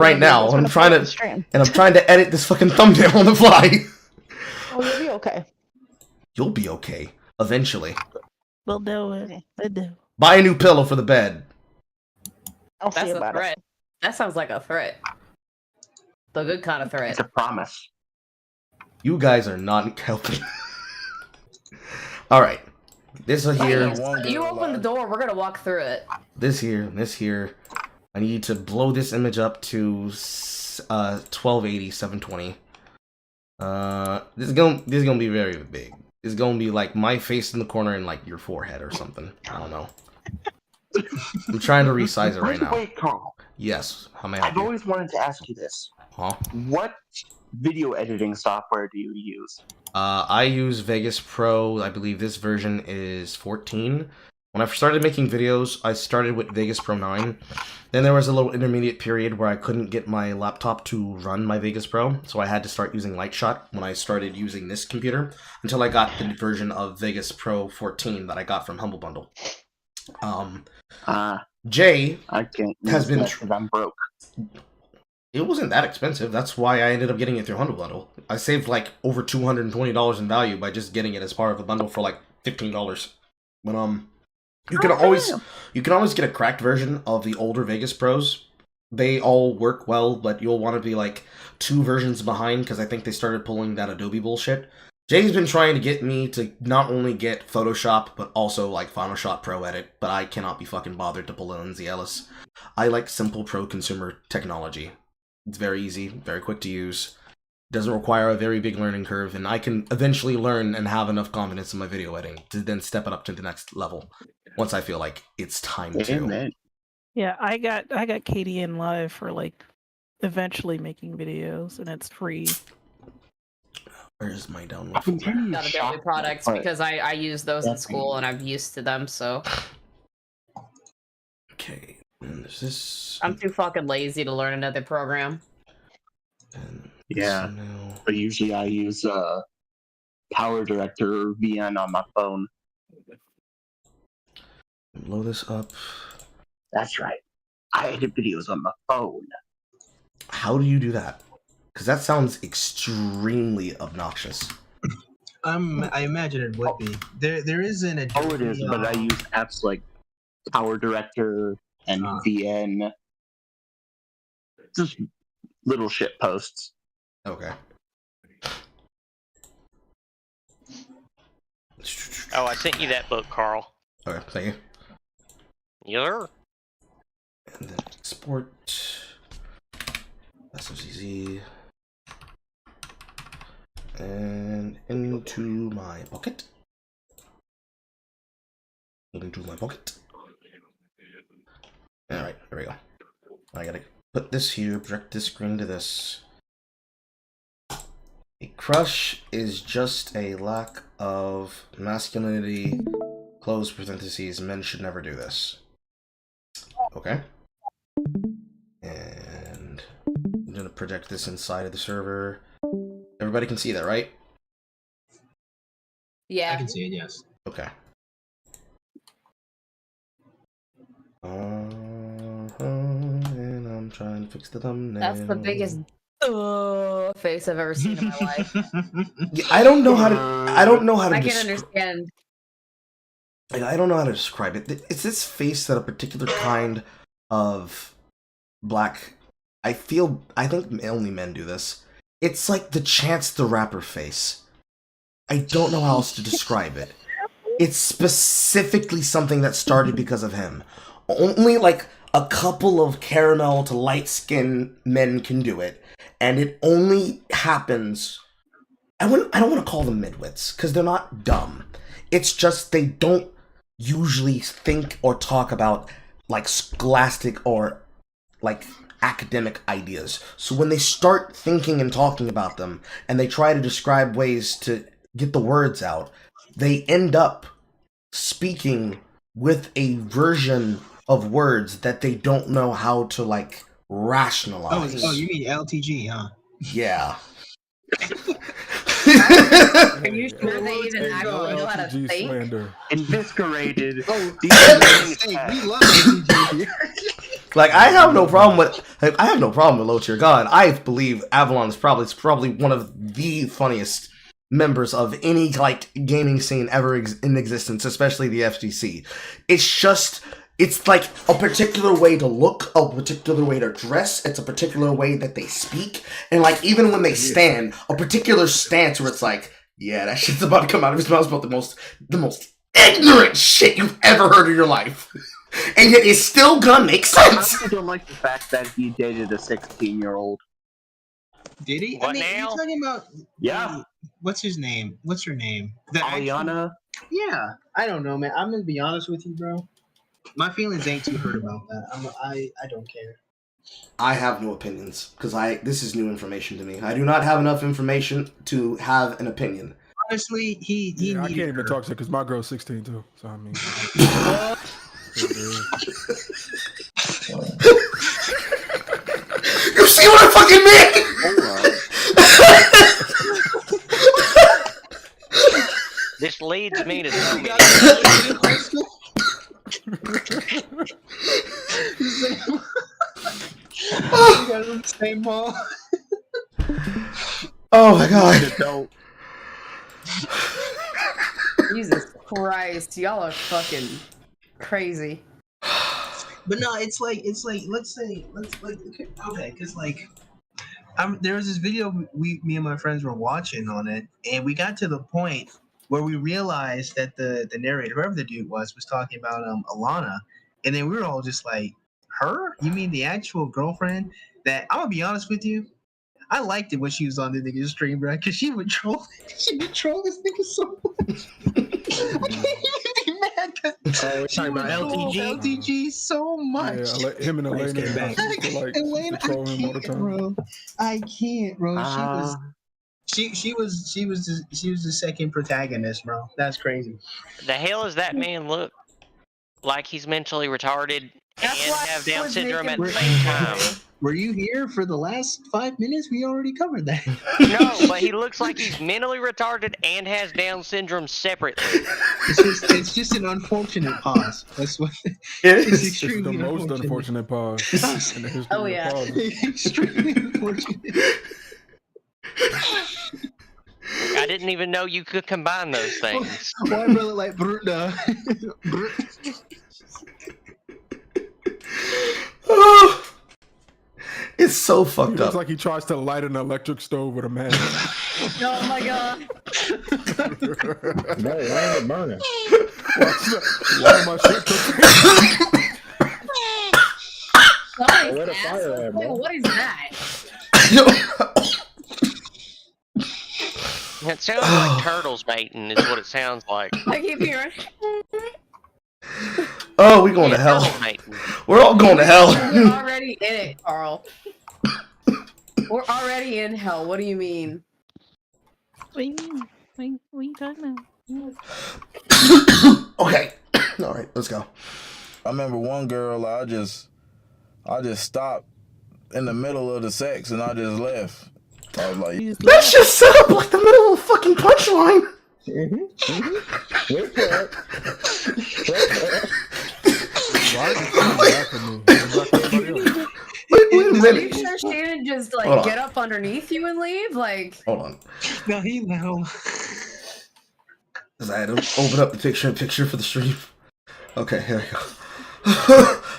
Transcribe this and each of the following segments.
right now. I'm trying to edit this fucking thumbnail on the fly. Oh, you'll be okay. You'll be okay eventually. We'll do it. We'll do. Buy a new pillow for the bed. I'll see That's a about threat. it. That sounds like a threat. The good kind of threat. It's a promise. You guys are not helping. All right, this here. You open the door. We're gonna walk through it. This here. I need to blow this image up to 1280, 720. This is gonna be very big. It's gonna be like my face in the corner and like your forehead or something. I don't know. I'm trying to resize it right now. Wait, Carl. Yes. How may I help I've you? always wanted to ask you this. Huh? What video editing software do you use? I use Vegas Pro. I believe this version is 14. When I started making videos, I started with Vegas Pro 9. Then there was a little intermediate period where I couldn't get my laptop to run my Vegas Pro, so I had to start using Lightshot when I started using this computer, until I got the version of Vegas Pro 14 that I got from Humble Bundle. Jay I can't has been because I'm broke. It wasn't that expensive. That's why I ended up getting it through Humble Bundle. I saved like over $220 in value by just getting it as part of a bundle for like $15. But you can always get a cracked version of the older Vegas Pros. They all work well, but you'll want to be like 2 versions behind because I think they started pulling that Adobe bullshit. Jay's been trying to get me to not only get Photoshop, but also like Final Shot Pro Edit, but I cannot be fucking bothered to pull in Lindsay Ellis. I like simple pro consumer technology. It's very easy, very quick to use, doesn't require a very big learning curve, and I can eventually learn and have enough confidence in my video editing to then step it up to the next level once I feel like it's time to. Amen. Yeah, I got KDN Live for like eventually making videos, and it's free. Where's my download? Got Adobe products because I use those in school and I'm used to them, so. Okay, and there's this. I'm too fucking lazy to learn another program. Yeah, but usually I use Power Director or VN on my phone. Blow this up. That's right. I edit videos on my phone. How do you do that? Because that sounds extremely obnoxious. I imagine it would be. There is an Adobe. Oh, it is, but I use apps like Power Director and VN. Just little shit posts. Okay. Oh, I sent you that book, Carl. Okay, thank you. Yeah. And then export BassFZZ and into my pocket. Into my pocket. Alright, there we go. I gotta put this here, project this screen to this. A crush is just a lack of masculinity, close parentheses, men should never do this. Okay. And I'm gonna project this inside of the server. Everybody can see that, right? Yeah. I can see it, yes. Okay. And I'm trying to fix the thumbnail. That's the biggest face I've ever seen in my life. Yeah, I don't know how to. I don't know how to. I can understand. Like, I don't know how to describe it. It's this face that a particular kind of black. I think only men do this. It's like the Chance the Rapper face. I don't know how else to describe it. It's specifically something that started because of him. Only like a couple of caramel to light skinned men can do it. And it only happens. I don't want to call them midwits, because they're not dumb. It's just they don't usually think or talk about like scholastic or like academic ideas. So when they start thinking and talking about them, and they try to describe ways to get the words out, they end up speaking with a version of words that they don't know how to like rationalize. Oh, you mean LTG, huh? Yeah. Are you sure they even actually know how to think? Slander. Inviscerated. Oh, we love LTG. Like I have no problem with Low Tier God. I believe Avalon is probably one of the funniest members of any like gaming scene ever in existence, especially the FGC. It's like a particular way to look, a particular way to dress, it's a particular way that they speak, and like even when they stand, a particular stance where it's like, yeah, that shit's about to come out of his mouth about the most ignorant shit you've ever heard in your life. And yet it's still gonna make sense. I don't like the fact that he dated a 16-year-old. Did he? What I mean, now? you're talking about Yeah. What's his name? What's her name? The Aliana. Yeah, I don't know, man. I'm gonna be honest with you, bro. My feelings ain't too hurt about that. I don't care. I have no opinions because this is new information to me. I do not have enough information to have an opinion. Honestly, he Yeah, I needed can't even her. talk to her because my girl's 16 too. So I mean, You see what I fucking mean? This leads me to tell me. Same ball. Oh my god. Jesus Christ, y'all are fucking crazy. But no, it's like let's okay, because like there was this video me and my friends were watching on it, and we got to the point where we realized that the narrator, whoever the dude was talking about Alana, and then we were all just like, her? You mean the actual girlfriend? That I'm gonna be honest with you, I liked it when she was on the nigga's stream, bro, because she would troll this nigga so much. I can't even be mad because she would troll LTG so much. yeah, I let him and Elena Came back. used to, like, Elena, troll him all the time. bro. I can't, bro. She was the second protagonist, bro. That's crazy. The hell does that man look like? He's mentally retarded That's and why have I Down was syndrome at making- the same time. Were you here for the last 5 minutes? We already covered that. No, but he looks like he's mentally retarded and has Down syndrome separately. It's just an unfortunate pause. That's what It it's is. It's the extremely most unfortunate pause in the history Oh, of yeah. pauses. extremely unfortunate. I didn't even know you could combine those things. Why brother like Brutna? Oh, it's so He fucked looks up. like he tries to light an electric stove with a match. Oh my god. No, why ain't it burning? Why am I shit cooking? Nice, Where the ass. fire at, Wait, bro? what is that? It sounds like turtles mating, is what it sounds like. I keep hearing. Oh, we going to hell. Turtle mating. We're all going to hell. We're already in it, Carl. We're already in hell. What do you mean? What do you mean? What are you talking about? Okay. All right, let's go. I remember one girl, I just stopped in the middle of the sex and I just left. I was like, You just That's just set up like the middle of a fucking punchline. Wait for it. Why is it coming back for me? It's back for somebody else. Wait a Are you minute. sure she didn't just Hold like on. get up underneath you and leave? Like, Hold on. No, he no. I had to open up the picture for the stream. Okay, here we go.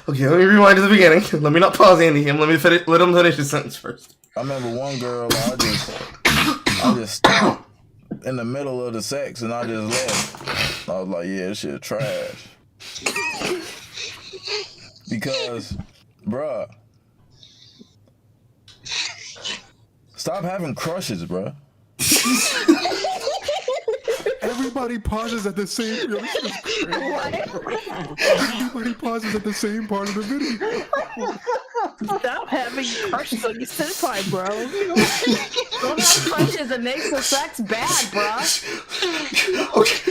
Okay, let me rewind to the beginning. Let me not pause Andy him. Let him finish his sentence first. I remember one girl, I just stopped in the middle of the sex and I just left. I was like, yeah, this shit trash. Because, bruh, stop having crushes, bruh. Everybody pauses at the same. Yo, this is crazy. Everybody pauses at the same part of the video. Stop having crushes on your senpai, bro. don't have crushes. It makes the sex bad, bruh. Okay,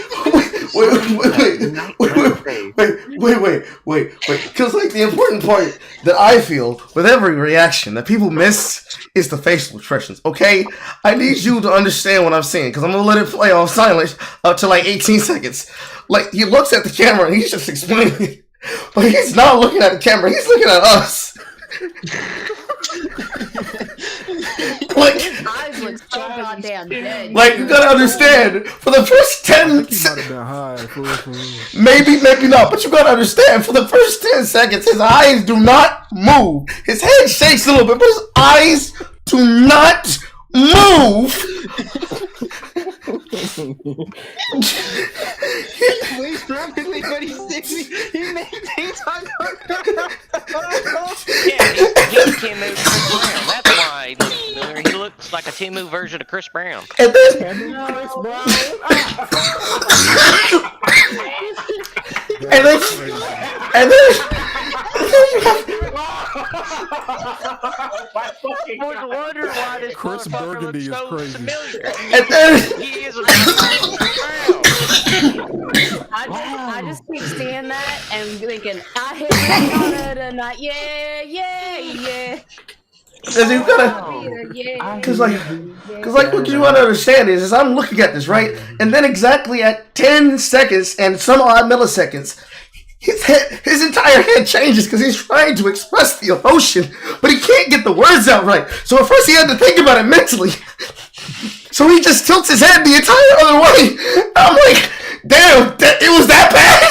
wait. Because like the important part that I feel with every reaction that people miss is the facial expressions. Okay, I need you to understand what I'm saying because I'm gonna let it play off silent up to like 18 seconds. Like he looks at the camera and he's just explaining it. But he's not looking at the camera. He's looking at us. Like, His eyes look so goddamn dead. like you gotta understand. For the first I 10 think he might have been high. For real. maybe not, but you gotta understand. For the first 10 seconds, his eyes do not move. His head shakes a little bit, but his eyes do not move. He moves rapidly, but he maintains eye contact. Yeah, he's Timu Chris Brown. That's why he looks familiar. He looks like a Timu version of Chris Brown. And then, and then I was wondering why this Chris motherfucker Burgundy looks is so crazy. familiar. and then He is a Chris Brown. I just keep seeing that and thinking, I hit it tonight. Yeah. Cause you gotta, Yeah. cause like what you wanna understand is I'm looking at this, right? And then exactly at 10 seconds and some odd milliseconds, his entire head changes because he's trying to express the emotion, but he can't get the words out right. So at first he had to think about it mentally. So he just tilts his head the entire other way. I'm like, damn, it was that bad?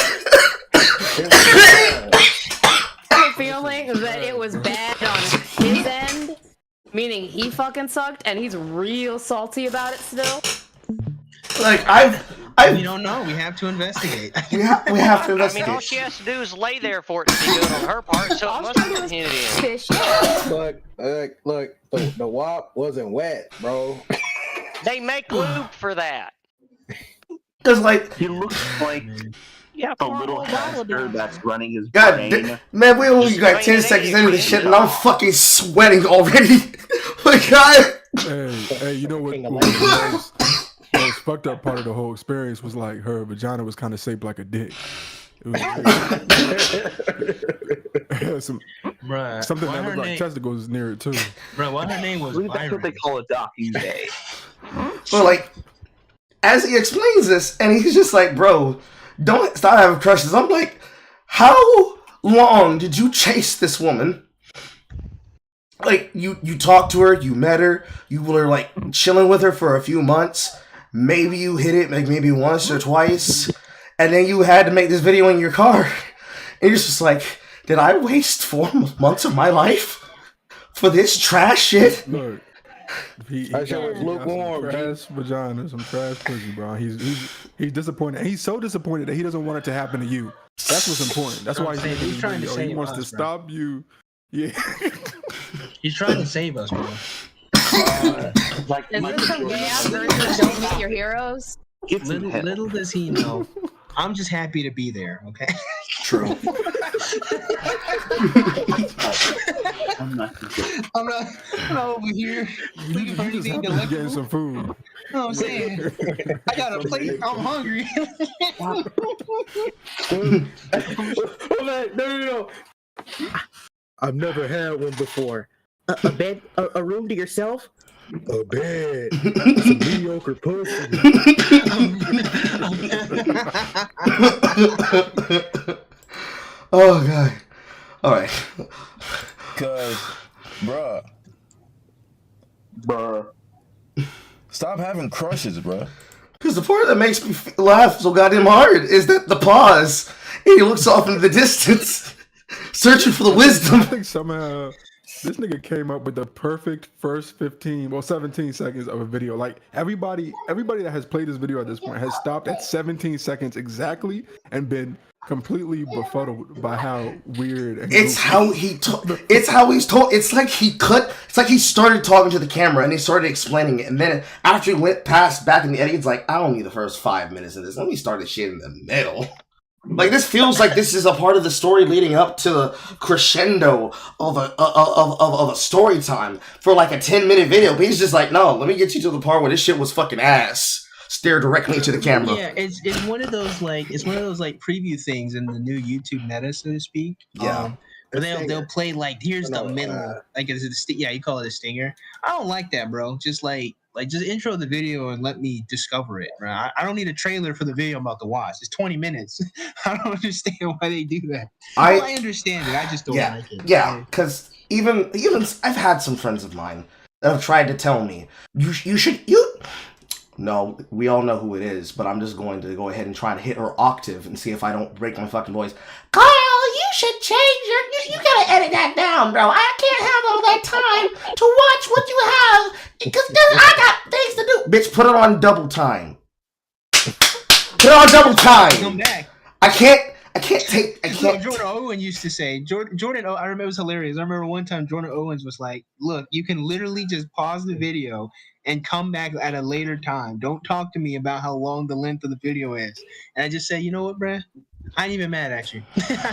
I have a feeling that it was bad on his end, meaning he fucking sucked and he's real salty about it still. Like, We don't know. We have to investigate. we have to I mean, all investigate. she has to do is lay there for it to be good on her part, so it must have been hinted in. Fish. Look, the WAP wasn't wet, bro. They make lube for that. Cause like, He looks like Yeah, a pour a little whole bottle hamster down. that's running his God, brain. man, we only got Just 10 bring it seconds in, into this clean shit it and I'm off. fucking sweating already. Like, God. Hey, you know what was the most fucked up part of the whole experience was like her vagina was kind of shaped like a dick. It was Bruh, something why that her looked like name- testicles near it too. Bruh, what her name I was believe that's what they Byron. call a docking day. But like, as he explains this, and he's just like, bro, don't stop having crushes. I'm like, how long did you chase this woman? Like, you talked to her, you met her, you were like chilling with her for a few months. Maybe you hit it like maybe once or twice, and then you had to make this video in your car. And you're just like, did I waste 4 months of my life for this trash shit? Look, he That shit was got lukewarm, some trash vagina, some trash pussy, bro. He's disappointed. He's so disappointed that he doesn't want it to happen to you. That's what's important. That's why He's trying to He save wants to us, bro. stop you. Yeah. He's trying to save us, bro. Like Is Michael this some Jordan gay ass version of Don't Meet Your Heroes? gets in hell. Little does he know, I'm just happy to be there, okay? True. I'm not gonna- I'm not over here looking for You just anything happen to be getting delectable. some food. You know what I'm saying? I got a plate. I'm hungry. No. I've never had one before. A bed, a room to yourself? A bed. Some mediocre pussy. Oh, God. All right. Cause, bruh, stop having crushes, bruh. Because the part that makes me laugh so goddamn hard is that the pause, and he looks off into the distance, searching for the I wisdom. think somehow this nigga came up with the perfect first 17 seconds of a video. Like everybody that has played this video at this point has stopped at 17 seconds exactly and been completely befuddled by how weird and It's goofy. how he it's how he's told. It's like he started talking to the camera and he started explaining it, and then after he went past back in the edit, it's like, I don't need the first 5 minutes of this. Let me start the shit in the middle. Like, this feels like this is a part of the story leading up to the crescendo of a story time for like a 10-minute video. But he's just like, no, let me get you to the part where this shit was fucking ass. Stare directly into the camera. Yeah, it's one of those like preview things in the new YouTube meta, so to speak. Yeah. But they'll play like here's the No, middle, like it's you call it a stinger. I don't like that, bro. Just like Like, just intro the video and let me discover it. Right? I don't need a trailer for the video I'm about to watch. It's 20 minutes. I don't understand why they do that. I understand it. I just don't like it. Yeah, because even I've had some friends of mine that have tried to tell me you should. No, we all know who it is, but I'm just going to go ahead and try to hit her octave and see if I don't break my fucking voice. Carl, you should change you gotta edit that down, bro. I can't have all that time to watch what you have because I got things to do. Bitch, put it on double time. Put it on double time. Come back. I can't take. Jordan Owen used to say, Jordan. I remember it was hilarious. I remember one time Jordan Owens was like, "Look, you can literally just pause the video and come back at a later time. Don't talk to me about how long the length of the video is." And I just said, "You know what, bruh? I ain't even mad at you."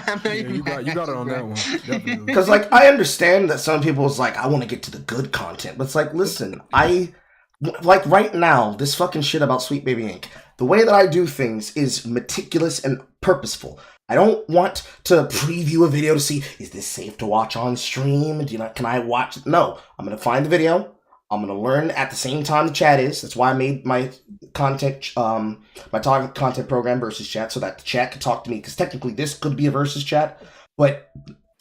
I'm not even you got it on that one. Because like I understand that some people's like, I want to get to the good content, but it's like, listen, like right now, this fucking shit about Sweet Baby Inc. The way that I do things is meticulous and purposeful. I don't want to preview a video to see, is this safe to watch on stream? Can I watch it? No, I'm going to find the video. I'm going to learn at the same time the chat is. That's why I made my content, my target content program versus chat, so that the chat can talk to me. Because technically this could be a versus chat, but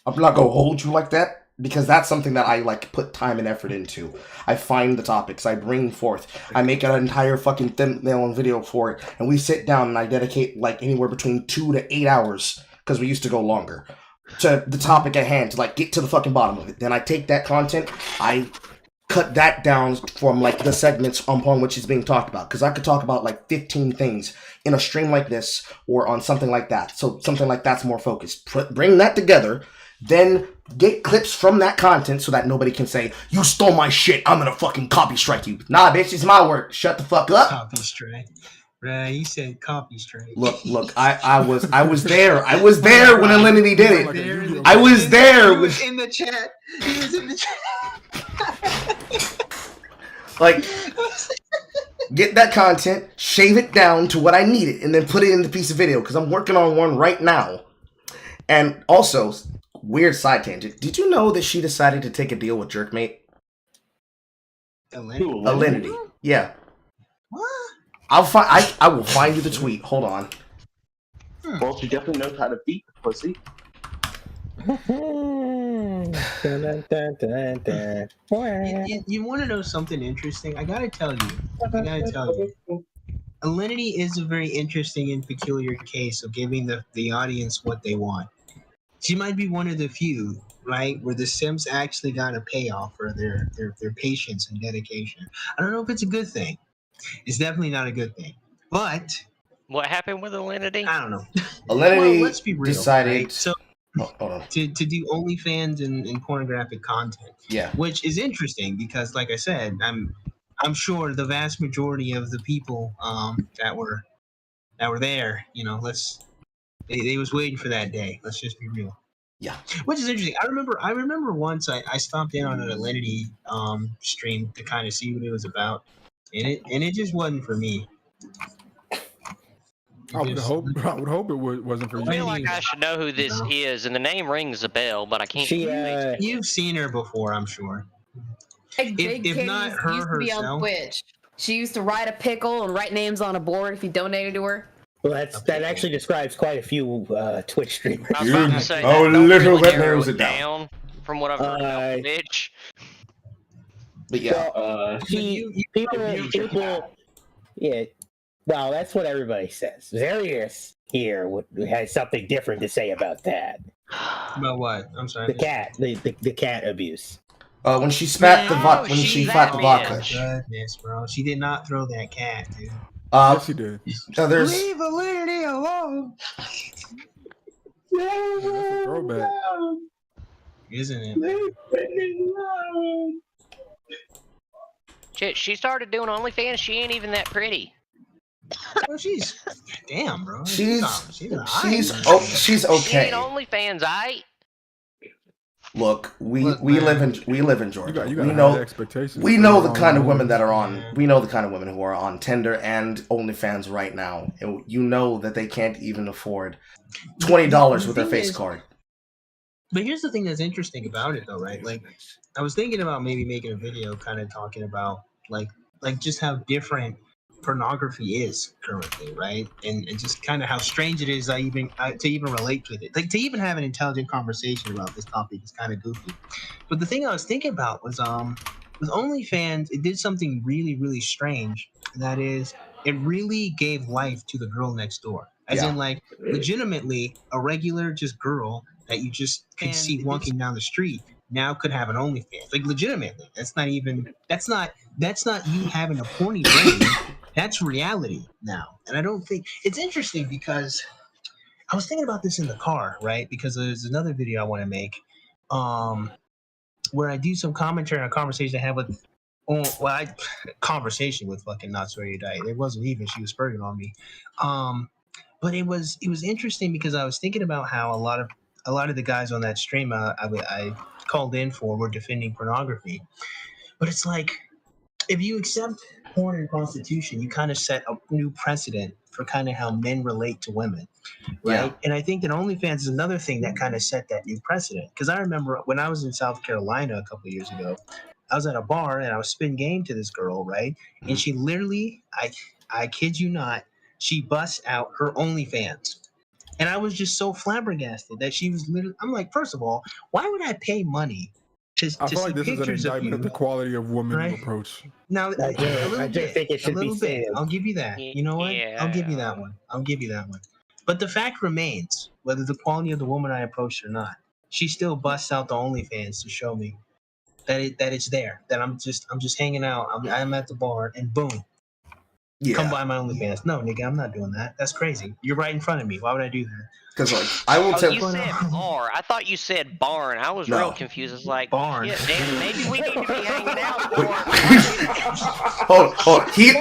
I'm not going to hold you like that. Because that's something that I like put time and effort into. I find the topics, I bring forth, I make an entire fucking thumbnail and video for it, and we sit down and I dedicate like anywhere between 2 to 8 hours, because we used to go longer, to the topic at hand, to like get to the fucking bottom of it. Then I take that content, I cut that down from like the segments upon which is being talked about, because I could talk about like 15 things in a stream like this or on something like that. So something like that's more focused. Bring that together. Then get clips from that content so that nobody can say, you stole my shit, I'm gonna fucking copy strike you. Nah, bitch, it's my work. Shut the fuck up. Copy strike. Right, he said copy strike. Look, I was there. I was there when Alinity did it. I was there. He was in the chat. He was in the chat. Like, get that content, shave it down to what I need it, and then put it in the piece of video, because I'm working on one right now. And also, weird side tangent. Did you know that she decided to take a deal with Jerkmate? Alinity. Yeah. What? I will find you the tweet. Hold on. Well, she definitely knows how to beat the pussy. You want to know something interesting? I gotta tell you. Alinity is a very interesting and peculiar case of giving the audience what they want. She might be one of the few, right, where the Sims actually got a payoff for their patience and dedication. I don't know if it's a good thing. It's definitely not a good thing. But what happened with Alinity? I don't know. Alinity well, let's be real, decided right? So to do OnlyFans and pornographic content. Yeah. Which is interesting because, like I said, I'm sure the vast majority of the people that were there, you know, they was waiting for that day. Let's just be real. Yeah. Which is interesting. I remember once I stopped in on an Alinity stream to kind of see what it was about, and it just wasn't for me. I would hope it wasn't for you. I feel like I should know who this is, and the name rings a bell, but I can't. You've seen her before, I'm sure. Like if not her used to be on Twitch. She used to write a pickle and write names on a board if you donated to her. Well, that actually describes quite a few Twitch streamers. I was about to say, little that bit narrows it down. From what I've heard about Twitch. But yeah, people, yeah. Well, that's what everybody says. Zarius here has something different to say about that. About what? I'm sorry. The cat abuse. When she spat when she fought the vodka. Goodness, bro, she did not throw that cat, dude. Yes, she did. Leave Alinity alone. That's a throwback. Isn't it? Shit, she started doing OnlyFans. She ain't even that pretty. Well, she's damn, bro. She's okay. She ain't OnlyFans, aight? Look, we live in Georgia. You got high expectations. We know the kind of women that are on. We know the kind of women who are on Tinder and OnlyFans right now. And you know that they can't even afford $20 with their face card. But here's the thing that's interesting about it, though, right? Like, I was thinking about maybe making a video, kind of talking about like just how different pornography is currently, right? And just kind of how strange it is to even relate with it. Like to even have an intelligent conversation about this topic is kind of goofy. But the thing I was thinking about was with OnlyFans, it did something really, really strange. And that is, it really gave life to the girl next door. As in, like, legitimately, a regular just girl that you just could see walking down the street now could have an OnlyFans. Like, legitimately, that's not you having a porny brain. That's reality now. And I don't think it's interesting because I was thinking about this in the car, right? Because there's another video I want to make, where I do some commentary on a conversation I had with, conversation with fucking Not So Erudite. It wasn't even, she was spurting on me. But it was interesting because I was thinking about how a lot of the guys on that stream I called in for were defending pornography. But it's like, if you accept porn and prostitution, you kind of set a new precedent for kind of how men relate to women, right? And I think that OnlyFans is another thing that kind of set that new precedent. Because I remember when I was in South Carolina a couple of years ago, I was at a bar and I was spitting game to this girl, right? And she literally, I kid you not, she busts out her OnlyFans. And I was just so flabbergasted that she was literally, I'm like, first of all, why would I pay money to I feel see like this is an pictures of indictment you? of the quality of women Right. you approach. Now, I just think it should be said. I'll give you that. You know what? I'll give you that one. But the fact remains, whether the quality of the woman I approached or not, she still busts out the OnlyFans to show me that it's there. That I'm just hanging out. I'm at the bar and boom, come by my OnlyFans. No, nigga, I'm not doing that. That's crazy. You're right in front of me. Why would I do that? Because like I won't tell. You said bar. I thought you said barn. I was real confused. It's like barn. Shit, damn, maybe we need to be hanging out more. hold. He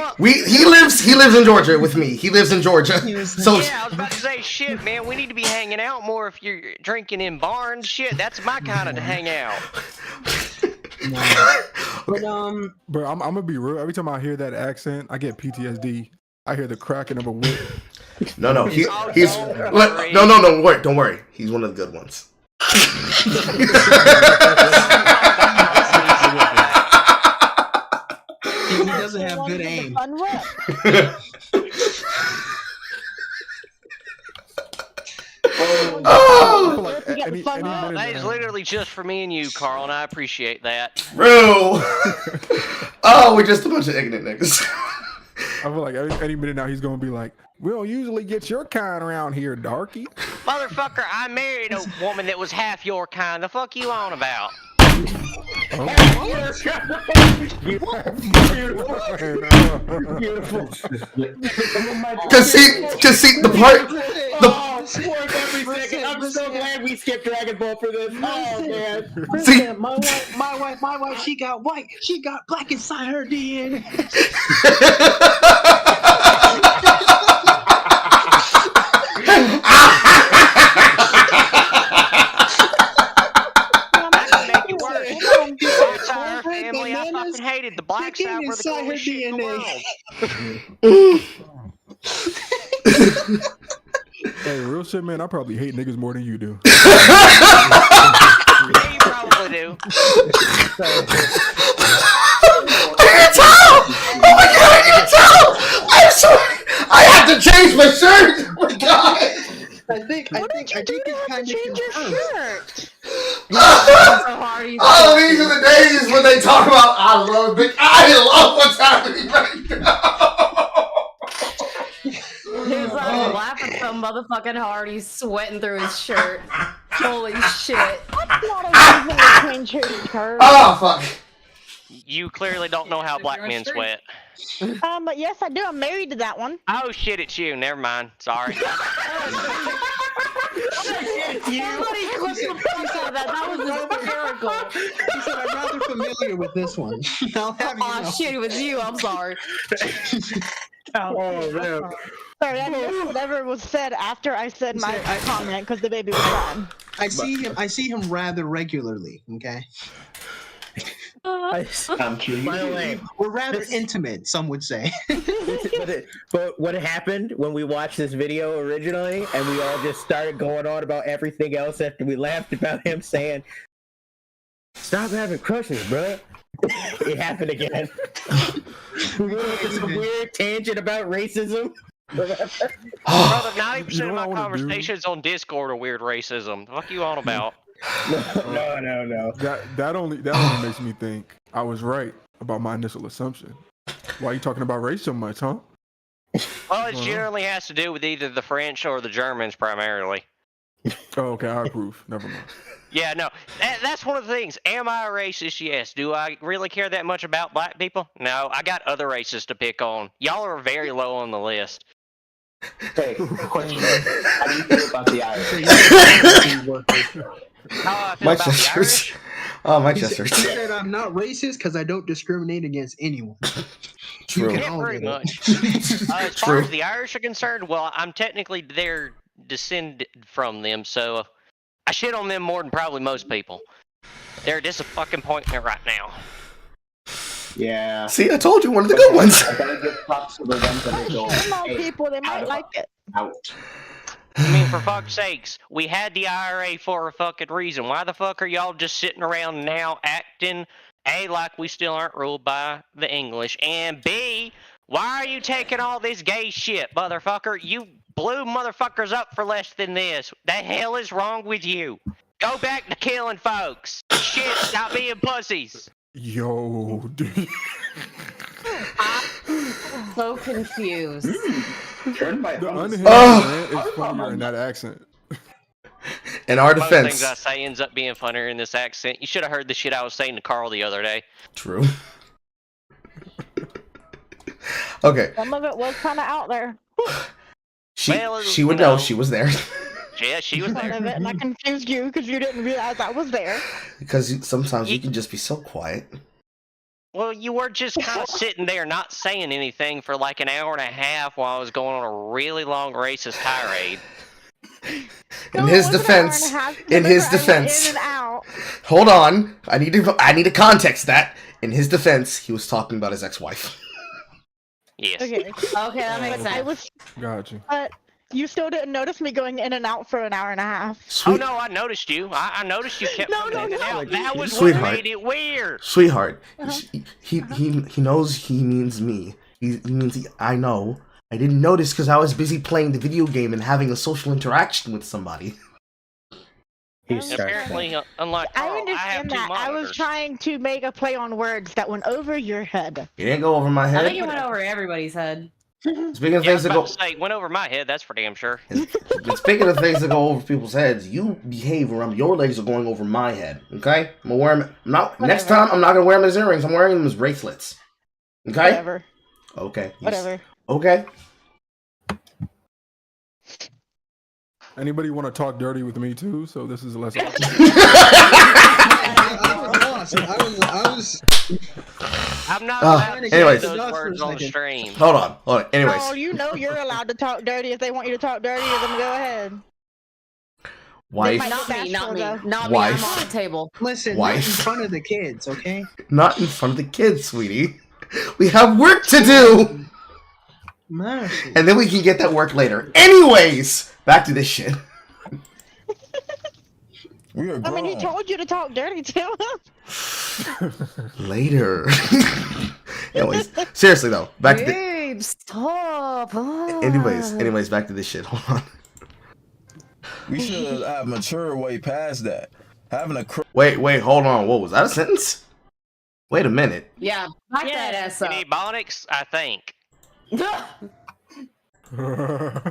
lives in Georgia with me. He lives in Georgia. So yeah, I was about to say, shit, man, we need to be hanging out more if you're drinking in barns. Shit, that's my kind of hangout. Bro, I'm gonna be real. Every time I hear that accent, I get PTSD. I hear the cracking of a whip. No, don't worry. He's one of the good ones. He doesn't have good aim. That is literally just for me and you, Carl, and I appreciate that. Bro. We're just a bunch of ignorant niggas. I feel like any minute now he's gonna be like, "We don't usually get your kind around here, darky." Motherfucker, I married a woman that was half your kind. The fuck you on about? Beautiful. Cause see the part. I'm so glad we skipped Dragon Ball for this. Oh man. See, my wife, she got white. She got black inside her DNA. I fucking hated the black side were the coolest shit in the world. Hey, real shit, man. I probably hate niggas more than you do. Yeah, you probably do. Can you tell? Oh my god, I can tell! I'm sorry! I have to change my shirt! Oh my god! I think it's kind of Change your shirt. Oh, these are the days when they talk about I love what's happening right now. He's like laughing so motherfucking hard. He's sweating through his shirt. Holy shit! That's not a reason to change your shirt. Oh fuck! You clearly don't know how black men sweat. But yes, I do. I'm married to that one. Oh shit, it's you. Never mind. Sorry. Somebody clipped the fuck out of that. That was hysterical. He said, I'm rather familiar with this one. I'll have you know. Oh shit, it was you. I'm sorry. Oh man. Sorry, I missed whatever was said after I said my comment because the baby was crying. I see him rather regularly. Okay. By the way, We're rather intimate, some would say. but what happened when we watched this video originally, and we all just started going on about everything else after we laughed about him saying, "Stop having crushes, bro." It happened again. We went into some weird tangent about racism. Brother, 90% You know of what I my wanna do? conversations on Discord are weird racism. The fuck you on about? No. That only makes me think I was right about my initial assumption. Why are you talking about race so much, huh? Well, it generally has to do with either the French or the Germans primarily. Oh, okay, I approve. Never mind. Yeah, no, that's one of the things. Am I a racist? Yes. Do I really care that much about black people? No, I got other races to pick on. Y'all are very low on the list. Hey, question. How do you feel about the Irish? How I feel My about the chest hurts. Irish? Oh, my He chest said, hurts. he said I'm not racist because I don't discriminate against anyone. True. You can Yeah, all pretty get it. much. As far True. as the Irish are concerned, well, I'm technically their descended from them, so I shit on them more than probably most people. They're a disappointment right now. Yeah. See, I told you, one of the good ones. I gotta give props to the ones that are going, Some old hey, people, they might like it. out. I mean, for fuck's sakes, we had the IRA for a fucking reason. Why the fuck are y'all just sitting around now acting, A, like we still aren't ruled by the English, and B, why are you taking all this gay shit, motherfucker? You blew motherfuckers up for less than this. The hell is wrong with you? Go back to killing folks. Shit, stop being pussies. Yo, dude. I'm so confused. Turn my The phone. unhinged Oh. man is funnier in that accent. In our Most things defense. I say ends up being funnier in this accent. You should have heard the shit I was saying to Carl the other day. True. Okay. Some of it was kind of out there. Well, She would you know. know she was there. Yeah, she was Some there. of it, and I confused you because you didn't realize I was there. Because sometimes you can just be so quiet. Well, you were just kind of sitting there not saying anything for like an hour and a half while I was going on a really long racist tirade. In his defense, In and out. hold on. I need to context that. In his defense, he was talking about his ex-wife. Yes. Okay. Okay, that makes I sense. was, Gotcha. but you still didn't notice me going in and out for an hour and a half. Oh Sweet, no, I noticed you. I noticed you kept No, coming in and no. out. That was Sweetheart. what made it weird. sweetheart. Uh-huh. He knows he means me. He means I know. I didn't notice because I was busy playing the video game and having a social interaction with somebody. He starts Apparently, unlike Carl, I I have understand two that. I was monitors. trying to make a play on words that went over your head. It didn't go over my I head. think it went over everybody's head. Speaking of Yeah, I was things that about go, to say, went over my head, that's for damn sure. speaking of things that go over people's heads, you behave around. Your legs are going over my head. Okay, I'm gonna wear them. Next time, I'm not gonna wear them as earrings. I'm wearing them as bracelets. Okay. Whatever. Okay. Whatever. Okay. Anybody want to talk dirty with me too? So this is a lesson. I was lost. I was. I'm not allowed to say anyways. those Lost for words a on the second. stream. Hold on. Anyways, Oh, you know you're allowed to talk dirty if they want you to talk dirty. Then go ahead. wife, might- Not me, not me, Bashful, though. not me. Wife. I'm on the table. Listen, Wife. not in front of the kids, okay? not in front of the kids, sweetie. We have work to do, Mercy. and then we can get that work later. Anyways, back to this shit. We are I grown. mean, he told you to talk dirty to him. Later. Anyways, seriously though, back to the. Babe, stop. Anyways, back to this shit. Hold on. We should have matured way past that. Having a Wait, hold on. What was that a sentence? Wait a minute. Yeah, back that ass You up. need Bonix, I think.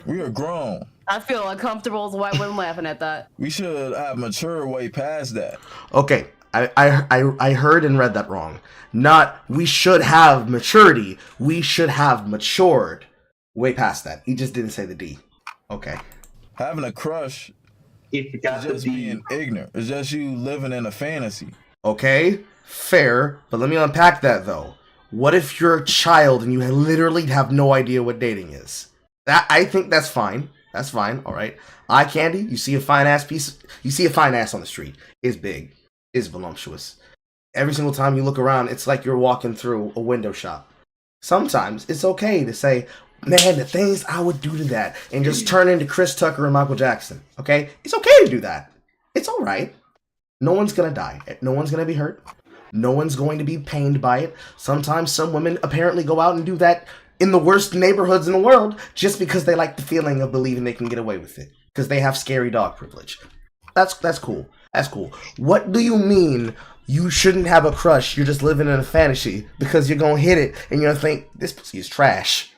we are grown. I feel uncomfortable as a white woman laughing at that. We should have matured way past that. Okay, I heard and read that wrong. Not we should have maturity. We should have matured. Way past that. He just didn't say the D. Okay. Having a crush If you is got to just be being ignorant. It's just you living in a fantasy. Okay. Fair. But let me unpack that though. What if you're a child and you literally have no idea what dating is? That I think that's fine. That's fine. All right. Eye candy. You see a fine ass piece. You see a fine ass on the street. It's big. It's voluptuous. Every single time you look around, it's like you're walking through a window shop. Sometimes it's okay to say, man, the things I would do to that, and just turn into Chris Tucker and Michael Jackson. Okay? It's okay to do that. It's all right. No one's gonna die. No one's gonna be hurt. No one's going to be pained by it. Sometimes some women apparently go out and do that in the worst neighborhoods in the world just because they like the feeling of believing they can get away with it. Because they have scary dog privilege. That's cool. That's cool. What do you mean you shouldn't have a crush? You're just living in a fantasy because you're gonna hit it and you're gonna think this pussy is trash.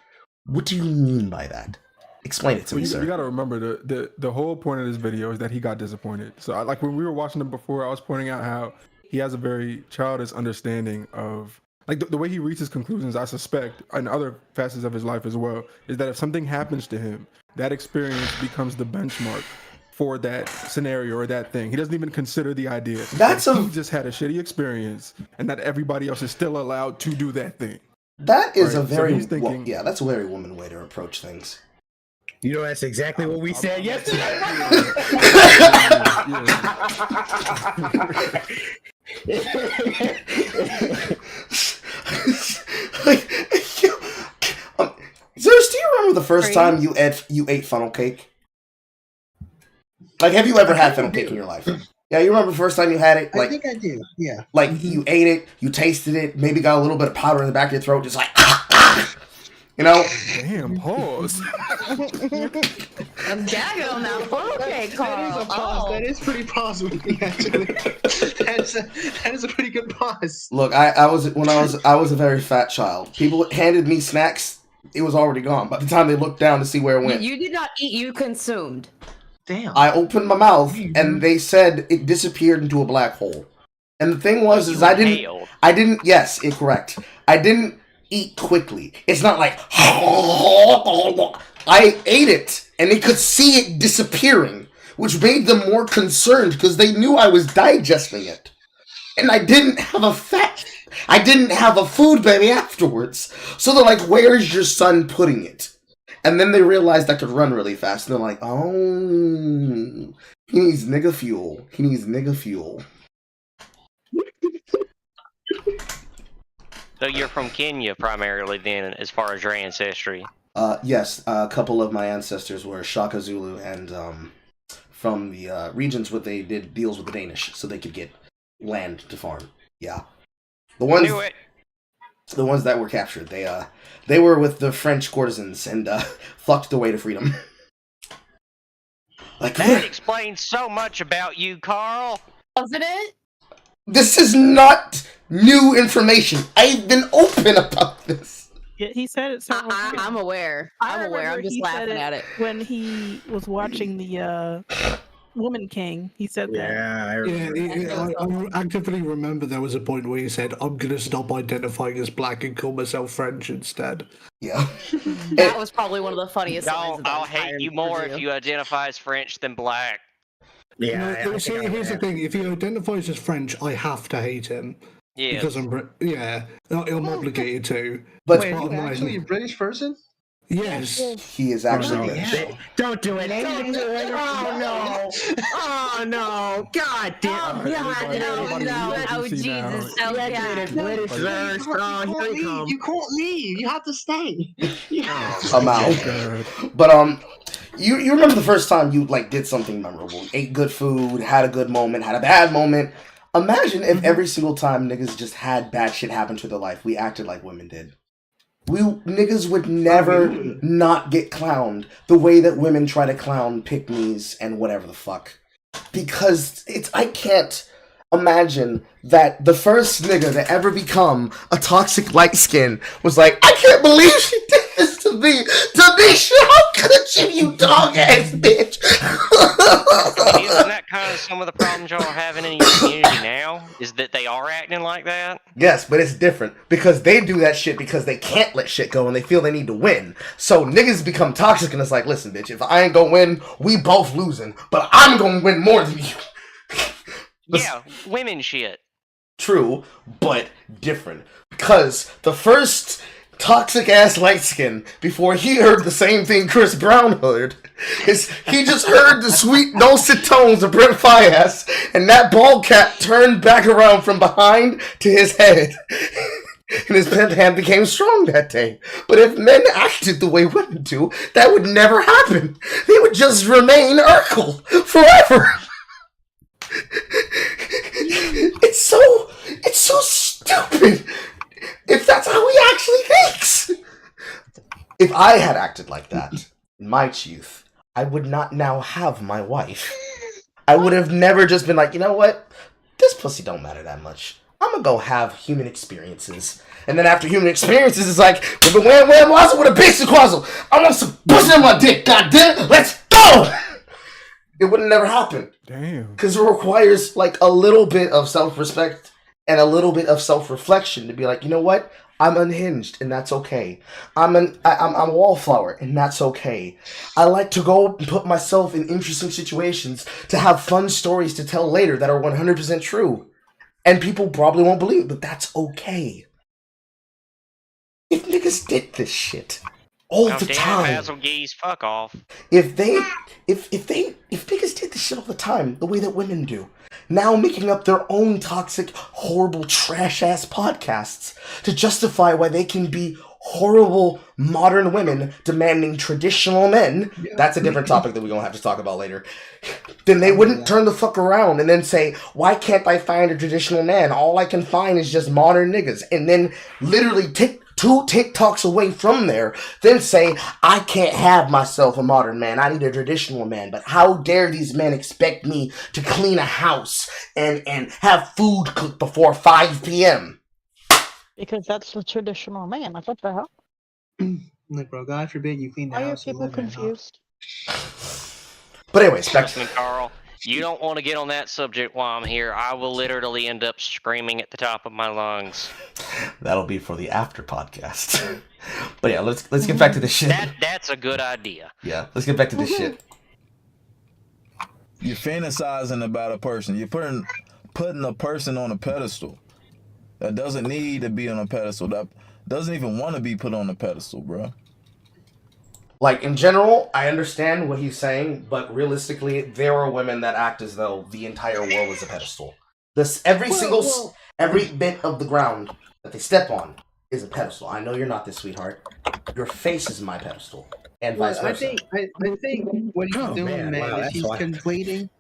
What do you mean by that? Explain it to me, sir. You gotta remember the whole point of this video is that he got disappointed. So like when we were watching it before, I was pointing out how he has a very childish understanding of like the way he reaches conclusions. I suspect, and other facets of his life as well, is that if something happens to him, that experience becomes the benchmark for that scenario or that thing. He doesn't even consider the idea. He just had a shitty experience, and that everybody else is still allowed to do that thing. That is Right? a very So he's thinking, yeah. That's a very woman way to approach things. You know, that's exactly what we said yesterday. Zeus, do you remember the first time you ate funnel cake? Like, have you ever had funnel cake in your life? Yeah, you remember the first time you had it? Like, I think I do. Yeah. Like, you ate it, you tasted it, maybe got a little bit of powder in the back of your throat, just like, you know? Damn, pause. I'm gagging on that funnel cake, Carl. That is a pause. That is pretty pause with me, actually. that is a pretty good pause. Look, I was a very fat child. People handed me snacks, it was already gone. By the time they looked down to see where it went. You did not eat, you consumed. Damn. I opened my mouth and they said it disappeared into a black hole. And the thing was, is I didn't, yes, incorrect. I didn't eat quickly. It's not like, I ate it and they could see it disappearing, which made them more concerned because they knew I was digesting it. And I didn't have a food baby afterwards. So they're like, where's your son putting it? And then they realized I could run really fast. And they're like, oh, he needs nigga fuel. He needs nigga fuel. So you're from Kenya primarily then, as far as your ancestry? Yes, a couple of my ancestors were Shaka Zulu and from the regions where they did deals with the Danish so they could get land to farm. Yeah. The ones that were captured, they were with the French courtesans and fucked their way to freedom. Like that explains so much about you, Carl. Wasn't it? This is not new information. I've been open about this. Yeah, he said it several times. I'm aware. I'm aware. I'm just laughing at it. When he was watching the Woman King, he said that. I actively remember there was a point where he said, I'm going to stop identifying as black and call myself French instead. Yeah. That was probably one of the funniest lines. I'll hate you more if you identify as French than black. Yeah. Here's the thing. If he identifies as French, I have to hate him. Yeah. Because I'm obligated to. But wait, are you actually a British person? Yes. He is actually British. Don't do it. Don't do it. Oh no. Oh no. God damn. Oh Jesus. Oh God. You can't leave. You have to stay. I'm out. But you remember the first time you like did something memorable, ate good food, had a good moment, had a bad moment. Imagine if every single time niggas just had bad shit happen to their life, we acted like women did. Niggas would never not get clowned the way that women try to clown pick-me's and whatever the fuck. Because I can't imagine that the first nigga to ever become a toxic light skin was like, I can't believe she did this to me. How could you dog ass bitch? Isn't that kind of some of the problems y'all are having in your community now? Is that they are acting like that? Yes, but it's different because they do that shit because they can't let shit go and they feel they need to win. So niggas become toxic and it's like, listen, bitch, if I ain't gonna win, we both losing, but I'm gonna win more than you. Yeah, women shit. True, but different. Because the first toxic ass light skin, before he heard the same thing Chris Brown heard, is he just heard the sweet dulcet tones of Brent Fias, and that bald cap turned back around from behind to his head. And his pimp hand became strong that day. But if men acted the way women do, that would never happen. They would just remain Urkel forever. It's so stupid. If that's how he actually thinks. If I had acted like that in my youth, I would not now have my wife. I would have never just been like, you know what? This pussy don't matter that much. I'm gonna go have human experiences. And then after human experiences, it's like, where was it with a basic quazzle? I want some pussy in my dick, goddamn. Let's go! It would have never happened. Damn. Because it requires like a little bit of self-respect and a little bit of self-reflection to be like, you know what? I'm unhinged, and that's okay. I'm a wallflower, and that's okay. I like to go and put myself in interesting situations to have fun stories to tell later that are 100% true. And people probably won't believe it, but that's okay. If niggas did this shit all the time, Basil Geese, fuck off. if niggas did this shit all the time, the way that women do, now making up their own toxic, horrible, trash-ass podcasts to justify why they can be horrible modern women demanding traditional men, that's a different topic that we're going to have to talk about later, then they wouldn't turn the fuck around and then say, why can't I find a traditional man? All I can find is just modern niggas. And then literally take 2 TikToks away from there, then say, I can't have myself a modern man. I need a traditional man. But how dare these men expect me to clean a house and have food cooked before 5 p.m.? Because that's the traditional man. Like, what the hell? Look, bro, God forbid you clean the Why are house. people confused? But anyways, back Listen, Carl, you don't want to get on that subject while I'm here. I will literally end up screaming at the top of my lungs. That'll be for the after podcast. But yeah, let's get back to this shit. That's a good idea. Yeah, let's get back to this shit. You're fantasizing about a person. You're putting a person on a pedestal that doesn't need to be on a pedestal. That doesn't even want to be put on a pedestal, bro. Like, in general, I understand what he's saying, but realistically, there are women that act as though the entire world is a pedestal. Every bit of the ground that they step on is a pedestal. I know you're not this, sweetheart. Your face is my pedestal, and vice versa. I think what he's doing, man, is he's conflating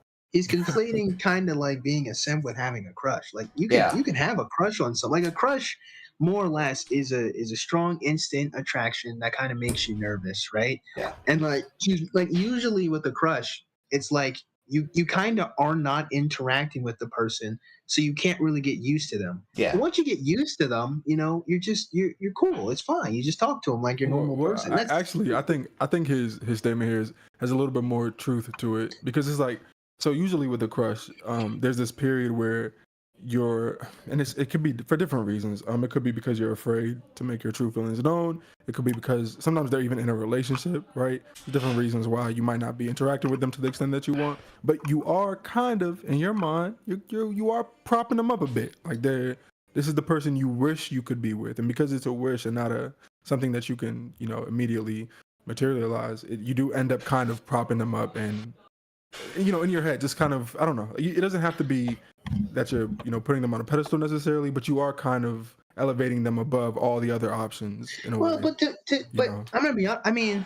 kind of like being a simp with having a crush. Like you can have a crush on someone. Like a crush, more or less, is a strong instant attraction that kind of makes you nervous, right? Yeah. And like usually with a crush, it's like you kind of are not interacting with the person, so you can't really get used to them. Yeah. But once you get used to them, you're cool. It's fine. You just talk to them like you're a normal person. Actually, I think his statement here has a little bit more truth to it, because it's like, so usually with a crush, there's this period where it could be for different reasons. It could be because you're afraid to make your true feelings known. It could be because sometimes they're even in a relationship, right? Different reasons why you might not be interacting with them to the extent that you want, but you are kind of, in your mind, you are propping them up a bit. Like this is the person you wish you could be with, and because it's a wish and not something that you can immediately materialize, you do end up kind of propping them up and in your head, just kind of, I don't know. It doesn't have to be that you're, putting them on a pedestal necessarily, but you are kind of elevating them above all the other options in a way. But I'm gonna be honest. I mean,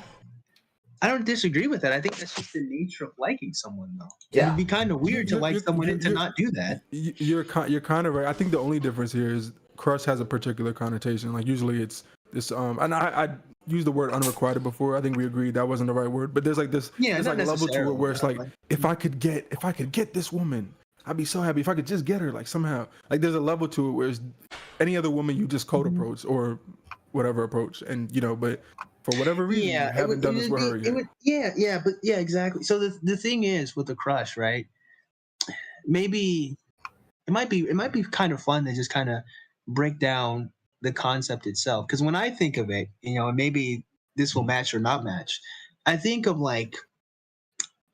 I don't disagree with that. I think that's just the nature of liking someone, though. Yeah. It'd be kind of weird to like someone and to not do that. You're kind of right. I think the only difference here is crush has a particular connotation. Like usually it's this, and I used the word unrequited before. I think we agreed that wasn't the right word, but there's like this, there's like level to it where it's like, if I could get this woman, I'd be so happy. If I could just get her, like somehow, like there's a level to it where it's any other woman you just cold approach or whatever approach, and but for whatever reason, you haven't done this with her yet. Exactly. So the thing is with the crush, right? Maybe it might be kind of fun to just kind of break down the concept itself, because when I think of it, and maybe this will match or not match, I think of like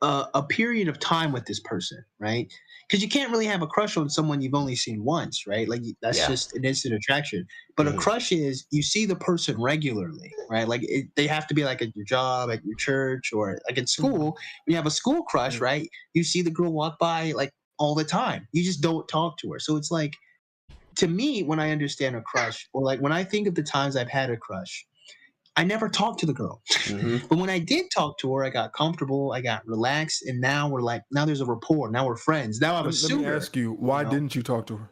a period of time with this person, right? Because you can't really have a crush on someone you've only seen once, right? Like that's just an instant attraction. But a crush is you see the person regularly, right? Like they have to be like at your job, at your church, or like at school. When you have a school crush, right? You see the girl walk by like all the time. You just don't talk to her. So it's like, to me, when I understand a crush, or like when I think of the times I've had a crush, I never talked to the girl. But when I did talk to her, I got comfortable, I got relaxed, and now there's a rapport. Now we're friends. Now I'm a suitor. Let me ask you, why didn't you talk to her?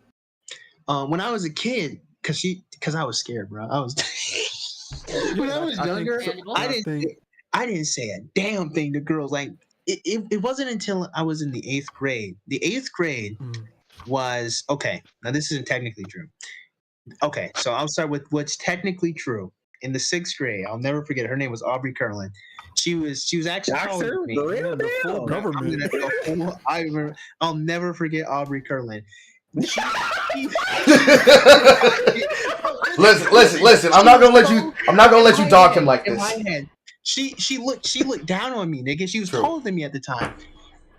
when I was a kid, because I was scared, bro. I was when I was younger. I didn't say a damn thing to girls. Like it wasn't until I was in the 8th grade. The 8th grade was okay. Now this isn't technically true. Okay, so I'll start with what's technically true. In the 6th grade, I'll never forget. Her name was Aubrey Curlin. She was actually taller than me. The full government. I'll never forget Aubrey Curlin. Listen. I'm not gonna let you dog him like this. She looked down on me, nigga. She was taller than me at the time.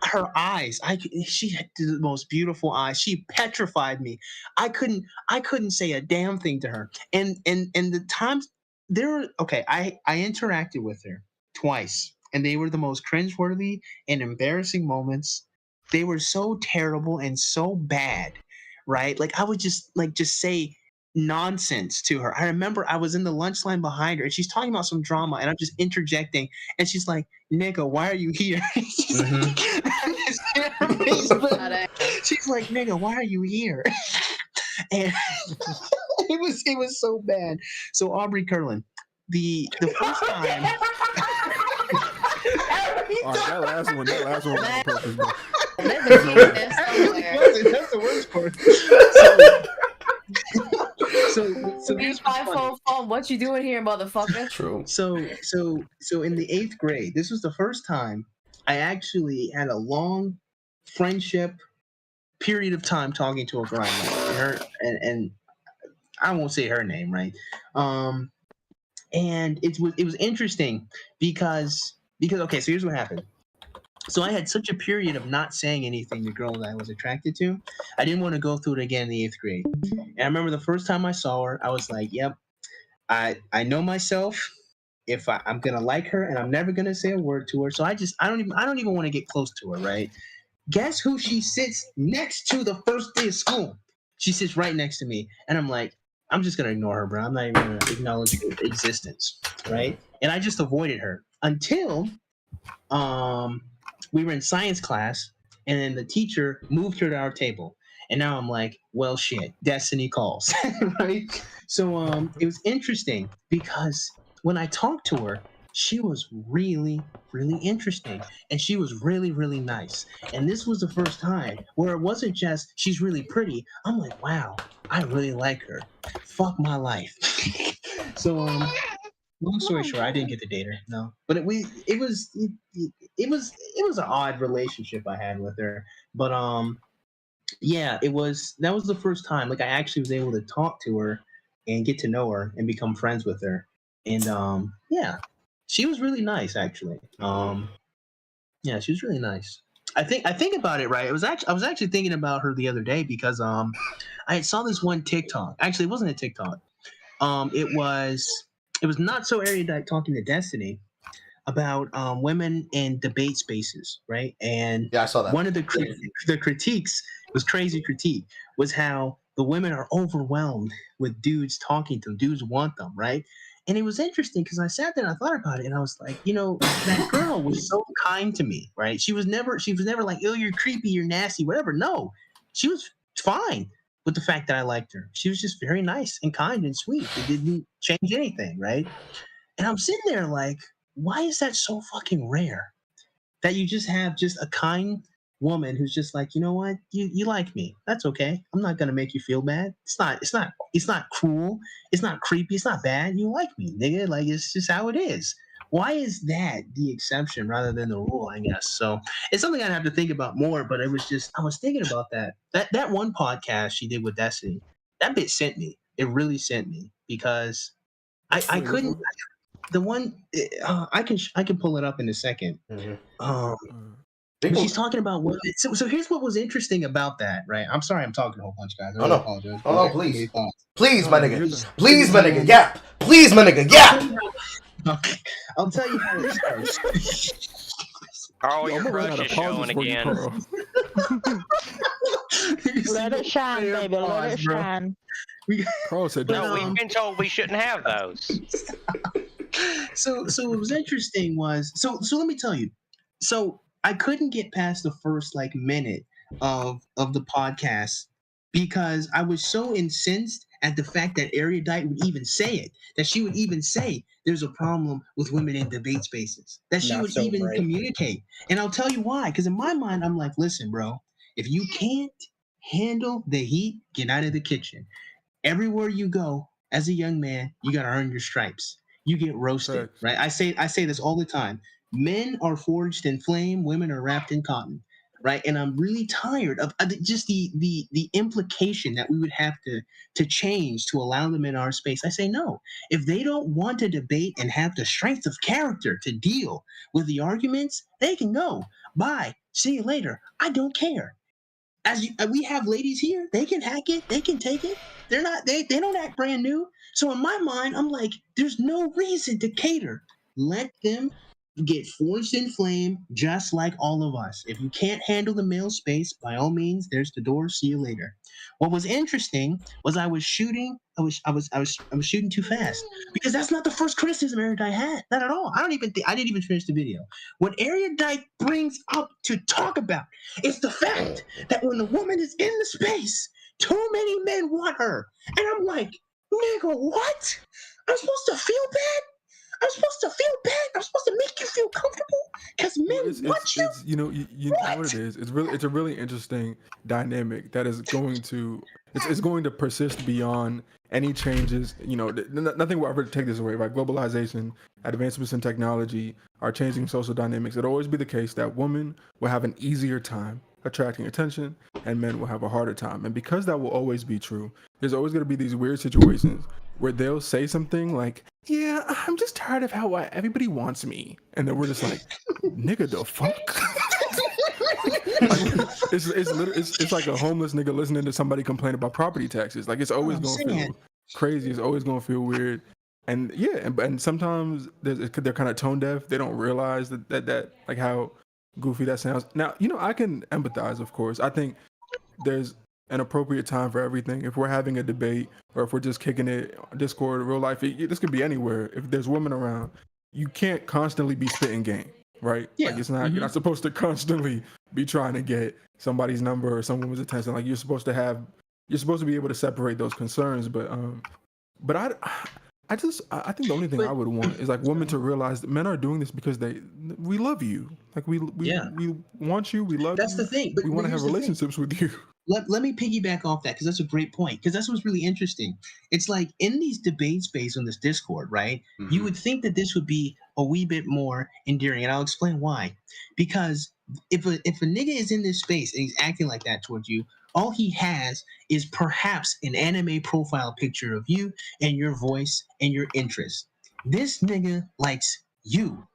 Her eyes, she had the most beautiful eyes. She petrified me. I couldn't say a damn thing to her. And the times there were I interacted with her twice, and they were the most cringeworthy and embarrassing moments. They were so terrible and so bad, right? Like I would just say nonsense to her. I remember I was in the lunch line behind her and she's talking about some drama and I'm just interjecting and she's like, "Nigga, why are you here?" She's like, "Nigga, why are you here?" And it was so bad. So Aubrey Curlin, the first time. All right, that last one was on purpose, bro. That's the worst part. So what you doing here, motherfucker? True. So in the 8th grade, this was the first time I actually had a long friendship period of time talking to a girl. And I won't say her name, right? And it was interesting because okay, so here's what happened. So I had such a period of not saying anything to girls I was attracted to. I didn't want to go through it again in the 8th grade. And I remember the first time I saw her, I was like, "Yep, I know myself. If I'm gonna like her, and I'm never gonna say a word to her. So I don't even want to get close to her, right?" Guess who she sits next to the first day of school? She sits right next to me, and I'm like, I'm just gonna ignore her, bro. I'm not even gonna acknowledge her existence, right? And I just avoided her until we were in science class, and then the teacher moved her to our table. And now I'm like, well, shit, destiny calls, right? So it was interesting because when I talked to her, she was really, really interesting. And she was really, really nice. And this was the first time where it wasn't just, she's really pretty. I'm like, wow, I really like her. Fuck my life. So, long story short, I didn't get to date her, no. But it was an odd relationship I had with her. But yeah, that was the first time like I actually was able to talk to her and get to know her and become friends with her. And yeah, she was really nice actually. Yeah, she was really nice. I think about it, right? I was actually thinking about her the other day because I saw this one TikTok. Actually, it wasn't a TikTok. It was not so erudite talking to Destiny about women in debate spaces, right? And yeah, I saw that. One of the critiques was crazy critique was how the women are overwhelmed with dudes talking to them. Dudes want them, right? And it was interesting because I sat there and I thought about it and I was like, that girl was so kind to me, right? She was never like, "Oh, you're creepy, you're nasty," whatever. No, she was fine with the fact that I liked her. She was just very nice and kind and sweet. It didn't change anything, right? And I'm sitting there like, why is that so fucking rare? That you just have just a kind woman who's just like, you know what, you like me. That's okay. I'm not gonna make you feel bad. It's not cruel. It's not creepy. It's not bad. You like me, nigga. Like it's just how it is. Why is that the exception rather than the rule? I guess so. It's something I'd have to think about more. But I was thinking about that one podcast she did with Destiny. That bit sent me. It really sent me because I couldn't. The one I can pull it up in a second. She's talking about what. So here's what was interesting about that, right? I'm sorry, I'm talking a whole bunch, guys. I apologize. Oh no, please, please, my nigga, please, my nigga, yap, please, my nigga, yap. I'll tell you how it starts. Oh, your crush is showing again. Let it shine, baby. Let it shine. Carl said, "No, we've been told we shouldn't have those." So what was interesting was so let me tell you. So I couldn't get past the first like minute of the podcast because I was so incensed at the fact that Erudite would even say it, that she would even say there's a problem with women in debate spaces, that she Not would so even bright. communicate. And I'll tell you why, because in my mind, I'm like, listen, bro, if you can't handle the heat, get out of the kitchen. Everywhere you go, as a young man, you got to earn your stripes. You get roasted, Facts. right? I say this all the time. Men are forged in flame, women are wrapped in cotton, right? And I'm really tired of just the implication that we would have to change to allow them in our space. I say no. If they don't want to debate and have the strength of character to deal with the arguments, they can go. Bye. See you later. I don't care. We have ladies here, they can hack it, they can take it. They're not they don't act brand new. So in my mind, I'm like, there's no reason to cater. Let them get forged in flame just like all of us. If you can't handle the male space, by all means, there's the door. See you later. What was interesting was I was shooting too fast, because that's not the first criticism Erudite had. Not at all. I didn't even finish the video. What Erudite brings up to talk about is the fact that when the woman is in the space, too many men want her. And I'm like, nigga, what? I'm supposed to feel bad? I'm supposed to feel bad? I'm supposed to make you feel comfortable? Because men want you? You know what it is. It's a really interesting dynamic that is going to it's going to persist beyond any changes. You know, nothing will ever take this away. Right? Globalization, advancements in technology are changing social dynamics. It'll always be the case that women will have an easier time attracting attention, and men will have a harder time. And because that will always be true, there's always going to be these weird situations where they'll say something like, yeah, I'm just tired of how everybody wants me. And then we're just like, nigga, the fuck? It's like a homeless nigga listening to somebody complain about property taxes. Like, it's always going to feel crazy. It's always going to feel weird. And yeah, and sometimes they're kind of tone deaf. They don't realize that like how goofy that sounds. Now, you know, I can empathize, of course. I think there's an appropriate time for everything. If we're having a debate or if we're just kicking it Discord, real life, this could be anywhere. If there's women around, you can't constantly be spitting game, right? Yeah. Like, it's not, you're not supposed to constantly be trying to get somebody's number or some woman's attention. Like, you're supposed to be able to separate those concerns. But I think the only thing I would want is like women to realize that men are doing this because we love you. Like we want you, we love you. That's the thing. But we want to have relationships with you. Let me piggyback off that, because that's a great point. Because that's what's really interesting. It's like in these debate space on this Discord, right? Mm-hmm. You would think that this would be a wee bit more endearing, and I'll explain why. Because if a nigga is in this space and he's acting like that towards you, all he has is perhaps an anime profile picture of you and your voice and your interests. This nigga likes you.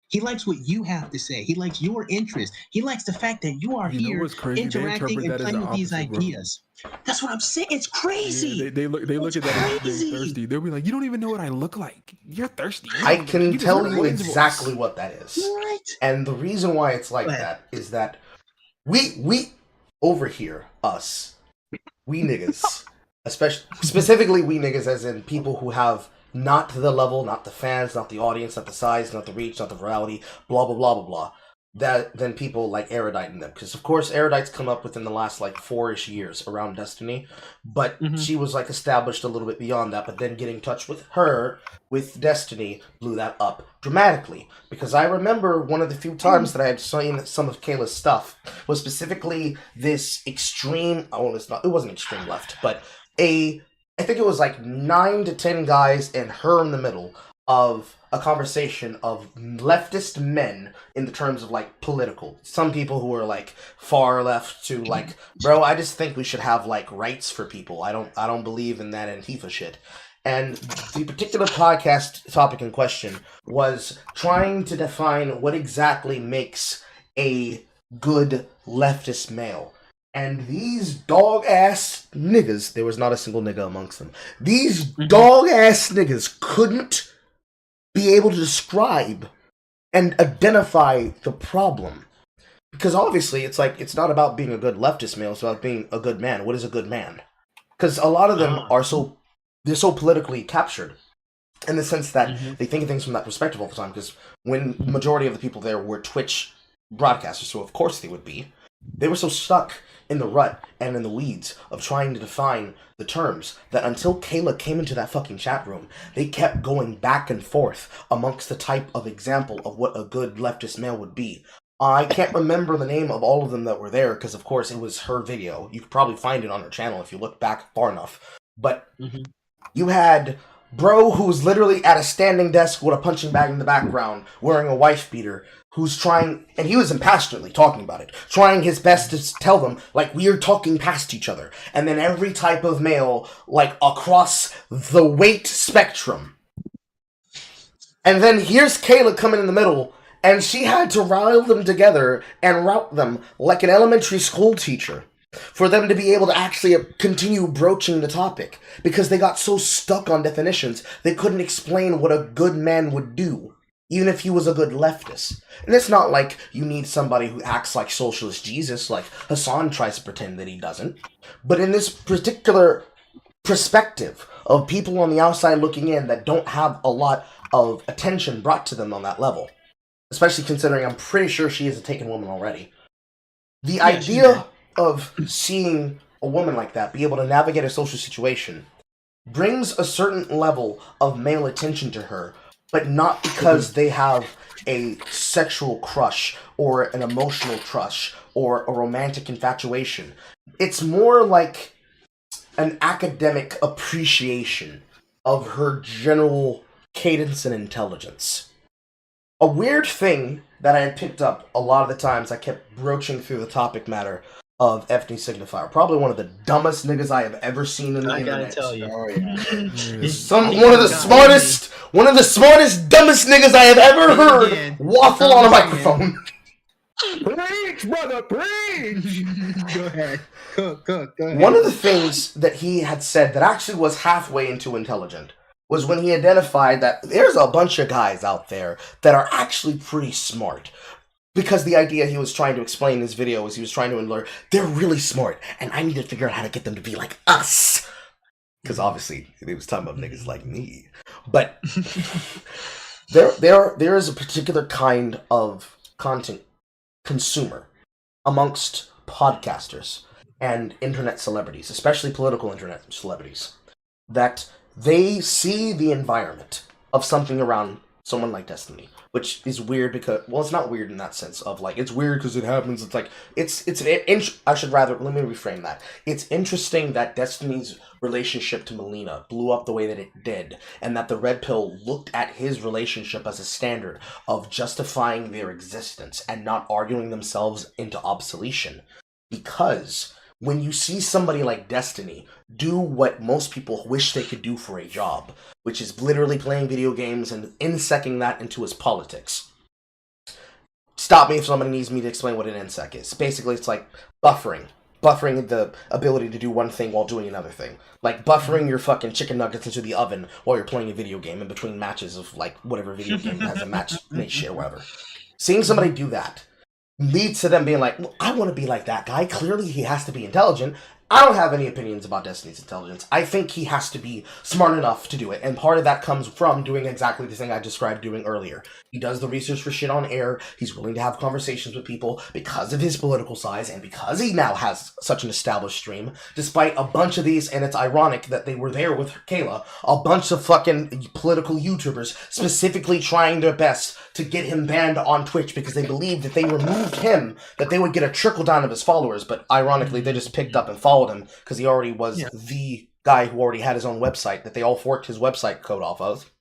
He likes what you have to say. He likes your interest. He likes the fact that you are here interacting and playing with these ideas. That's what I'm saying. It's crazy. Yeah, they look at that as being thirsty. They'll be like, you don't even know what I look like. You're thirsty. I can tell you exactly what that is. Right. And the reason why it's like that is that we over here, us, we niggas, specifically we niggas, as in people who have not the level, not the fans, not the audience, not the size, not the reach, not the virality, blah, blah, blah, blah, blah, than people like Erudite and them. Because, of course, Erudite's come up within the last, 4-ish years around Destiny, but she was, established a little bit beyond that, but then getting in touch with her, with Destiny, blew that up dramatically. Because I remember one of the few times that I had seen some of Kayla's stuff was specifically this extreme, it wasn't extreme left, but I think it was 9 to 10 guys and her in the middle of a conversation of leftist men in the terms of political. Some people who were far left to bro, I just think we should have rights for people. I don't believe in that Antifa shit. And the particular podcast topic in question was trying to define what exactly makes a good leftist male. And these dog-ass niggas, there was not a single nigga amongst them, these dog-ass niggas couldn't be able to describe and identify the problem. Because obviously, it's not about being a good leftist male, it's about being a good man. What is a good man? Because a lot of them they're so politically captured in the sense that they think of things from that perspective all the time. Because when the majority of the people there were Twitch broadcasters, so of course they would be, they were so stuck in the rut and in the weeds of trying to define the terms that until Kayla came into that fucking chat room, they kept going back and forth amongst the type of example of what a good leftist male would be. I can't remember the name of all of them that were there because, of course, it was her video. You could probably find it on her channel if you look back far enough. But you had bro who was literally at a standing desk with a punching bag in the background, wearing a wife beater, who's trying, and he was impassionately talking about it, trying his best to tell them, like, we are talking past each other. And then every type of male, like, across the weight spectrum. And then here's Kayla coming in the middle, and she had to rile them together and route them like an elementary school teacher for them to be able to actually continue broaching the topic, because they got so stuck on definitions, they couldn't explain what a good man would do, even if he was a good leftist. And it's not like you need somebody who acts like socialist Jesus, like Hassan tries to pretend that he doesn't. But in this particular perspective of people on the outside looking in that don't have a lot of attention brought to them on that level, especially considering I'm pretty sure she is a taken woman already, the idea of seeing a woman like that be able to navigate a social situation brings a certain level of male attention to her, but not because they have a sexual crush or an emotional crush or a romantic infatuation. It's more like an academic appreciation of her general cadence and intelligence. A weird thing that I had picked up a lot of the times I kept broaching through the topic matter of Ethnic Signifier. Probably one of the dumbest niggas I have ever seen in the internet. I gotta tell you. One of the smartest, dumbest niggas I have ever heard waffle on a microphone. Preach, brother, preach! Go ahead. Go ahead. One of the things that he had said that actually was halfway into intelligent was when he identified that there's a bunch of guys out there that are actually pretty smart. Because the idea he was trying to explain in his video was he was trying to learn, they're really smart, and I need to figure out how to get them to be like us. Because obviously, he was talking about niggas like me. But there is a particular kind of content consumer amongst podcasters and internet celebrities, especially political internet celebrities, that they see the environment of something around someone like Destiny, which is weird because, well, it's not weird in that sense of like, it's weird because it happens. It's like, I should rather, let me reframe that. It's interesting that Destiny's relationship to Melina blew up the way that it did, and that the Red Pill looked at his relationship as a standard of justifying their existence and not arguing themselves into obsolescence. Because when you see somebody like Destiny do what most people wish they could do for a job, which is literally playing video games and insecting that into his politics. Stop me if somebody needs me to explain what an insect is. Basically, it's like buffering. Buffering the ability to do one thing while doing another thing. Like buffering your fucking chicken nuggets into the oven while you're playing a video game in between matches of like whatever video game has a match made shit or whatever. Seeing somebody do that leads to them being like, well, I want to be like that guy. Clearly he has to be intelligent. I don't have any opinions about Destiny's intelligence. I think he has to be smart enough to do it. And part of that comes from doing exactly the thing I described doing earlier. He does the research for shit on air. He's willing to have conversations with people because of his political size and because he now has such an established stream. Despite a bunch of these, and it's ironic that they were there with Kayla, a bunch of fucking political YouTubers specifically trying their best to get him banned on Twitch because they believed that they removed him, that they would get a trickle down of his followers. But ironically, they just picked up and followed him because he already was the guy who already had his own website that they all forked his website code off of.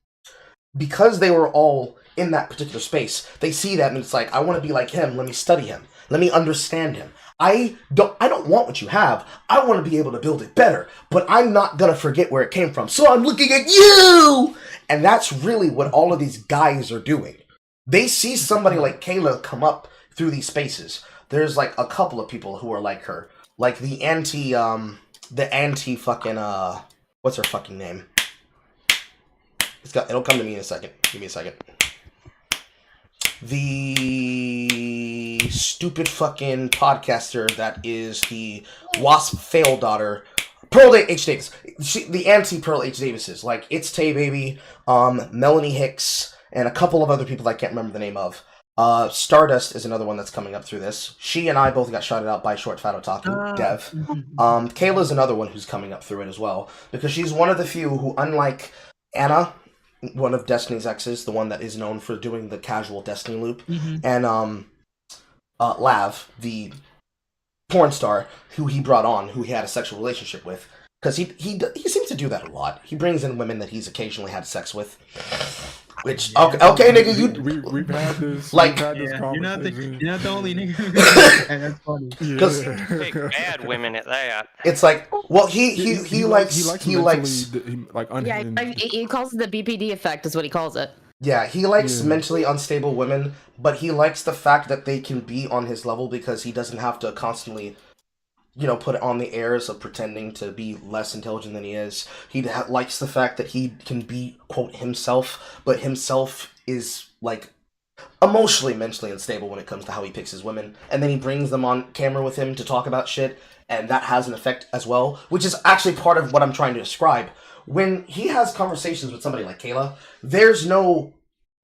Because they were all in that particular space, they see that and it's like, I want to be like him. Let me study him. Let me understand him. I don't want what you have. I want to be able to build it better, but I'm not going to forget where it came from. So I'm looking at you! And that's really what all of these guys are doing. They see somebody like Kayla come up through these spaces. There's like a couple of people who are like her. Like the anti fucking, what's her fucking name? It'll come to me in a second. Give me a second. The stupid fucking podcaster that is the Wasp fail daughter, Pearl H. Davis. The anti-Pearl H. Davises. Like, It's Tay Baby, Melanie Hicks, and a couple of other people I can't remember the name of. Stardust is another one that's coming up through this. She and I both got shouted out by Short Fat Otaku, Dev. Kayla's another one who's coming up through it as well, because she's one of the few who, unlike Anna, one of Destiny's exes, the one that is known for doing the casual Destiny loop, and Lav, the porn star who he brought on, who he had a sexual relationship with, because he seems to do that a lot. He brings in women that he's occasionally had sex with. Which okay, nigga, we've had this. Like, we've had this you're not the only nigga. And that's funny. Because Big bad women at that. It's like, well, he likes like unhinged. he calls it the BPD effect, is what he calls it. Yeah, he likes mentally unstable women, but he likes the fact that they can be on his level because he doesn't have to constantly, put on the airs of pretending to be less intelligent than he is. He likes the fact that he can be, quote, himself, but himself is, like, emotionally, mentally unstable when it comes to how he picks his women. And then he brings them on camera with him to talk about shit, and that has an effect as well, which is actually part of what I'm trying to describe. When he has conversations with somebody like Kayla, there's no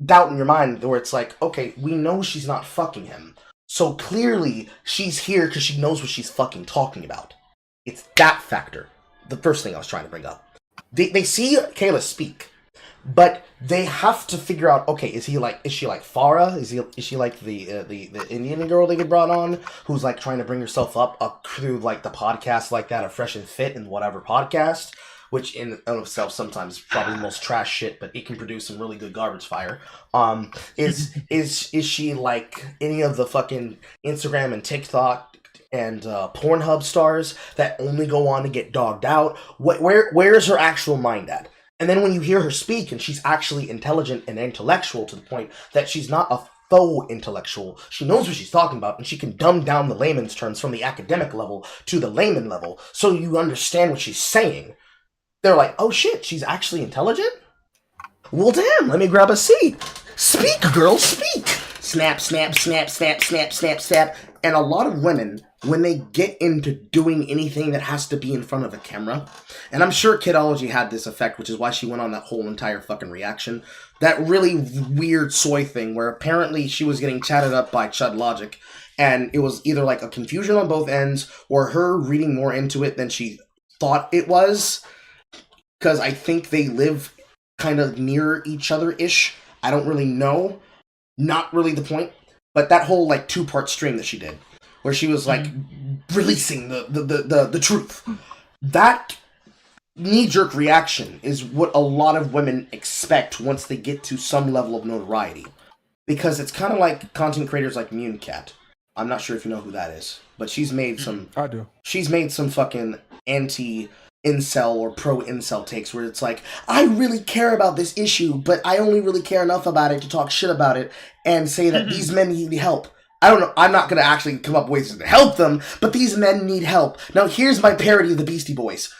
doubt in your mind where it's like, okay, we know she's not fucking him. So clearly, she's here because she knows what she's fucking talking about. It's that factor. The first thing I was trying to bring up. They see Kayla speak, but they have to figure out, okay, is she like Farah? Is she like the Indian girl they get brought on, who's like trying to bring herself up through like the podcast like that, a Fresh and Fit and whatever podcast, which in and of itself sometimes is probably the most trash shit, but it can produce some really good garbage fire. Is she like any of the fucking Instagram and TikTok and Pornhub stars that only go on to get dogged out? Where's her actual mind at? And then when you hear her speak and she's actually intelligent and intellectual to the point that she's not a faux intellectual, she knows what she's talking about, and she can dumb down the layman's terms from the academic level to the layman level so you understand what she's saying. They're like, oh shit, she's actually intelligent? Well, damn, let me grab a seat. Speak, girl, speak. Snap, snap, snap, snap, snap, snap, snap. And a lot of women, when they get into doing anything that has to be in front of a camera, and I'm sure Kidology had this effect, which is why she went on that whole entire fucking reaction, that really weird soy thing where apparently she was getting chatted up by Chud Logic, and it was either like a confusion on both ends, or her reading more into it than she thought it was. Because I think they live kind of near each other-ish. I don't really know. Not really the point. But that whole, like, 2-part stream that she did, where she was, like, releasing the truth. That knee-jerk reaction is what a lot of women expect once they get to some level of notoriety. Because it's kind of like content creators like Munecat. I'm not sure if you know who that is. But she's made some... I do. She's made some fucking incel or pro-incel takes where it's like, I really care about this issue, but I only really care enough about it to talk shit about it and say that these men need help. I don't know, I'm not going to actually come up with ways to help them, but these men need help. Now here's my parody of the Beastie Boys.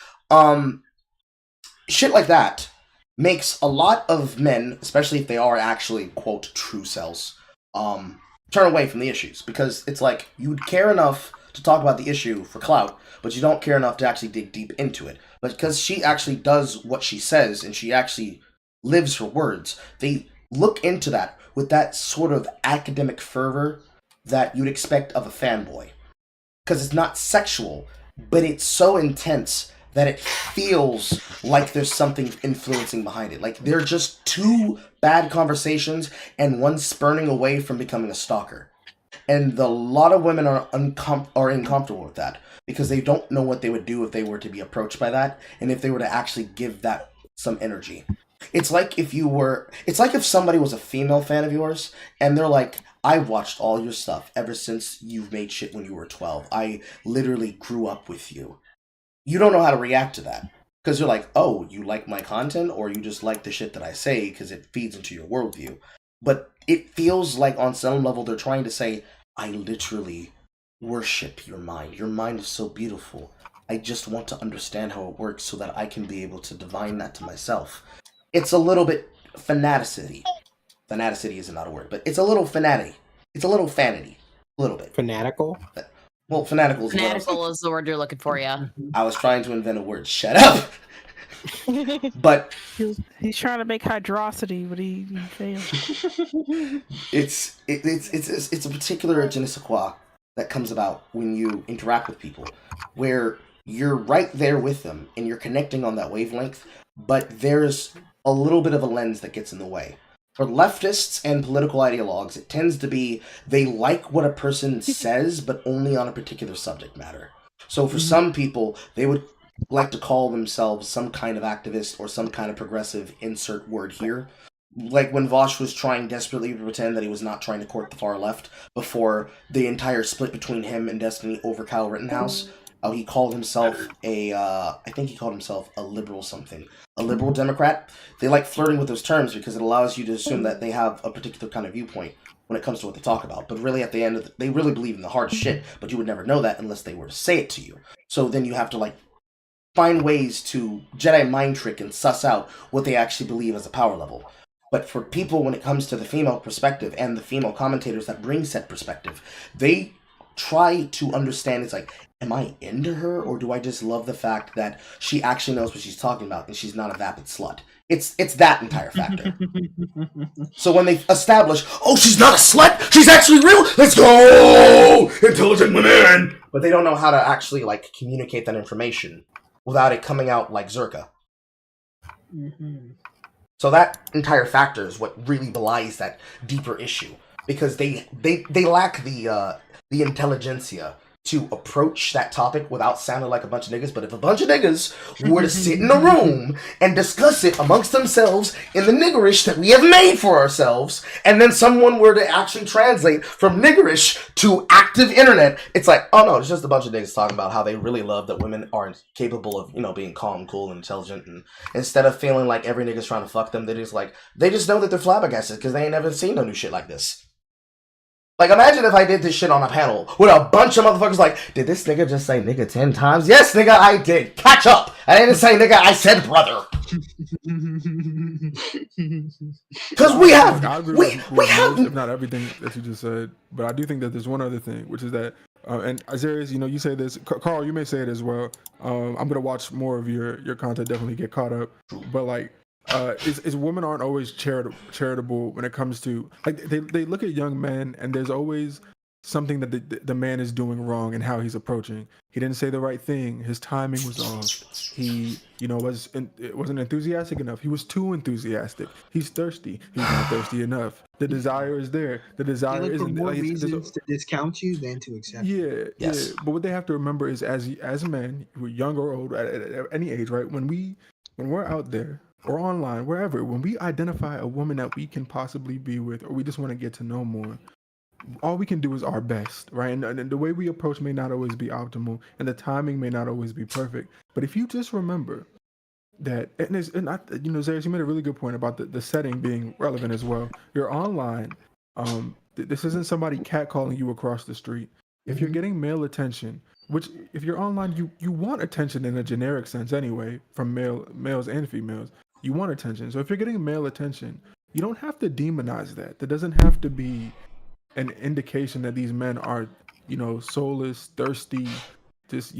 Shit like that makes a lot of men, especially if they are actually, quote, true selves, turn away from the issues. Because it's like, you'd care enough to talk about the issue for clout, but you don't care enough to actually dig deep into it. But because she actually does what she says, and she actually lives her words, they look into that with that sort of academic fervor that you'd expect of a fanboy. Because it's not sexual, but it's so intense that it feels like there's something influencing behind it. Like, they're just two bad conversations, and one spurning away from becoming a stalker. And a lot of women are uncomfortable with that because they don't know what they would do if they were to be approached by that, and if they were to actually give that some energy. It's like if somebody was a female fan of yours and they're like, I've watched all your stuff ever since you've made shit when you were 12. I literally grew up with you. You don't know how to react to that because you're like, oh, you like my content, or you just like the shit that I say because it feeds into your worldview. But it feels like on some level they're trying to say, I literally worship your mind. Your mind is so beautiful. I just want to understand how it works so that I can be able to divine that to myself. It's a little bit fanaticity. Fanaticity is not a word, but it's a little fanati. It's a little fanity. A little bit. Fanatical? Well, fanatical is Fanatical is the word you're looking for, yeah. I was trying to invent a word. Shut up! But he's trying to make hydrosity, but he failed. it's a particular je ne sais quoi that comes about when you interact with people, where you're right there with them and you're connecting on that wavelength, but there's a little bit of a lens that gets in the way. For leftists and political ideologues, it tends to be they like what a person says, but only on a particular subject matter. So for some people, they would like to call themselves some kind of activist or some kind of progressive, insert word here. Like when Vosh was trying desperately to pretend that he was not trying to court the far left before the entire split between him and Destiny over Kyle Rittenhouse. He called himself I think he called himself a liberal something. A liberal Democrat. They like flirting with those terms because it allows you to assume that they have a particular kind of viewpoint when it comes to what they talk about. But really at the end, they really believe in the hard shit, but you would never know that unless they were to say it to you. So then you have to like find ways to Jedi mind trick and suss out what they actually believe as a power level. But for people, when it comes to the female perspective and the female commentators that bring said perspective, they try to understand, it's like, am I into her, or do I just love the fact that she actually knows what she's talking about and she's not a vapid slut? It's that entire factor. So when they establish, oh, she's not a slut, she's actually real, let's go! Intelligent women! But they don't know how to actually, like, communicate that information without it coming out like Zerka. So that entire factor is what really belies that deeper issue, because they lack the intelligentsia to approach that topic without sounding like a bunch of niggas. But if a bunch of niggas were to sit in a room and discuss it amongst themselves in the niggerish that we have made for ourselves, and then someone were to actually translate from niggerish to active internet, it's like, oh no, it's just a bunch of niggas talking about how they really love that women aren't capable of, being calm, cool, and intelligent, and instead of feeling like every nigga's trying to fuck them, they just know that they're flabbergasted because they ain't never seen no new shit like this. Like, imagine if I did this shit on a panel with a bunch of motherfuckers like, did this nigga just say nigga 10 times? Yes, nigga, I did. Catch up. I didn't say nigga, I said brother. Because we have, if not everything that you just said, but I do think that there's one other thing, which is that, and Azarius, you say this, Carl, you may say it as well. I'm going to watch more of your content, definitely get caught up. But like, is women aren't always charitable when it comes to, like, they look at young men and there's always something that the man is doing wrong and how he's approaching. He didn't say the right thing. His timing was off. He, wasn't enthusiastic enough. He was too enthusiastic. He's thirsty. He's not thirsty enough. The desire is there. The desire isn't. More reasons to discount you than to accept. Yeah, yes. Yeah. But what they have to remember is, as men, young or old, at any age, right? When we're out there or online, wherever, when we identify a woman that we can possibly be with, or we just want to get to know more, all we can do is our best, right? And the way we approach may not always be optimal, and the timing may not always be perfect. But if you just remember that, Zarius, you made a really good point about the setting being relevant as well. You're online. This isn't somebody catcalling you across the street. If you're getting male attention, which if you're online, you want attention in a generic sense anyway, from males and females. You want attention. So if you're getting male attention, you don't have to demonize that. There doesn't have to be an indication that these men are, soulless, thirsty, just,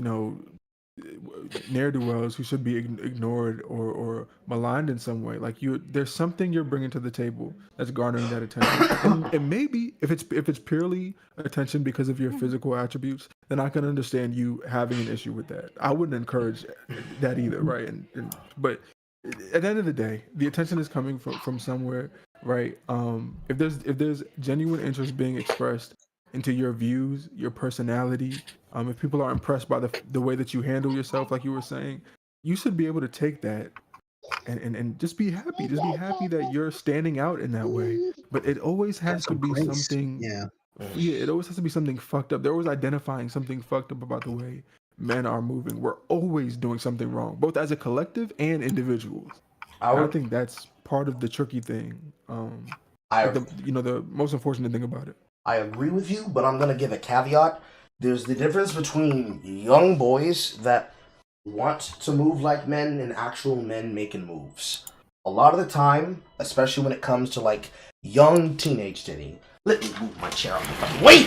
ne'er-do-wells who should be ignored or maligned in some way. Like, there's something you're bringing to the table that's garnering that attention. And maybe if it's purely attention because of your physical attributes, then I can understand you having an issue with that. I wouldn't encourage that either, right? But at the end of the day, the attention is coming from somewhere, right? If there's genuine interest being expressed into your views, your personality, if people are impressed by the way that you handle yourself, like you were saying, you should be able to take that and just be happy. Just be happy that you're standing out in that way. But it always has to be something. Yeah, it always has to be something fucked up. They're always identifying something fucked up about the way men are moving. We're always doing something wrong, both as a collective and individuals. I think that's part of the tricky thing. The most unfortunate thing about it. I agree with you, but I'm gonna give a caveat. There's the difference between young boys that want to move like men and actual men making moves. A lot of the time, especially when it comes to like young teenage dating. Let me move my chair out the fucking way.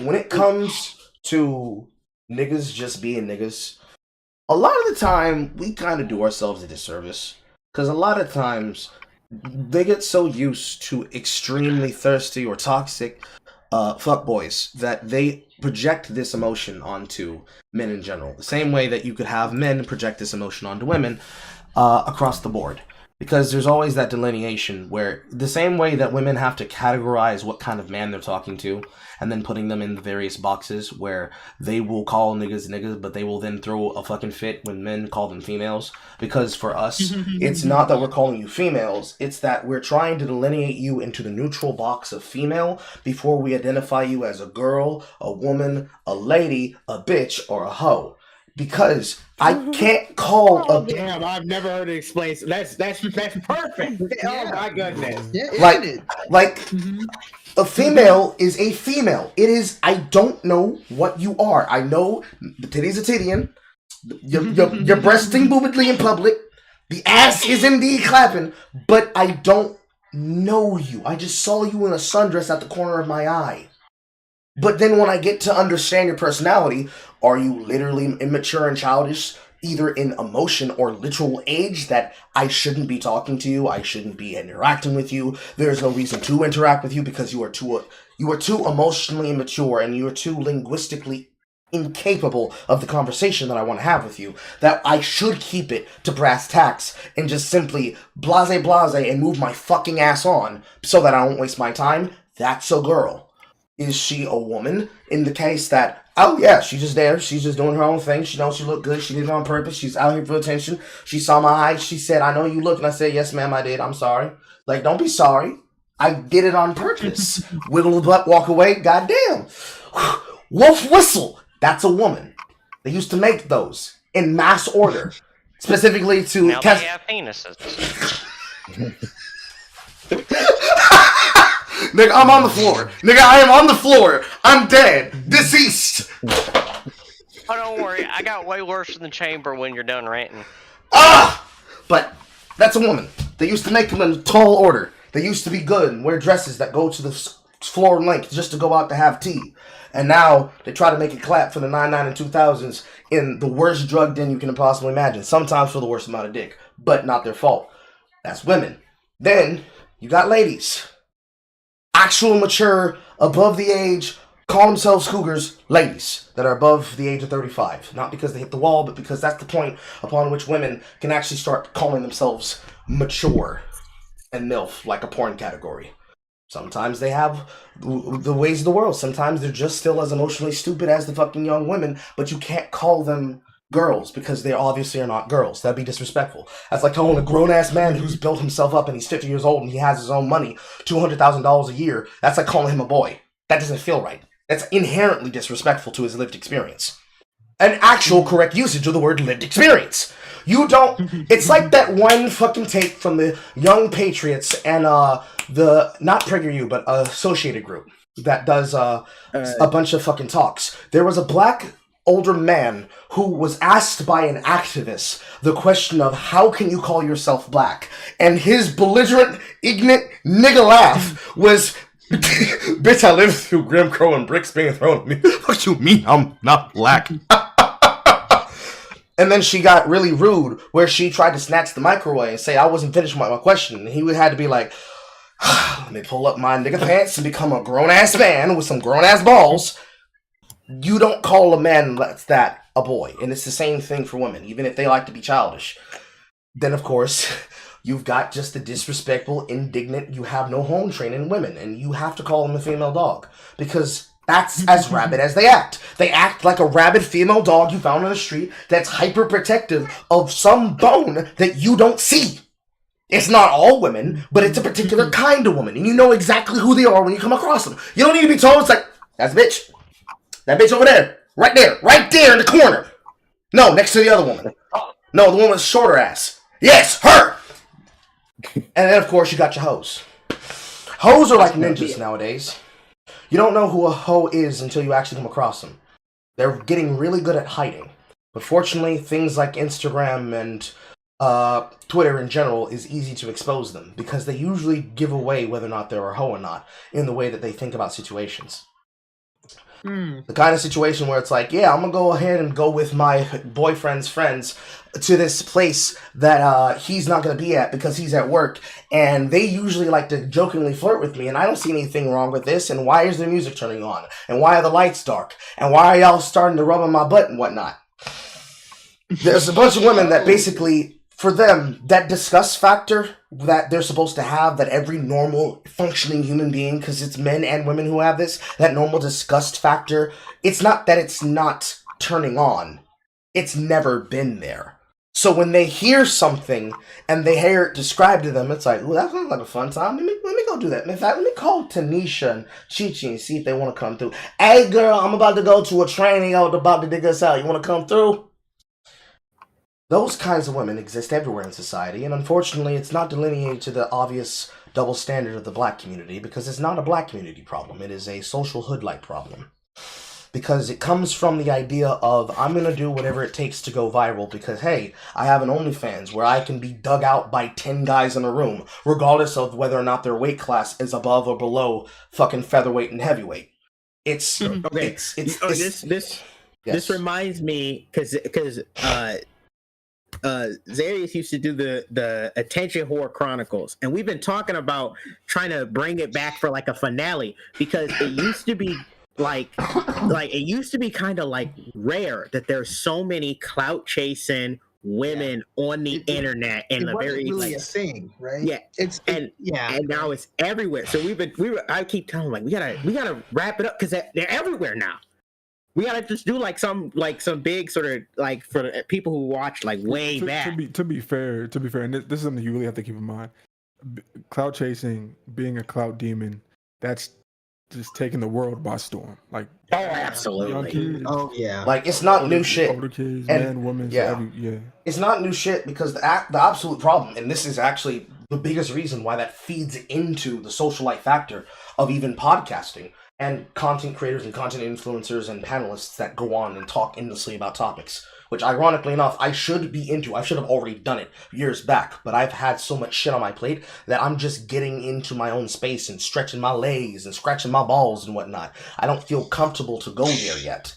When it comes to niggas just being niggas, a lot of the time we kind of do ourselves a disservice because a lot of times they get so used to extremely thirsty or toxic fuckboys that they project this emotion onto men in general. The same way that you could have men project this emotion onto women across the board. Because there's always that delineation where the same way that women have to categorize what kind of man they're talking to and then putting them in the various boxes where they will call niggas niggas, but they will then throw a fucking fit when men call them females. Because for us, it's not that we're calling you females, it's that we're trying to delineate you into the neutral box of female before we identify you as a girl, a woman, a lady, a bitch, or a hoe. Because I can't call a damn. I've never heard it explained. That's perfect. Oh my goodness. Like a female is a female. It is. I don't know what you are. I know the titty's a tittying. You're breasting boobidly in public. The ass is indeed clapping. But I don't know you. I just saw you in a sundress at the corner of my eye. But then when I get to understand your personality, are you literally immature and childish, either in emotion or literal age, that I shouldn't be talking to you, I shouldn't be interacting with you, there's no reason to interact with you because you are too emotionally immature and you are too linguistically incapable of the conversation that I want to have with you, that I should keep it to brass tacks and just simply blase and move my fucking ass on so that I won't waste my time. That's a girl. Is she a woman? In the case that, oh yeah, she's just there. She's just doing her own thing. She knows she looked good. She did it on purpose. She's out here for attention. She saw my eyes. She said, I know you look. And I said, yes, ma'am, I did. I'm sorry. Like, don't be sorry. I did it on purpose. Wiggle the butt, walk away. Goddamn. Wolf whistle. That's a woman. They used to make those in mass order. Specifically to now test. they have penises. Nigga, I'm on the floor. Nigga, I am on the floor. I'm dead. Deceased. Oh, don't worry. I got way worse in the chamber when you're done ranting. Ah! But that's a woman. They used to make them in tall order. They used to be good and wear dresses that go to the floor length just to go out to have tea. And now they try to make it clap for the 99 and 2000s in the worst drug den you can possibly imagine. Sometimes for the worst amount of dick. But not their fault. That's women. Then you got ladies. Actual mature, above the age, call themselves cougars, ladies that are above the age of 35. Not because they hit the wall, but because that's the point upon which women can actually start calling themselves mature and MILF, like a porn category. Sometimes they have the ways of the world. Sometimes they're just still as emotionally stupid as the fucking young women, but you can't call them girls because they obviously are not girls. That'd be disrespectful. That's like calling a grown-ass man who's built himself up and he's 50 years old and he has his own money, $200,000 a year. That's like calling him a boy. That doesn't feel right. That's inherently disrespectful to his lived experience. An actual correct usage of the word lived experience. You don't... It's like that one fucking tape from the Young Patriots and the... Not PragerU, but Associated Group that does a bunch of fucking talks. There was a black older man who was asked by an activist the question of how can you call yourself black? And his belligerent, ignorant nigga laugh was... Bitch, I lived through Grim Crow and bricks being thrown at me. What you mean I'm not black? And then she got really rude where she tried to snatch the microwave and say I wasn't finished with my question. And he had to be like, let me pull up my nigga pants and become a grown-ass man with some grown-ass balls. You don't call a man that's that a boy. And it's the same thing for women, even if they like to be childish. Then, of course... You've got just the disrespectful, indignant, you have no home training women, and you have to call them a female dog. Because that's as rabid as they act. They act like a rabid female dog you found on the street that's hyper-protective of some bone that you don't see. It's not all women, but it's a particular kind of woman, and you know exactly who they are when you come across them. You don't need to be told, it's like, that's a bitch. That bitch over there. Right there in the corner. No, next to the other woman. No, the one with shorter ass. Yes, her! And then, of course, you got your hoes. Hoes are like ninjas nowadays. You don't know who a hoe is until you actually come across them. They're getting really good at hiding. But fortunately, things like Instagram and Twitter in general is easy to expose them because they usually give away whether or not they're a hoe or not in the way that they think about situations. The kind of situation where it's like, yeah, I'm gonna go ahead and go with my boyfriend's friends to this place that he's not gonna be at because he's at work, and they usually like to jokingly flirt with me, and I don't see anything wrong with this, and why is the music turning on? And why are the lights dark? And why are y'all starting to rub on my butt and whatnot? There's a bunch of women that basically, for them, that disgust factor that they're supposed to have, that every normal functioning human being, because it's men and women who have this, that normal disgust factor, it's not that it's not turning on. It's never been there. So when they hear something and they hear it described to them, it's like, ooh, that sounds like a fun time. Let me go do that. In fact, let me call Tanisha and Chi-Chi and see if they want to come through. Hey, girl, I'm about to go to a training out about to dig us out. You want to come through? Those kinds of women exist everywhere in society, and unfortunately, it's not delineated to the obvious double standard of the black community, because it's not a black community problem. It is a social hood-like problem. Because it comes from the idea of, I'm going to do whatever it takes to go viral because, hey, I have an OnlyFans where I can be dug out by 10 guys in a room, regardless of whether or not their weight class is above or below fucking featherweight and heavyweight. It's, okay. This reminds me, because Zarius used to do the Attention Whore Chronicles, and we've been talking about trying to bring it back for like a finale, because it used to be it used to be kind of like rare that there's so many clout chasing women on the internet, and it wasn't really a thing, right? Yeah, and now it's everywhere. So I keep telling them, like, we gotta wrap it up because they're everywhere now. We gotta just do some big sort of like for people who watch like way back. To be fair, and this is something you really have to keep in mind. Clout chasing, being a clout demon, that's just taking the world by storm. Like, oh, absolutely. Kids, like, it's not new shit. Older kids, and, men, women, it's not new shit, because the absolute problem, and this is actually the biggest reason why that feeds into the socialite factor of even podcasting and content creators and content influencers and panelists that go on and talk endlessly about topics, which ironically enough, I should be into. I should have already done it years back, but I've had so much shit on my plate that I'm just getting into my own space and stretching my legs and scratching my balls and whatnot. I don't feel comfortable to go there yet.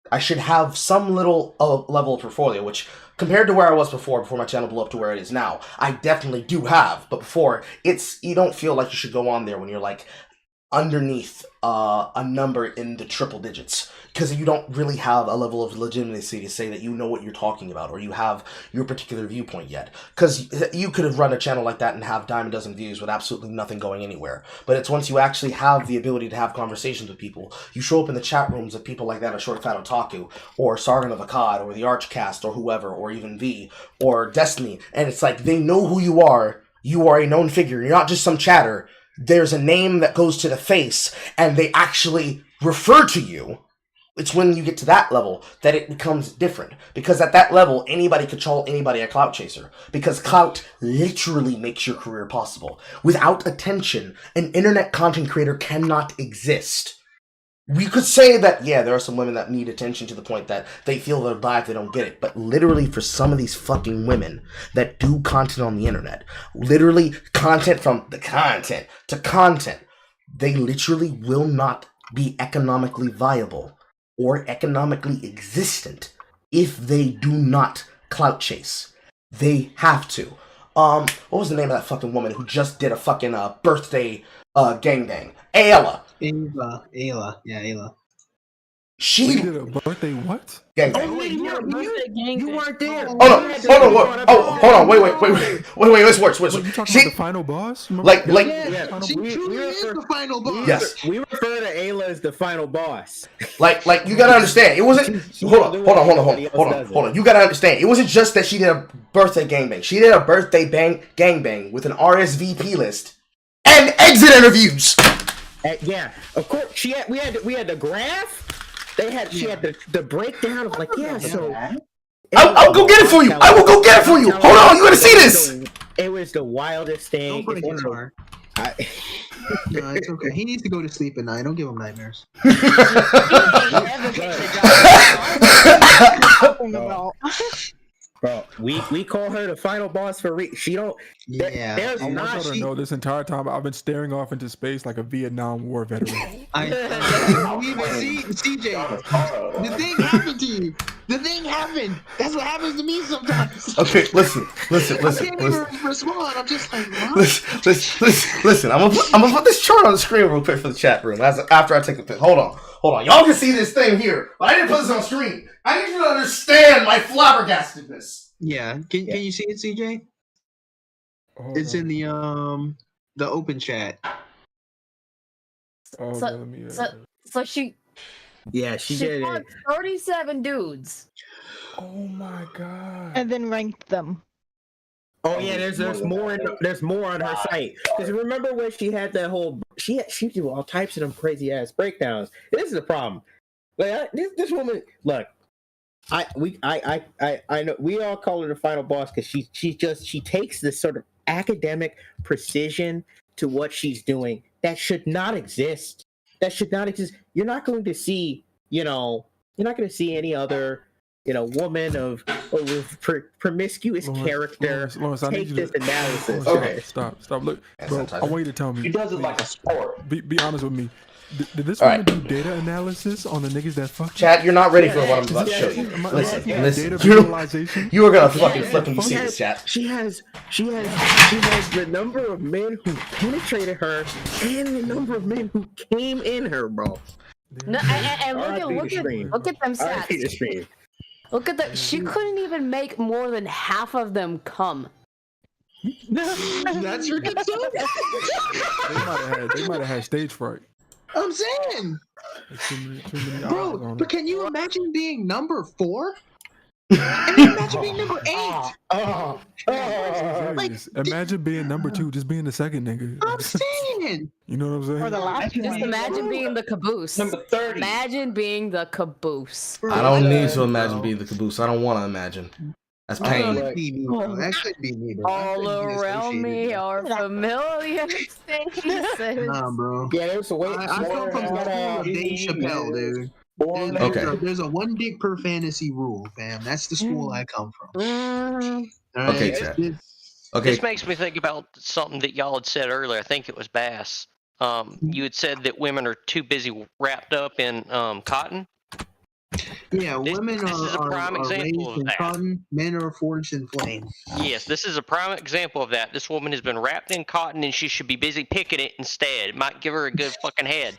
I should have some little level of portfolio, which compared to where I was before my channel blew up to where it is now, I definitely do have. But before, you don't feel like you should go on there when you're like underneath a number in the triple digits, because you don't really have a level of legitimacy to say that you know what you're talking about or you have your particular viewpoint yet. Because you could have run a channel like that and have dime a dozen views with absolutely nothing going anywhere. But it's once you actually have the ability to have conversations with people, you show up in the chat rooms of people like that at Short Fat Otaku or Sargon of Akkad or the Archcast or whoever, or even V or Destiny, and it's like they know who you are a known figure, you're not just some chatter. There's a name that goes to the face, and they actually refer to you. It's when you get to that level that it becomes different. Because at that level, anybody could call anybody a clout chaser. Because clout literally makes your career possible. Without attention, an internet content creator cannot exist. We could say that, yeah, there are some women that need attention to the point that they feel they'll die if they don't get it. But literally, for some of these fucking women that do content on the internet, literally content from the content to content, they literally will not be economically viable or economically existent if they do not clout chase. They have to. What was the name of that fucking woman who just did a fucking birthday gangbang? Ayla. Ayla. She did a birthday what? Gangbang. Oh, you weren't there. Hold on. Wait, what's worse? You talking about the final boss? She truly is the final boss. Yes. We refer to Ayla as the final boss. Like you gotta understand, it wasn't. Hold on. You gotta understand, it wasn't just that she did a birthday gangbang. She did a birthday gangbang with an RSVP list and exit interviews. Yeah, of course. We had the graph. She had the breakdown of like, so. I'll go get it for you. I will go get it for you. Hold on, you gotta see this. It was the wildest thing. Don't break his heart. No, it's okay. He needs to go to sleep at night. Don't give him nightmares. Bro, we call her the final boss for she don't. Yeah, There's I want not. y'all to know this entire time I've been staring off into space like a Vietnam War veteran. CJ, the thing happened to you. The thing happened. That's what happens to me sometimes. Okay, listen. I can't even respond. I'm just like, what? Listen. I'm gonna put this chart on the screen real quick for the chat room. After I take the pic. Hold on. Y'all can see this thing here, but I didn't put this on screen. I need you to understand my flabbergastedness. Yeah. Can you see it, CJ? It's in the open chat. So she. Yeah, she did fought it. 37 dudes. Oh my god! And then ranked them. Oh yeah, there's more on her site. Because remember when she had that whole she do all types of them crazy ass breakdowns. This is the problem. Like this woman, look, I know we all call her the final boss because she takes this sort of academic precision to what she's doing that should not exist. You're not going to see, any other, woman of promiscuous character Lawrence, I take need you this to, analysis. Okay. Stop. Look, bro, I want you to tell me. He does it like a sport. Be honest with me. Did this All woman right. do data analysis on the niggas that fuck? Chat, you're not ready for what I'm about to show you. Listen. Data visualization. You are gonna fucking flip when you see this, chat. She has the number of men who penetrated her and the number of men who came in her, bro. No, and look at them stats. Look at that. She couldn't even make more than half of them come. That's your concern. They might have had stage fright. I'm saying, Too many bro. eyes on But it. can you imagine being number 4? And then imagine being number 8. Serious. Imagine being number 2, just being the second nigga. I'm saying. You know what I'm saying? Or the last Just one. imagine being the caboose. Number 30. Imagine being the caboose. I don't need to imagine being the caboose. I don't want to imagine. That's pain. That should be me, bro. All around me are familiar faces. Nah, bro. Yeah, there's a way. I come from the school of Dave Chappelle, dude. There's a one dick per fantasy rule, fam. That's the school I come from. All right? Okay, chat. Okay. This makes me think about something that y'all had said earlier. I think it was Bass. You had said that women are too busy wrapped up in cotton. Yeah, women this is a prime are example raised of in that. cotton, men are forged in flame. Yes, this is a prime example of that. This woman has been wrapped in cotton and she should be busy picking it instead. It might give her a good fucking head.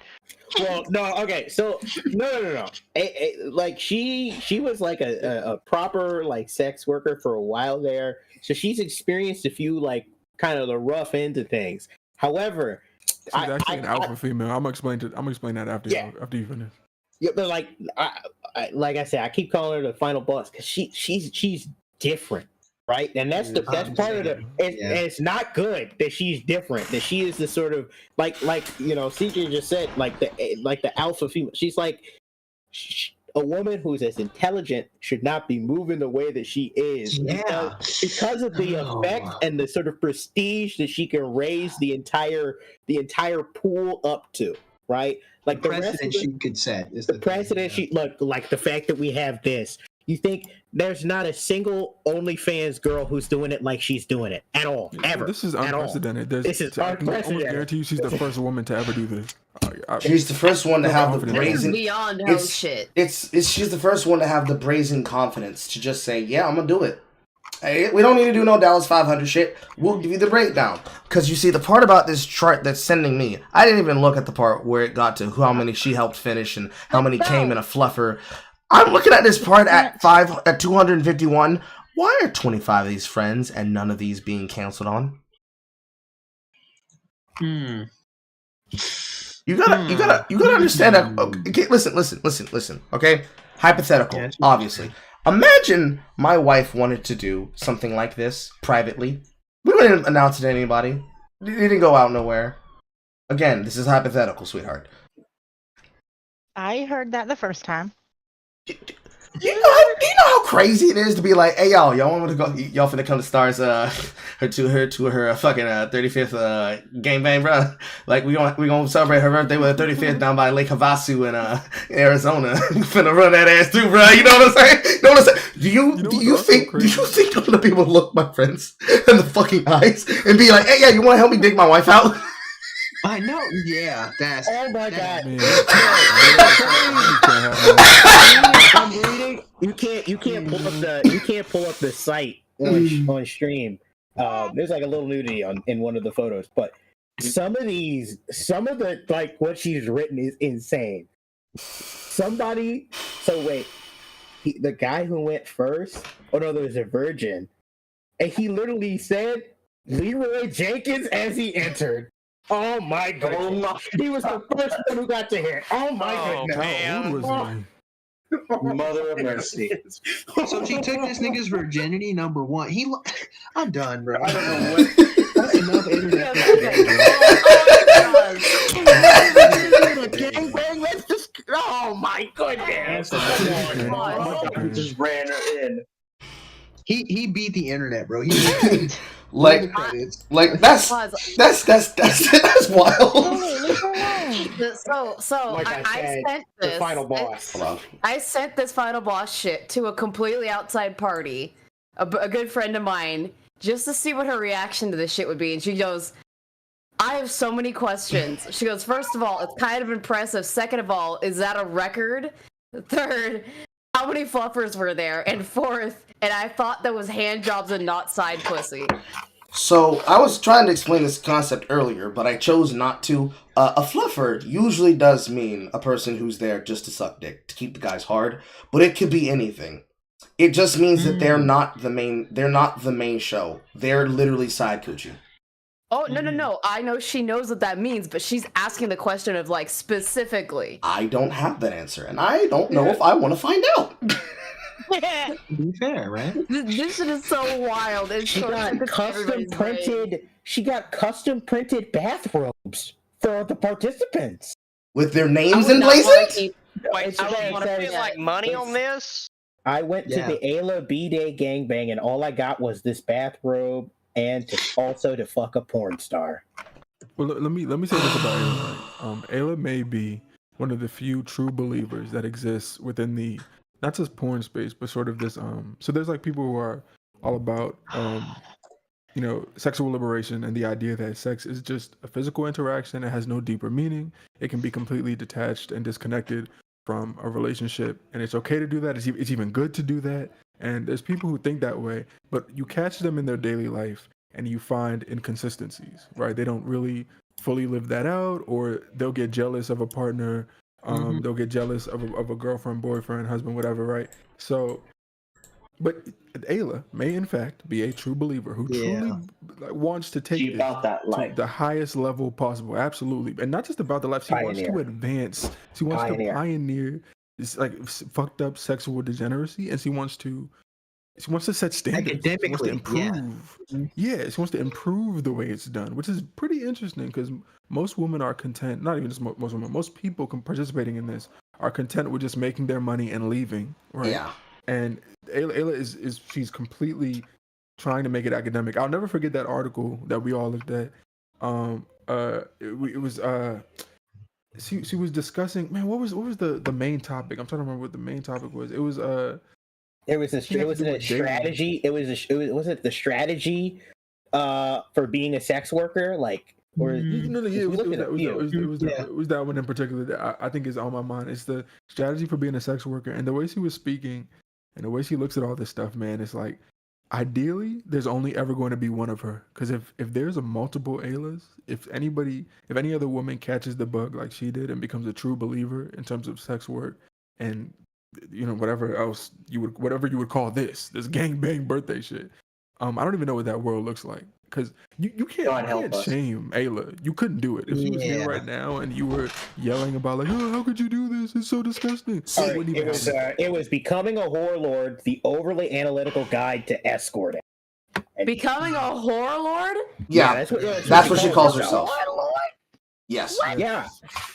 Well, no, okay, so no. Like she was like a proper like sex worker for a while there, so she's experienced a few like kind of the rough end of things. However, She's actually an alpha female. I'm gonna explain that after you finish. Yeah, but like I said, I keep calling her the final boss because she's different, right? And that's part of the. And it's not good that she's different. That she is the sort of like CJ just said, like the alpha female. She's like a woman who's as intelligent should not be moving the way that she is. Yeah, because of the effect and the sort of prestige that she can raise the entire pool up to, right? Like the precedent she could set is the precedent she look like the fact that we have this. You think there's not a single OnlyFans girl who's doing it like she's doing it at all, ever. This is unprecedented. This is I can almost unprecedented. guarantee you she's the first woman to ever do this. She's the first one to have the brazen. Beyond hoe shit. She's the first one to have the brazen confidence to just say, "Yeah, I'm gonna do it." Hey, we don't need to do no Dallas 500 shit. We'll give you the breakdown. Because you see, the part about this chart that's sending me, I didn't even look at the part where it got to how many she helped finish and how many came in a fluffer. I'm looking at this part at 251. Why are 25 of these friends and none of these being canceled on? You gotta understand that. Okay, listen. Okay, hypothetical, obviously. Imagine my wife wanted to do something like this privately. We wouldn't announce it to anybody. It didn't go out nowhere. Again, this is hypothetical, sweetheart. I heard that the first time. Do you know how crazy it is to be like, hey y'all want me to go? Y'all finna come to Stars her fucking 35th gangbang, bro. Like we gonna celebrate her birthday with her 35th down by Lake Havasu in Arizona. We finna run that ass too, bro. You know what I'm saying? You know what I'm saying? Do you think I'm gonna be able to look my friends in the fucking eyes and be like, hey yeah, you wanna help me dig my wife out? I know. Yeah, that's. Oh my god. I'm reading. You can't pull up the site on stream. There's like a little nudity in one of the photos, but some of the like what she's written is insane. Somebody. So wait, the guy who went first. Oh no, there was a virgin, and he literally said Leroy Jenkins as he entered. Oh my goodness. He was the first one who got to hit. Oh my goodness. Man. Mother of mercy. So she took this nigga's virginity, number one. I'm done, bro. I don't know what. That's enough internet. Oh my goodness. Just ran her in. He beat the internet, bro. Like that's wild. So Like I sent this. The final boss. I sent this final boss shit to a completely outside party, a good friend of mine, just to see what her reaction to this shit would be. And she goes, I have so many questions. She goes, first of all, it's kind of impressive. Second of all, is that a record? Third, how many fluffers were there? And fourth, and I thought that was hand jobs and not side pussy. So I was trying to explain this concept earlier, but I chose not to. A fluffer usually does mean a person who's there just to suck dick, to keep the guys hard, but it could be anything. It just means that they're not the main. They're not the main show. They're literally side coochie. Oh, no. I know she knows what that means, but she's asking the question of, like, specifically. I don't have that answer, and I don't know if I want to find out. To be fair, right? This shit is so wild. She got custom printed bathrobes for the participants. With their names emblazoned? Wait, so you want to spend, like, money on this? I went to the Ayla B-Day gangbang, and all I got was this bathrobe and to fuck a porn star. Well, let me say this about Ayla. Ayla may be one of the few true believers that exists within the not just porn space, but sort of this. So there's like people who are all about sexual liberation and the idea that sex is just a physical interaction. It has no deeper meaning. It can be completely detached and disconnected from a relationship, and it's okay to do that. It's even good to do that. And there's people who think that way, but you catch them in their daily life and you find inconsistencies, right? They don't really fully live that out, or they'll get jealous of a partner. They'll get jealous of a girlfriend, boyfriend, husband, whatever, right? So, but Ayla may in fact be a true believer who truly wants to take this to the highest level possible. Absolutely. And not just about the life. She wants to advance. She wants to pioneer this like fucked up sexual degeneracy, and she wants to set standards. She wants to improve. Yeah, she wants to improve the way it's done, which is pretty interesting because most women are content, not even just most women, most people participating in this are content with just making their money and leaving, right? Yeah. And Ayla is she's completely trying to make it academic. I'll never forget that article that we all looked at. It was she was discussing, man, what was the main topic? I'm trying to remember what the main topic was. It was the strategy. It was the strategy for being a sex worker, like. It was that one in particular that I think is on my mind. It's the strategy for being a sex worker, and the way she was speaking and the way she looks at all this stuff, man. It's like, ideally, there's only ever going to be one of her. Because if there's a multiple Aylas, if any other woman catches the bug like she did and becomes a true believer in terms of sex work and whatever else you would call this gangbang birthday shit, I don't even know what that world looks like. Because you can't shame Ayla. You couldn't do it. If she was here right now and you were yelling about like, oh, how could you do this? It's so disgusting. It was Becoming a Whore Lord, the overly analytical guide to escorting. Becoming a whore lord? Yeah, that's what she calls herself. Yes. Yeah.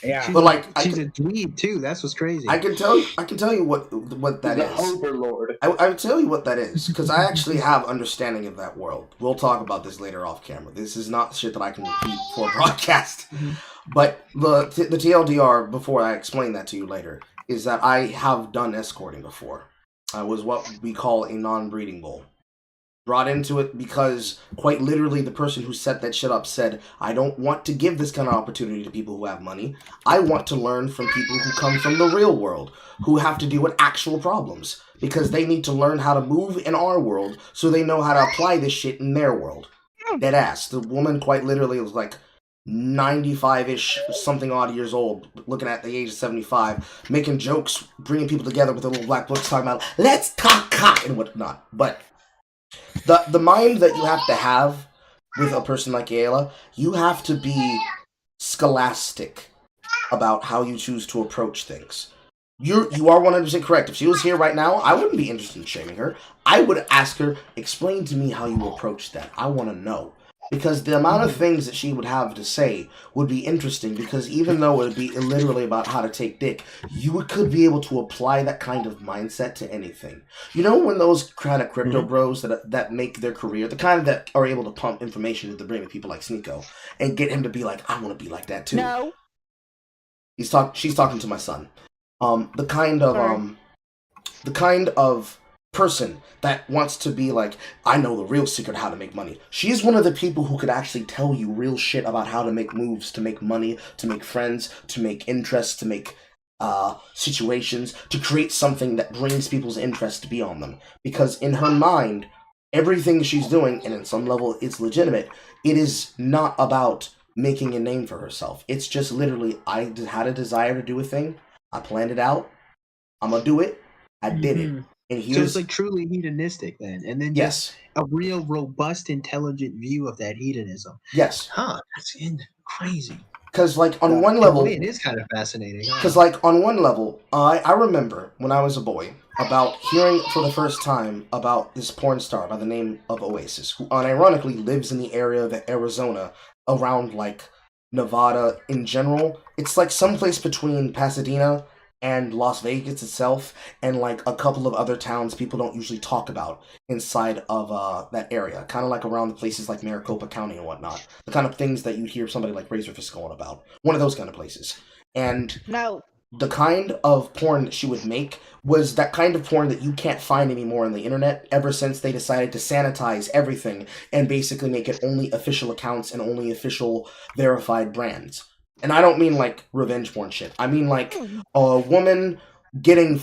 Yeah. She's But like, she's a dweeb too. That's what's crazy. I can tell you what that The is. Overlord. I will tell you what that is because I actually have understanding of that world. We'll talk about this later off camera. This is not shit that I can repeat for a broadcast. But the TLDR, before I explain that to you later, is that I have done escorting before. I was what we call a non-breeding bull. Brought into it because, quite literally, the person who set that shit up said, I don't want to give this kind of opportunity to people who have money. I want to learn from people who come from the real world, who have to deal with actual problems, because they need to learn how to move in our world so they know how to apply this shit in their world. Dead ass. The woman, quite literally, was like 95-ish, something odd years old, looking at the age of 75, making jokes, bringing people together with their little black books, talking about, let's talk cock and whatnot. But the mind that you have to have with a person like Ayla, you have to be scholastic about how you choose to approach things. You are 100% correct. If she was here right now, I wouldn't be interested in shaming her. I would ask her, explain to me how you approach that. I want to know. Because the amount of things that she would have to say would be interesting, because even though it would be literally about how to take dick, you could be able to apply that kind of mindset to anything. You know, when those kind of crypto bros that make their career, the kind that are able to pump information into the brain of people like Sneeko, and get him to be like, I want to be like that too. No. She's talking to my son. The kind of person that wants to be like, I know the real secret how to make money. She's one of the people who could actually tell you real shit about how to make moves, to make money, to make friends, to make interests, to make situations, to create something that brings people's interest to be on them. Because in her mind, everything she's doing, and in some level it's legitimate, it is not about making a name for herself. It's just literally, I had a desire to do a thing, I planned it out, I'm gonna do it, I did it. And so it's like truly hedonistic then, and then just a real robust, intelligent view of that hedonism. Yes. Huh? That's crazy. Because like on one level, it is kind of fascinating. Because like on one level, I remember when I was a boy about hearing for the first time about this porn star by the name of Oasis, who unironically lives in the area of Arizona, around like Nevada in general. It's like someplace between Pasadena and Las Vegas itself, and like a couple of other towns people don't usually talk about inside of that area. Kind of like around the places like Maricopa County and whatnot. The kind of things that you'd hear somebody like Razorfist going about. One of those kind of places. And the kind of porn that she would make was that kind of porn that you can't find anymore on the internet, ever since they decided to sanitize everything and basically make it only official accounts and only official verified brands. And I don't mean like revenge porn shit. I mean like a woman between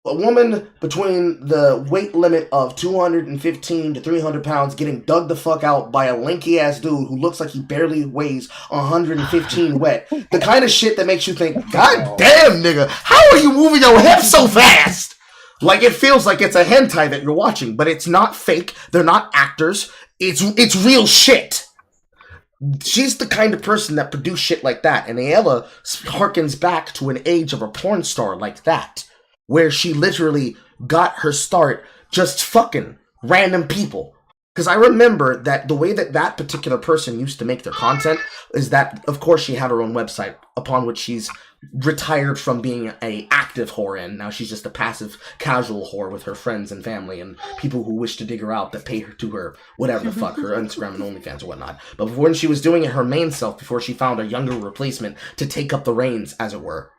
the weight limit of 215 to 300 pounds getting dug the fuck out by a lanky ass dude who looks like he barely weighs 115 wet. The kind of shit that makes you think, God damn, nigga, how are you moving your hips so fast? Like it feels like it's a hentai that you're watching, but it's not fake. They're not actors. It's real shit. She's the kind of person that produced shit like that, and Ayla harkens back to an age of a porn star like that, where she literally got her start just fucking random people. Because I remember that the way that particular person used to make their content is that, of course, she had her own website, upon which she's retired from being a active whore, and now she's just a passive, casual whore with her friends and family and people who wish to dig her out that pay her to her, whatever the fuck, her Instagram and OnlyFans or whatnot. But when she was doing it her main self, before she found a younger replacement to take up the reins, as it were,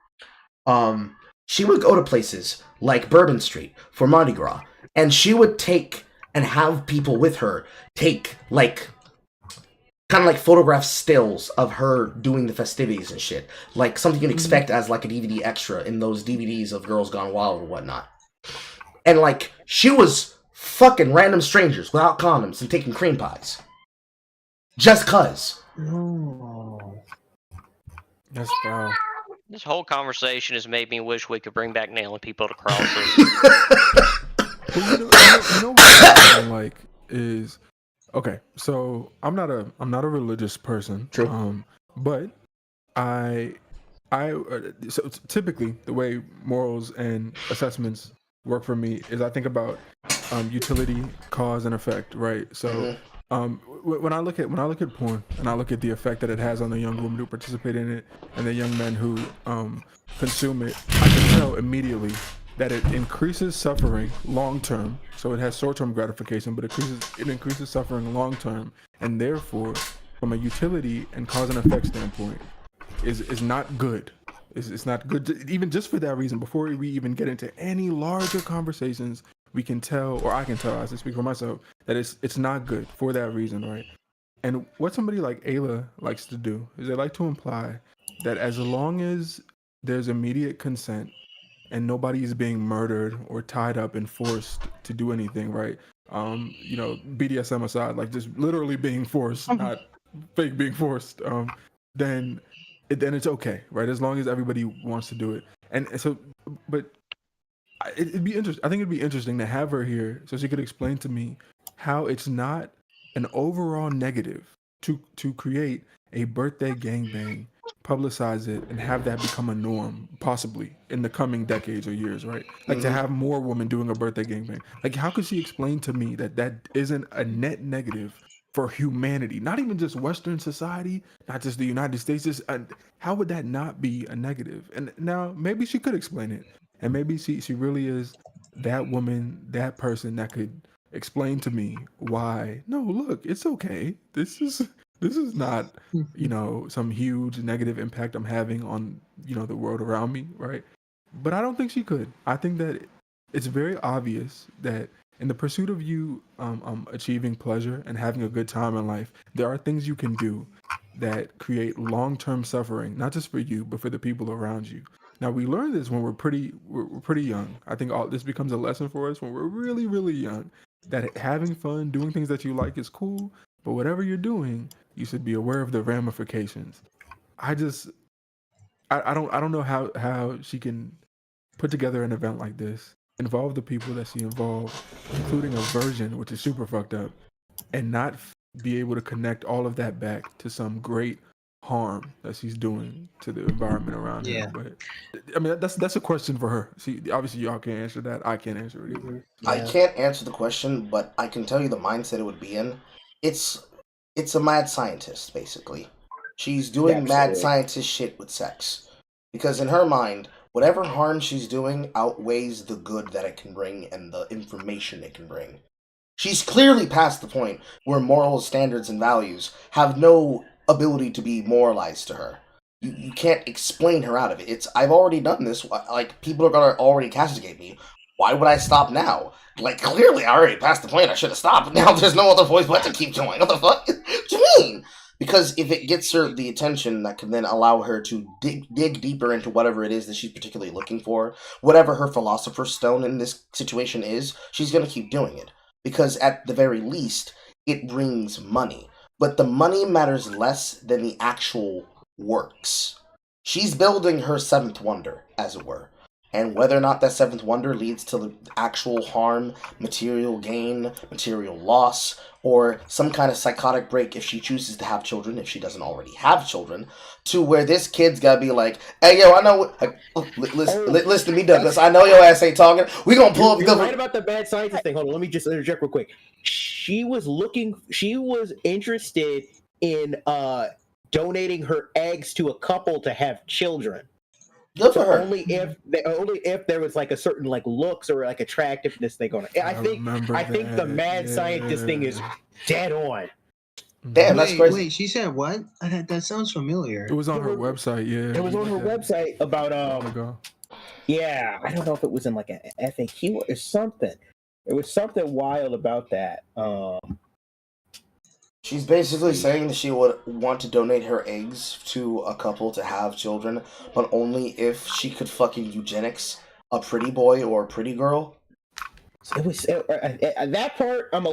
she would go to places like Bourbon Street for Mardi Gras, and she would take and have people with her take like kind of like photograph stills of her doing the festivities and shit, like something you'd expect as like a DVD extra in those DVDs of Girls Gone Wild or whatnot. And like she was fucking random strangers without condoms and taking cream pies just cuz. That's foul. This whole conversation has made me wish we could bring back nailing people to crosses. But you know what I like is, okay, so I'm not a religious person. True. But so typically the way morals and assessments work for me is I think about utility, cause, and effect, right? So When I look at porn and I look at the effect that it has on the young women who participate in it and the young men who consume it, I can tell immediately that it increases suffering long term. So it has short term gratification, but it increases suffering long term, and therefore, from a utility and cause and effect standpoint, is not good. It's not good, even just for that reason. Before we even get into any larger conversations, we can tell, or I can tell, as I speak for myself, that it's not good for that reason, right? And what somebody like Ayla likes to do is they like to imply that as long as there's immediate consent and nobody is being murdered or tied up and forced to do anything, right? BDSM aside, like just literally being forced, not fake being forced, then it's okay, right? As long as everybody wants to do it. And so, but it'd be interesting. I think it'd be interesting to have her here so she could explain to me how it's not an overall negative to create a birthday gangbang, publicize it, and have that become a norm, possibly in the coming decades or years, right? Like to have more women doing a birthday gangbang. Like, how could she explain to me that that isn't a net negative for humanity? Not even just Western society, not just the United States. Just how would that not be a negative? And now maybe she could explain it, and maybe she really is that woman, that person that could explain to me why. No, look, it's okay. This is not, some huge negative impact I'm having on, the world around me, right? But I don't think she could. I think that it's very obvious that in the pursuit of you achieving pleasure and having a good time in life, there are things you can do that create long-term suffering, not just for you, but for the people around you. Now, we learn this when we're pretty young. I think all this becomes a lesson for us when we're really, really young, that having fun, doing things that you like is cool, but whatever you're doing, you should be aware of the ramifications. I don't know how she can put together an event like this, involve the people that she involved, including a version, which is super fucked up, and not be able to connect all of that back to some great harm that she's doing to the environment around her. But I mean, that's a question for her. See, obviously y'all can't answer that. I can't answer it either. I can't answer the question, but I can tell you the mindset it would be in. It's a mad scientist, basically. She's doing mad scientist shit with sex. Because in her mind, whatever harm she's doing outweighs the good that it can bring and the information it can bring. She's clearly past the point where moral standards and values have no ability to be moralized to her. You can't explain her out of it. I've already done this. Like, people are gonna already castigate me. Why would I stop now? Like, clearly I already passed the point. I should have stopped. Now there's no other voice but to keep going. What the fuck? What do you mean? Because if it gets her the attention that can then allow her to dig deeper into whatever it is that she's particularly looking for, whatever her philosopher's stone in this situation is, she's going to keep doing it. Because at the very least, it brings money. But the money matters less than the actual works. She's building her seventh wonder, as it were. And whether or not that seventh wonder leads to the actual harm, material gain, material loss, or some kind of psychotic break if she chooses to have children, if she doesn't already have children, to where this kid's gotta be like, hey, yo, I know, listen to me, Douglas, I know your ass ain't talking, we gonna pull up the... You're right about the bad scientist thing. Hold on, let me just interject real quick. She was interested in donating her eggs to a couple to have children. Good for her. Only if there was like a certain like looks or like attractiveness thing on it. I think the mad scientist thing is dead on. Damn, that's crazy. Wait, she said what? That sounds familiar. It was on her website, yeah. It was on her website about yeah, I don't know if it was in like an FAQ or something. It was something wild about that. She's basically saying that she would want to donate her eggs to a couple to have children, but only if she could fucking eugenics a pretty boy or a pretty girl. It was that part. I'm a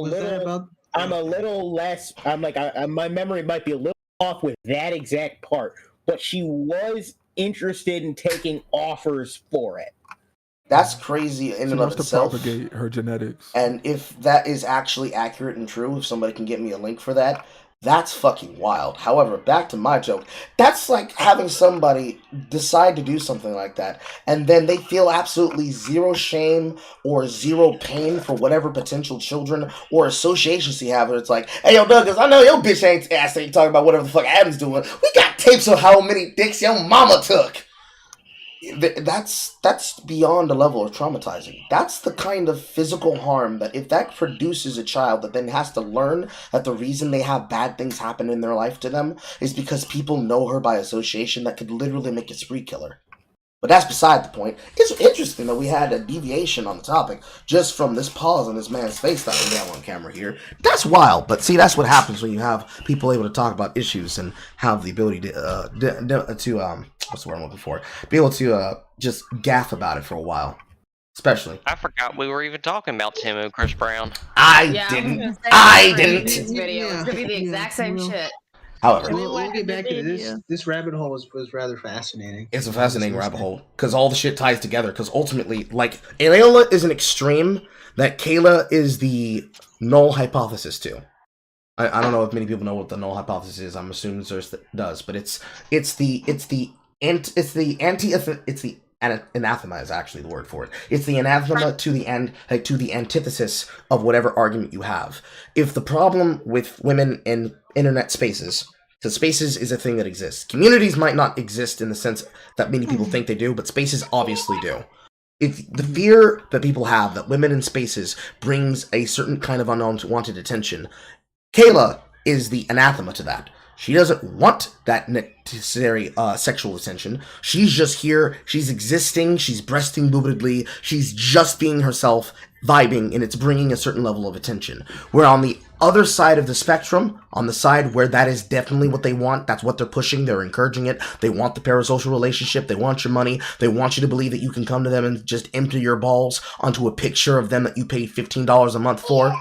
little less. I'm like, my memory might be a little off with that exact part, but she was interested in taking offers for it. That's crazy in and of itself. To propagate her genetics. And if that is actually accurate and true, if somebody can get me a link for that, That's fucking wild. However, back to my joke. That's like having somebody decide to do something like that, and then they feel absolutely zero shame or zero pain for whatever potential children or associations he have. It's like, hey, yo, Douglas, I know your bitch ain't talking about whatever the fuck Adam's doing. We got tapes of how many dicks your mama took. That's beyond a level of traumatizing. That's the kind of physical harm that if that produces a child that then has to learn that the reason they have bad things happen in their life to them is because people know her by association, that could literally make a spree killer. But that's beside the point. It's interesting that we had a deviation on the topic just from this pause on this man's face that we have on camera here. That's wild. But see, that's what happens when you have people able to talk about issues and have the ability to what's the word I'm looking for? Be able to just gaff about it for a while. Especially. I forgot we were even talking about Tim and Chris Brown. I didn't. This video is gonna be the exact same shit. However, we'll get back to this. This rabbit hole was rather fascinating. It's a fascinating rabbit hole because all the shit ties together. Because ultimately, like, Ayla is an extreme that Kayla is the null hypothesis to. I don't know if many people know what the null hypothesis is. I'm assuming Zeus does, but it's the anathema is actually the word for it. It's the anathema to the end, like to the antithesis of whatever argument you have. If the problem with women in internet spaces, because spaces is a thing that exists. Communities might not exist in the sense that many people think they do, but spaces obviously do. If the fear that people have that women in spaces brings a certain kind of unwanted attention, Kayla is the anathema to that. She doesn't want that necessary sexual attention. She's just here. She's existing. She's breasting boobedly. She's just being herself, vibing, and it's bringing a certain level of attention. Where on the other side of the spectrum, on the side where that is definitely what they want, that's what they're pushing, they're encouraging it, they want the parasocial relationship, they want your money, they want you to believe that you can come to them and just empty your balls onto a picture of them that you paid $15 a month for.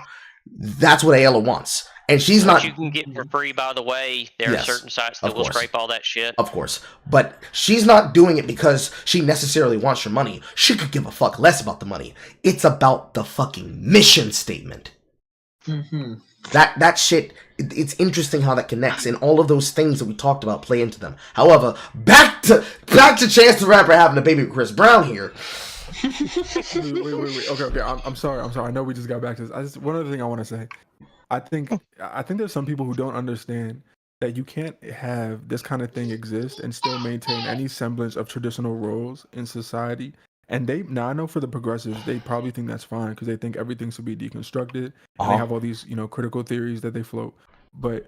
That's what Ayla wants. And she's not. You can get for free, by the way. There are certain sites that will scrape all that shit. Of course. But she's not doing it because she necessarily wants your money. She could give a fuck less about the money. It's about the fucking mission statement. Mm-hmm. That shit, it's interesting how that connects, and all of those things that we talked about play into them. However, back to Chance the Rapper having a baby with Chris Brown here. wait. Okay. I'm sorry. I know we just got back to this. One other thing I want to say. I think there's some people who don't understand that you can't have this kind of thing exist and still maintain any semblance of traditional roles in society. And now I know for the progressives, they probably think that's fine because they think everything should be deconstructed. And they have all these, critical theories that they float. But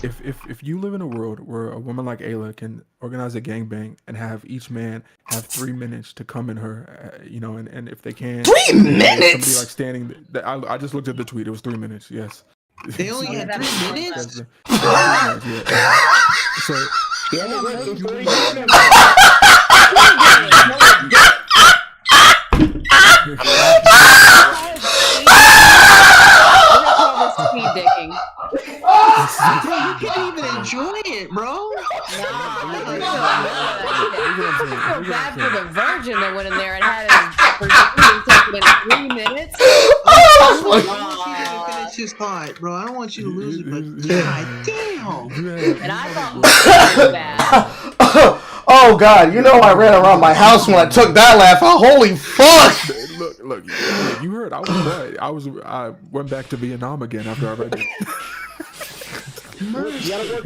if you live in a world where a woman like Ayla can organize a gangbang and have each man have 3 minutes to come in her, and if they can, 3 minutes. Somebody like standing. I just looked at the tweet. It was 3 minutes. Yes. They only had 3 minutes. So Speed dicking. You can't even enjoy it, bro. I feel bad for the virgin that went in there and had his taken in 3 minutes. I want you to finish his thought, bro. I don't want you to lose it, but god damn. And I thought it was bad. Oh god, I ran around my house when I took that laugh out. Holy fuck! Look, you heard. I went back to Vietnam again after I read it.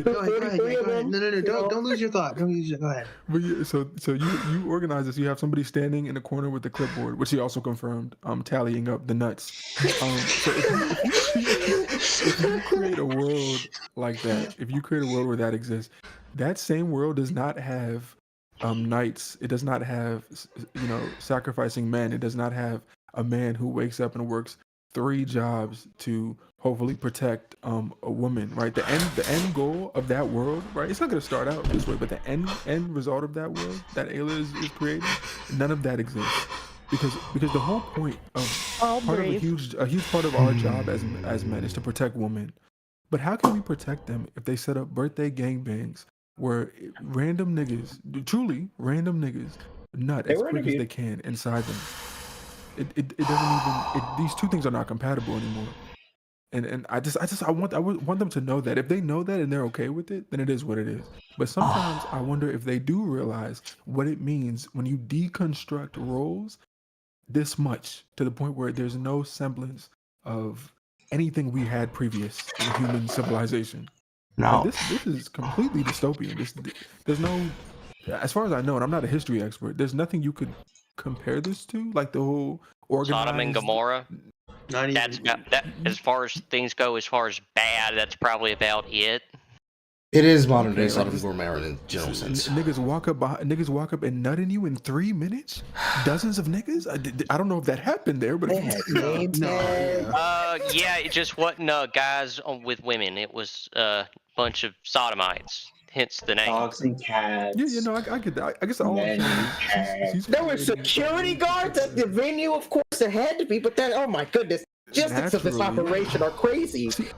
Go ahead. No. Don't lose your thought. Go ahead. But yeah, so you organize this. You have somebody standing in the corner with the clipboard, which he also confirmed, tallying up the nuts. So if you create a world like that, if you create a world where that exists, that same world does not have knights. It does not have sacrificing men. It does not have a man who wakes up and works 3 jobs to hopefully protect a woman, right? The end goal of that world, right? It's not going to start out this way, but the end result of that world that Ayla is creating, none of that exists, because the whole point of a huge part of our job as men is to protect women. But how can we protect them if they set up birthday gangbangs where random niggas, truly random niggas, nut as quick as they can inside them? It doesn't even. These two things are not compatible anymore. And I want them to know that if they know that and they're okay with it, then it is what it is. But sometimes I wonder if they do realize what it means when you deconstruct roles this much to the point where there's no semblance of anything we had previous in human civilization. No. Like this is completely dystopian. There's no, as far as I know, and I'm not a history expert, there's nothing you could compare this to, like the whole organized... Sodom and Gomorrah. That's about that. As far as things go, as far as bad, that's probably about it. It is modern day Sodom and Gomorrah in a general sense. Niggas walk up and nut in you in 3 minutes. Dozens of niggas. I don't know if that happened there, but yeah, it just wasn't guys with women. It was a bunch of sodomites. Hence the name. Dogs and cats. Yeah, no, I get that. I guess all. There were security guards at the venue, of course. There had to be, but then, oh my goodness, logistics of this operation are crazy. It's the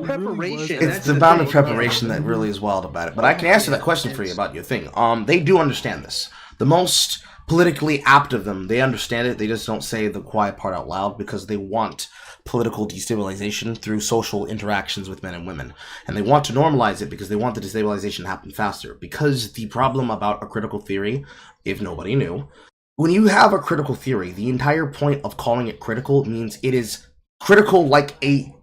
preparation. It's the amount of preparation that really is wild about it. But I can answer that question for you about your thing. They do understand this. The most politically apt of them, they understand it. They just don't say the quiet part out loud because they want political destabilization through social interactions with men and women. And they want to normalize it because they want the destabilization to happen faster. Because the problem about a critical theory, if nobody knew, when you have a critical theory, the entire point of calling it critical means it is critical like a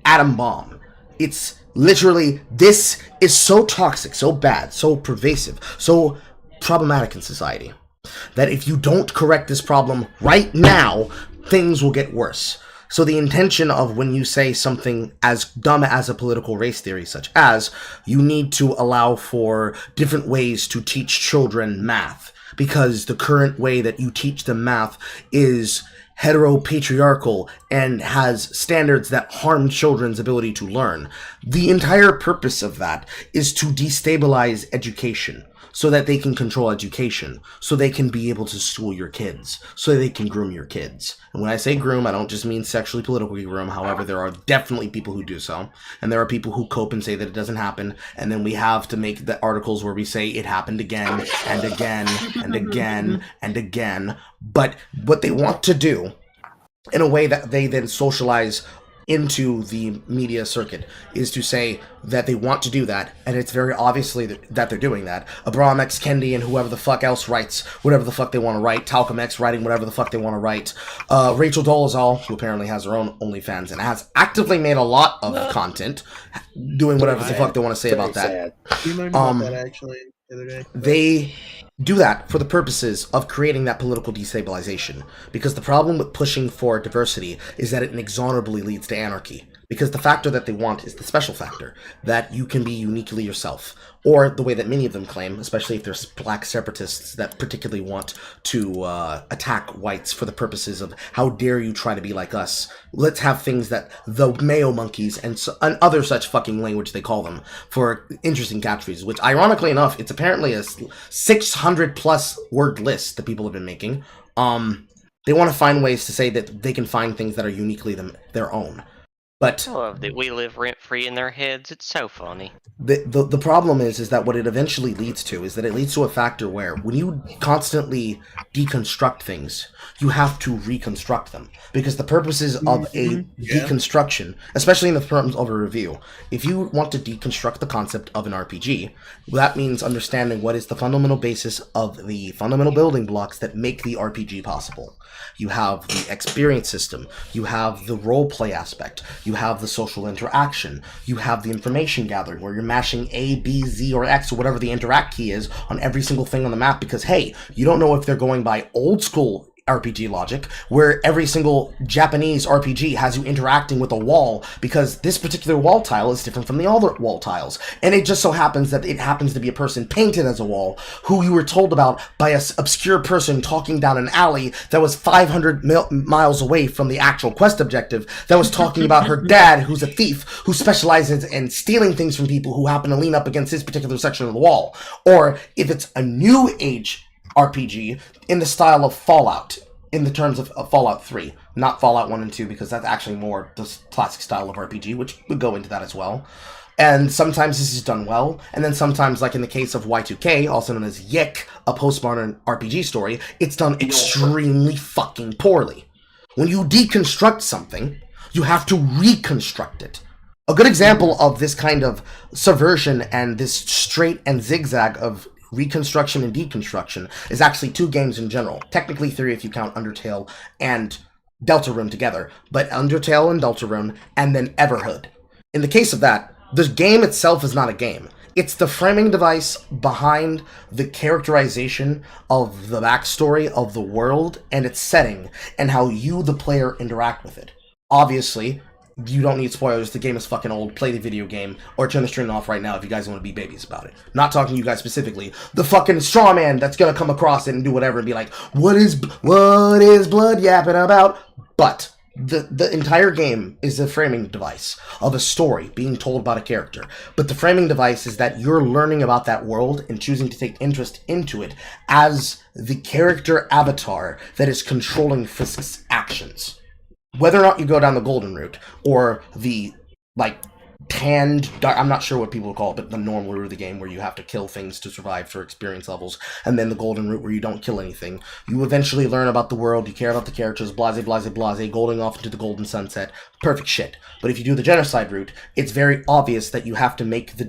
atom bomb. It's literally, this is so toxic, so bad, so pervasive, so problematic in society, that if you don't correct this problem right now, things will get worse. So the intention of when you say something as dumb as a political race theory, such as you need to allow for different ways to teach children math, because the current way that you teach them math is heteropatriarchal and has standards that harm children's ability to learn. The entire purpose of that is to destabilize education so that they can control education, so they can be able to school your kids, so they can groom your kids. And when I say groom, I don't just mean sexually, politically groom. However, there are definitely people who do so. And there are people who cope and say that it doesn't happen. And then we have to make the articles where we say it happened again and again and again and again. But what they want to do, in a way that they then socialize into the media circuit, is to say that they want to do that, and it's very obviously that they're doing that. Abraham X. Kendi and whoever the fuck else writes whatever the fuck they want to write, Talcum X writing whatever the fuck they want to write, Rachel Dolezal, who apparently has her own OnlyFans and has actively made a lot of content, doing whatever the fuck they want to say about that. We learned about that actually the other day. They do that for the purposes of creating that political destabilization. Because the problem with pushing for diversity is that it inexorably leads to anarchy. Because the factor that they want is the special factor, that you can be uniquely yourself. Or the way that many of them claim, especially if there's black separatists that particularly want to attack whites for the purposes of, how dare you try to be like us. Let's have things that the Mayo monkeys and other such fucking language they call them for interesting catchphrases, which ironically enough, it's apparently a 600 plus word list that people have been making. They want to find ways to say that they can find things that are uniquely their own. But I love that we live rent-free in their heads. It's so funny. The problem is that what it eventually leads to is that it leads to a factor where when you constantly deconstruct things, you have to reconstruct them. Because the purposes of a deconstruction, especially in the terms of a review, if you want to deconstruct the concept of an RPG, that means understanding what is the fundamental basis of the fundamental building blocks that make the RPG possible. You have the experience system, you have the roleplay aspect, you have the social interaction, you have the information gathering where you're mashing A, B, Z, or X, or whatever the interact key is on every single thing on the map because, hey, you don't know if they're going by old school RPG logic, where every single Japanese RPG has you interacting with a wall because this particular wall tile is different from the other wall tiles. And it just so happens that it happens to be a person painted as a wall who you were told about by an obscure person talking down an alley that was 500 miles away from the actual quest objective that was talking about her dad, who's a thief, who specializes in stealing things from people who happen to lean up against his particular section of the wall. Or if it's a new age RPG in the style of Fallout, in the terms of Fallout 3, not Fallout 1 and 2, because that's actually more the classic style of RPG, which would go into that as well. And sometimes this is done well, and then sometimes, like in the case of Y2K, also known as Yik, a postmodern RPG story, it's done extremely fucking poorly. When you deconstruct something, You have to reconstruct it. A good example of this kind of subversion and this straight and zigzag of reconstruction and deconstruction is actually 2 games in general. Technically 3 if you count Undertale and Deltarune together, but Undertale and Deltarune, and then Everhood. In the case of that, the game itself is not a game. It's the framing device behind the characterization of the backstory of the world and its setting, and how you, the player, interact with it. Obviously, you don't need spoilers, the game is fucking old, play the video game, or turn the stream off right now if you guys want to be babies about it. Not talking to you guys specifically. The fucking straw man that's gonna come across it and do whatever and be like, what is blood yapping about? But the entire game is a framing device of a story being told about a character. But the framing device is that you're learning about that world and choosing to take interest into it as the character avatar that is controlling Frisk's actions. Whether or not you go down the golden route, or the, like, tanned, dark, I'm not sure what people call it, but the normal route of the game where you have to kill things to survive for experience levels, and then the golden route where you don't kill anything. You eventually learn about the world, you care about the characters, blase, blase, blase, going off into the golden sunset, perfect shit. But if you do the genocide route, it's very obvious that you have to make the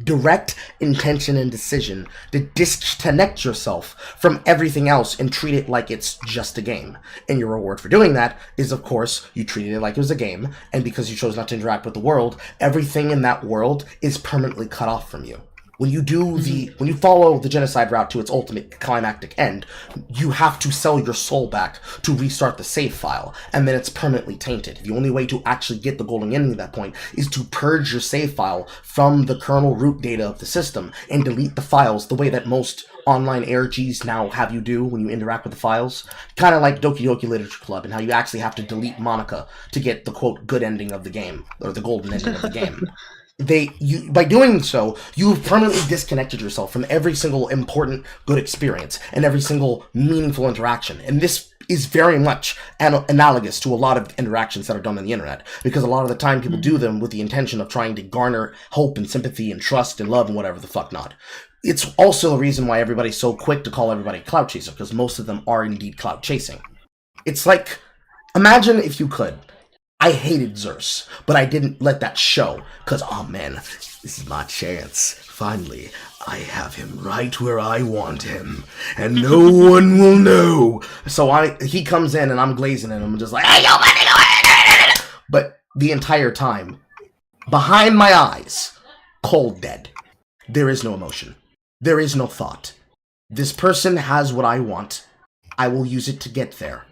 direct intention and decision to disconnect yourself from everything else and treat it like it's just a game. And your reward for doing that is, of course, you treated it like it was a game, and because you chose not to interact with the world, everything in that world is permanently cut off from you. When you follow the genocide route to its ultimate climactic end, you have to sell your soul back to restart the save file, and then it's permanently tainted. The only way to actually get the golden ending at that point is to purge your save file from the kernel root data of the system and delete the files the way that most online ARGs now have you do when you interact with the files. Kind of like Doki Doki Literature Club and how you actually have to delete Monica to get the quote good ending of the game, or the golden ending of the game. By doing so, you've permanently disconnected yourself from every single important good experience and every single meaningful interaction. And this is very much analogous to a lot of interactions that are done on the internet, because a lot of the time people do them with the intention of trying to garner hope and sympathy and trust and love and whatever the fuck not. It's also the reason why everybody's so quick to call everybody a clout chaser, because most of them are indeed clout chasing. It's like, imagine if you could. I hated Xerxes, but I didn't let that show, because, oh man, this is my chance. Finally, I have him right where I want him, and no one will know. So he comes in, and I'm glazing at him, and just like, hey, yo, my nigga! But the entire time, behind my eyes, cold dead. There is no emotion. There is no thought. This person has what I want. I will use it to get there.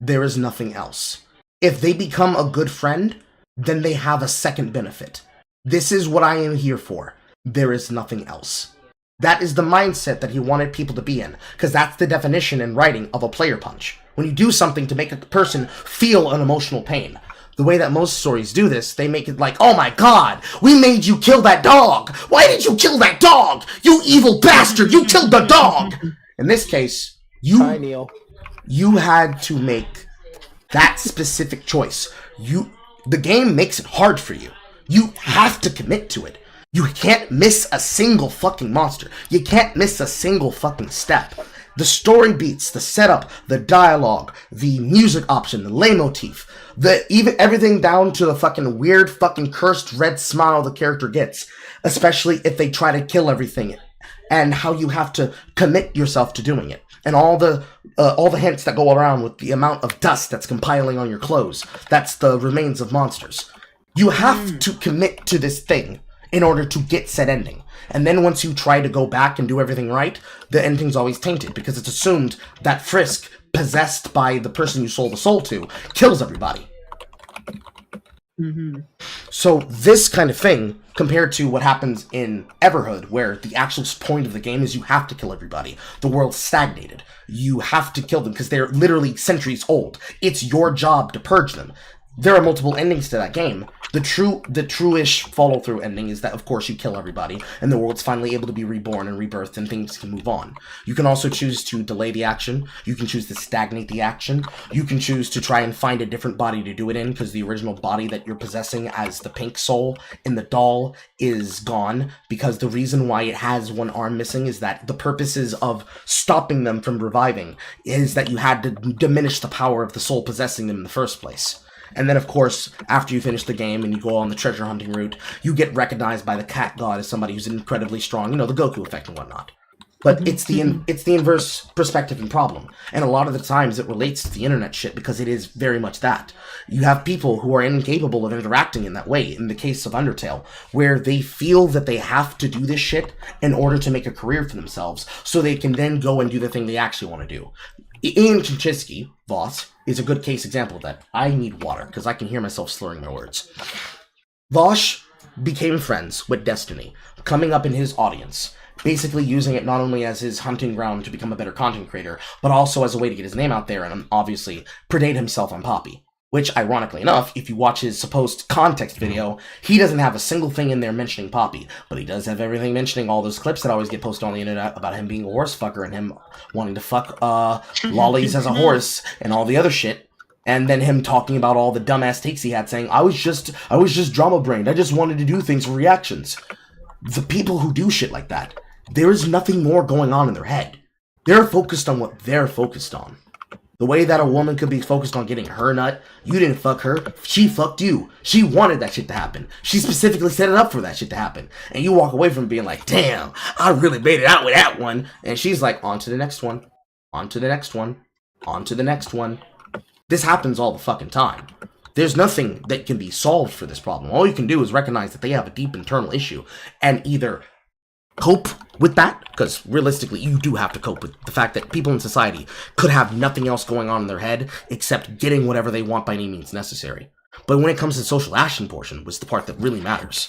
There is nothing else. If they become a good friend, then they have a second benefit. This is what I am here for. There is nothing else. That is the mindset that he wanted people to be in, because that's the definition in writing of a player punch. When you do something to make a person feel an emotional pain. The way that most stories do this, they make it like, oh my god, we made you kill that dog! Why did you kill that dog? You evil bastard, you killed the dog! In this case, you had to make that specific choice. The game makes it hard for you. You have to commit to it. You can't miss a single fucking monster. You can't miss a single fucking step. The story beats, the setup, the dialogue, the music option, the leitmotif, even everything down to the fucking weird fucking cursed red smile the character gets, especially if they try to kill everything, and how you have to commit yourself to doing it. And all the hints that go around with the amount of dust that's compiling on your clothes. That's the remains of monsters. You have to commit to this thing in order to get said ending. And then once you try to go back and do everything right, the ending's always tainted, because it's assumed that Frisk, possessed by the person you sold the soul to, kills everybody. Mm-hmm. So this kind of thing, compared to what happens in Everhood, where the actual point of the game is you have to kill everybody. The world's stagnated. You have to kill them because they're literally centuries old. It's your job to purge them. There are multiple endings to that game. The true-ish follow-through ending is that, of course, you kill everybody, and the world's finally able to be reborn and rebirthed, and things can move on. You can also choose to delay the action. You can choose to stagnate the action. You can choose to try and find a different body to do it in, because the original body that you're possessing as the pink soul in the doll is gone, because the reason why it has one arm missing is that the purposes of stopping them from reviving is that you had to diminish the power of the soul possessing them in the first place. And then, of course, after you finish the game and you go on the treasure hunting route, you get recognized by the cat god as somebody who's incredibly strong, you know, the Goku effect and whatnot. But it's the inverse perspective and problem. And a lot of the times it relates to the internet shit because it is very much that. You have people who are incapable of interacting in that way, in the case of Undertale, where they feel that they have to do this shit in order to make a career for themselves, so they can then go and do the thing they actually want to do. Ian Chichinsky, Voss, is a good case example of that. I need water, because I can hear myself slurring my words. Voss became friends with Destiny, coming up in his audience, basically using it not only as his hunting ground to become a better content creator, but also as a way to get his name out there and obviously predate himself on Poppy. Which, ironically enough, if you watch his supposed context video, he doesn't have a single thing in there mentioning Poppy, but he does have everything mentioning all those clips that always get posted on the internet about him being a horse fucker and him wanting to fuck lollies as a horse and all the other shit. And then him talking about all the dumbass takes he had, saying, I was just drama brained. I just wanted to do things for reactions. The people who do shit like that, there is nothing more going on in their head. They're focused on what they're focused on. The way that a woman could be focused on getting her nut, you didn't fuck her, she fucked you. She wanted that shit to happen. She specifically set it up for that shit to happen. And you walk away from being like, damn, I really made it out with that one. And she's like, on to the next one, on to the next one, on to the next one. This happens all the fucking time. There's nothing that can be solved for this problem. All you can do is recognize that they have a deep internal issue and either cope with that, because realistically you do have to cope with the fact that people in society could have nothing else going on in their head except getting whatever they want by any means necessary. But when it comes to the social action portion, which is the part that really matters,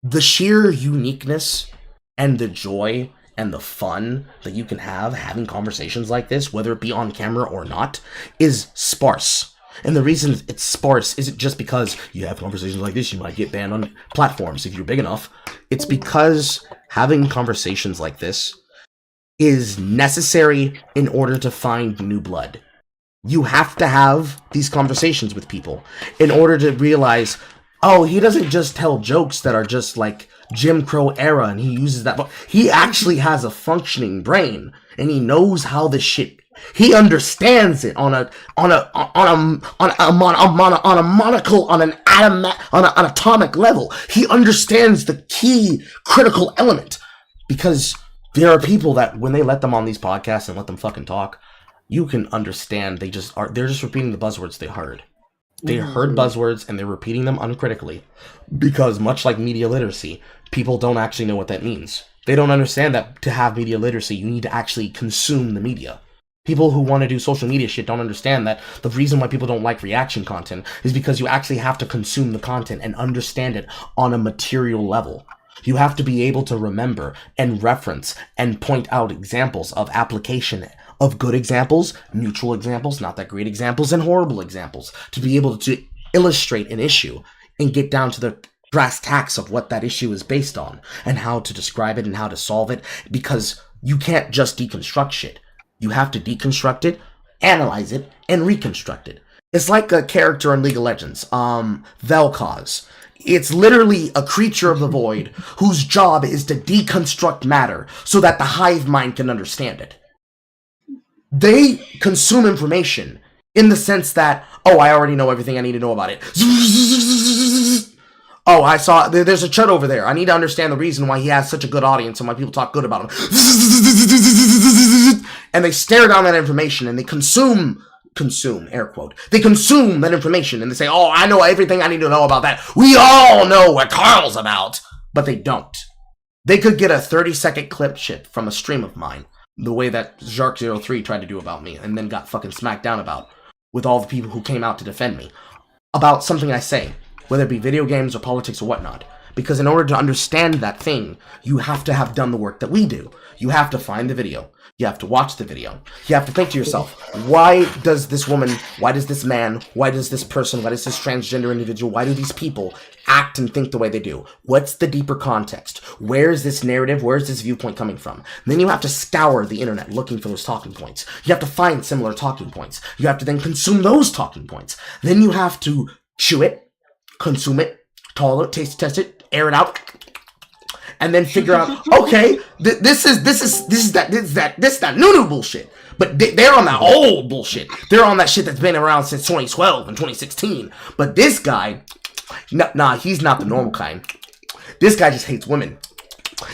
the sheer uniqueness and the joy and the fun that you can have having conversations like this, whether it be on camera or not, is sparse. And the reason it's sparse isn't just because you have conversations like this, you might get banned on platforms if you're big enough. It's because having conversations like this is necessary in order to find new blood. You have to have these conversations with people in order to realize, oh, he doesn't just tell jokes that are just like Jim Crow era and he uses that. He actually has a functioning brain and he knows how this shit. He understands it on an atomic level. He understands the key critical element, because there are people that when they let them on these podcasts and let them fucking talk, you can understand they're just repeating the buzzwords they heard. They heard buzzwords and they're repeating them uncritically, because much like media literacy, people don't actually know what that means. They don't understand that to have media literacy, you need to actually consume the media. People who want to do social media shit don't understand that the reason why people don't like reaction content is because you actually have to consume the content and understand it on a material level. You have to be able to remember and reference and point out examples of application of good examples, neutral examples, not that great examples, and horrible examples, to be able to illustrate an issue and get down to the brass tacks of what that issue is based on and how to describe it and how to solve it, because you can't just deconstruct shit. You have to deconstruct it, analyze it, and reconstruct it. It's like a character in League of Legends, Vel'Koz. It's literally a creature of the void whose job is to deconstruct matter so that the hive mind can understand it. They consume information in the sense that, oh, I already know everything I need to know about it. Oh, I saw, there's a chud over there. I need to understand the reason why he has such a good audience and why people talk good about him. And they stare down that information and they consume, air quote. They consume that information and they say, oh, I know everything I need to know about that. We all know what Carl's about. But they don't. They could get a 30-second clip shit from a stream of mine, the way that Jark03 tried to do about me and then got fucking smacked down about with all the people who came out to defend me about something I say, whether it be video games or politics or whatnot. Because in order to understand that thing, you have to have done the work that we do. You have to find the video. You have to watch the video. You have to think to yourself, why does this woman, why does this man, why does this person, why does this transgender individual, why do these people act and think the way they do? What's the deeper context? Where is this narrative? Where is this viewpoint coming from? And then you have to scour the internet looking for those talking points. You have to find similar talking points. You have to then consume those talking points. Then you have to chew it, consume it, tolerate, taste test it, air it out, and then figure out, okay, this is that new bullshit. But they're on that old bullshit. They're on that shit that's been around since 2012 and 2016. But this guy, nah, he's not the normal kind. This guy just hates women.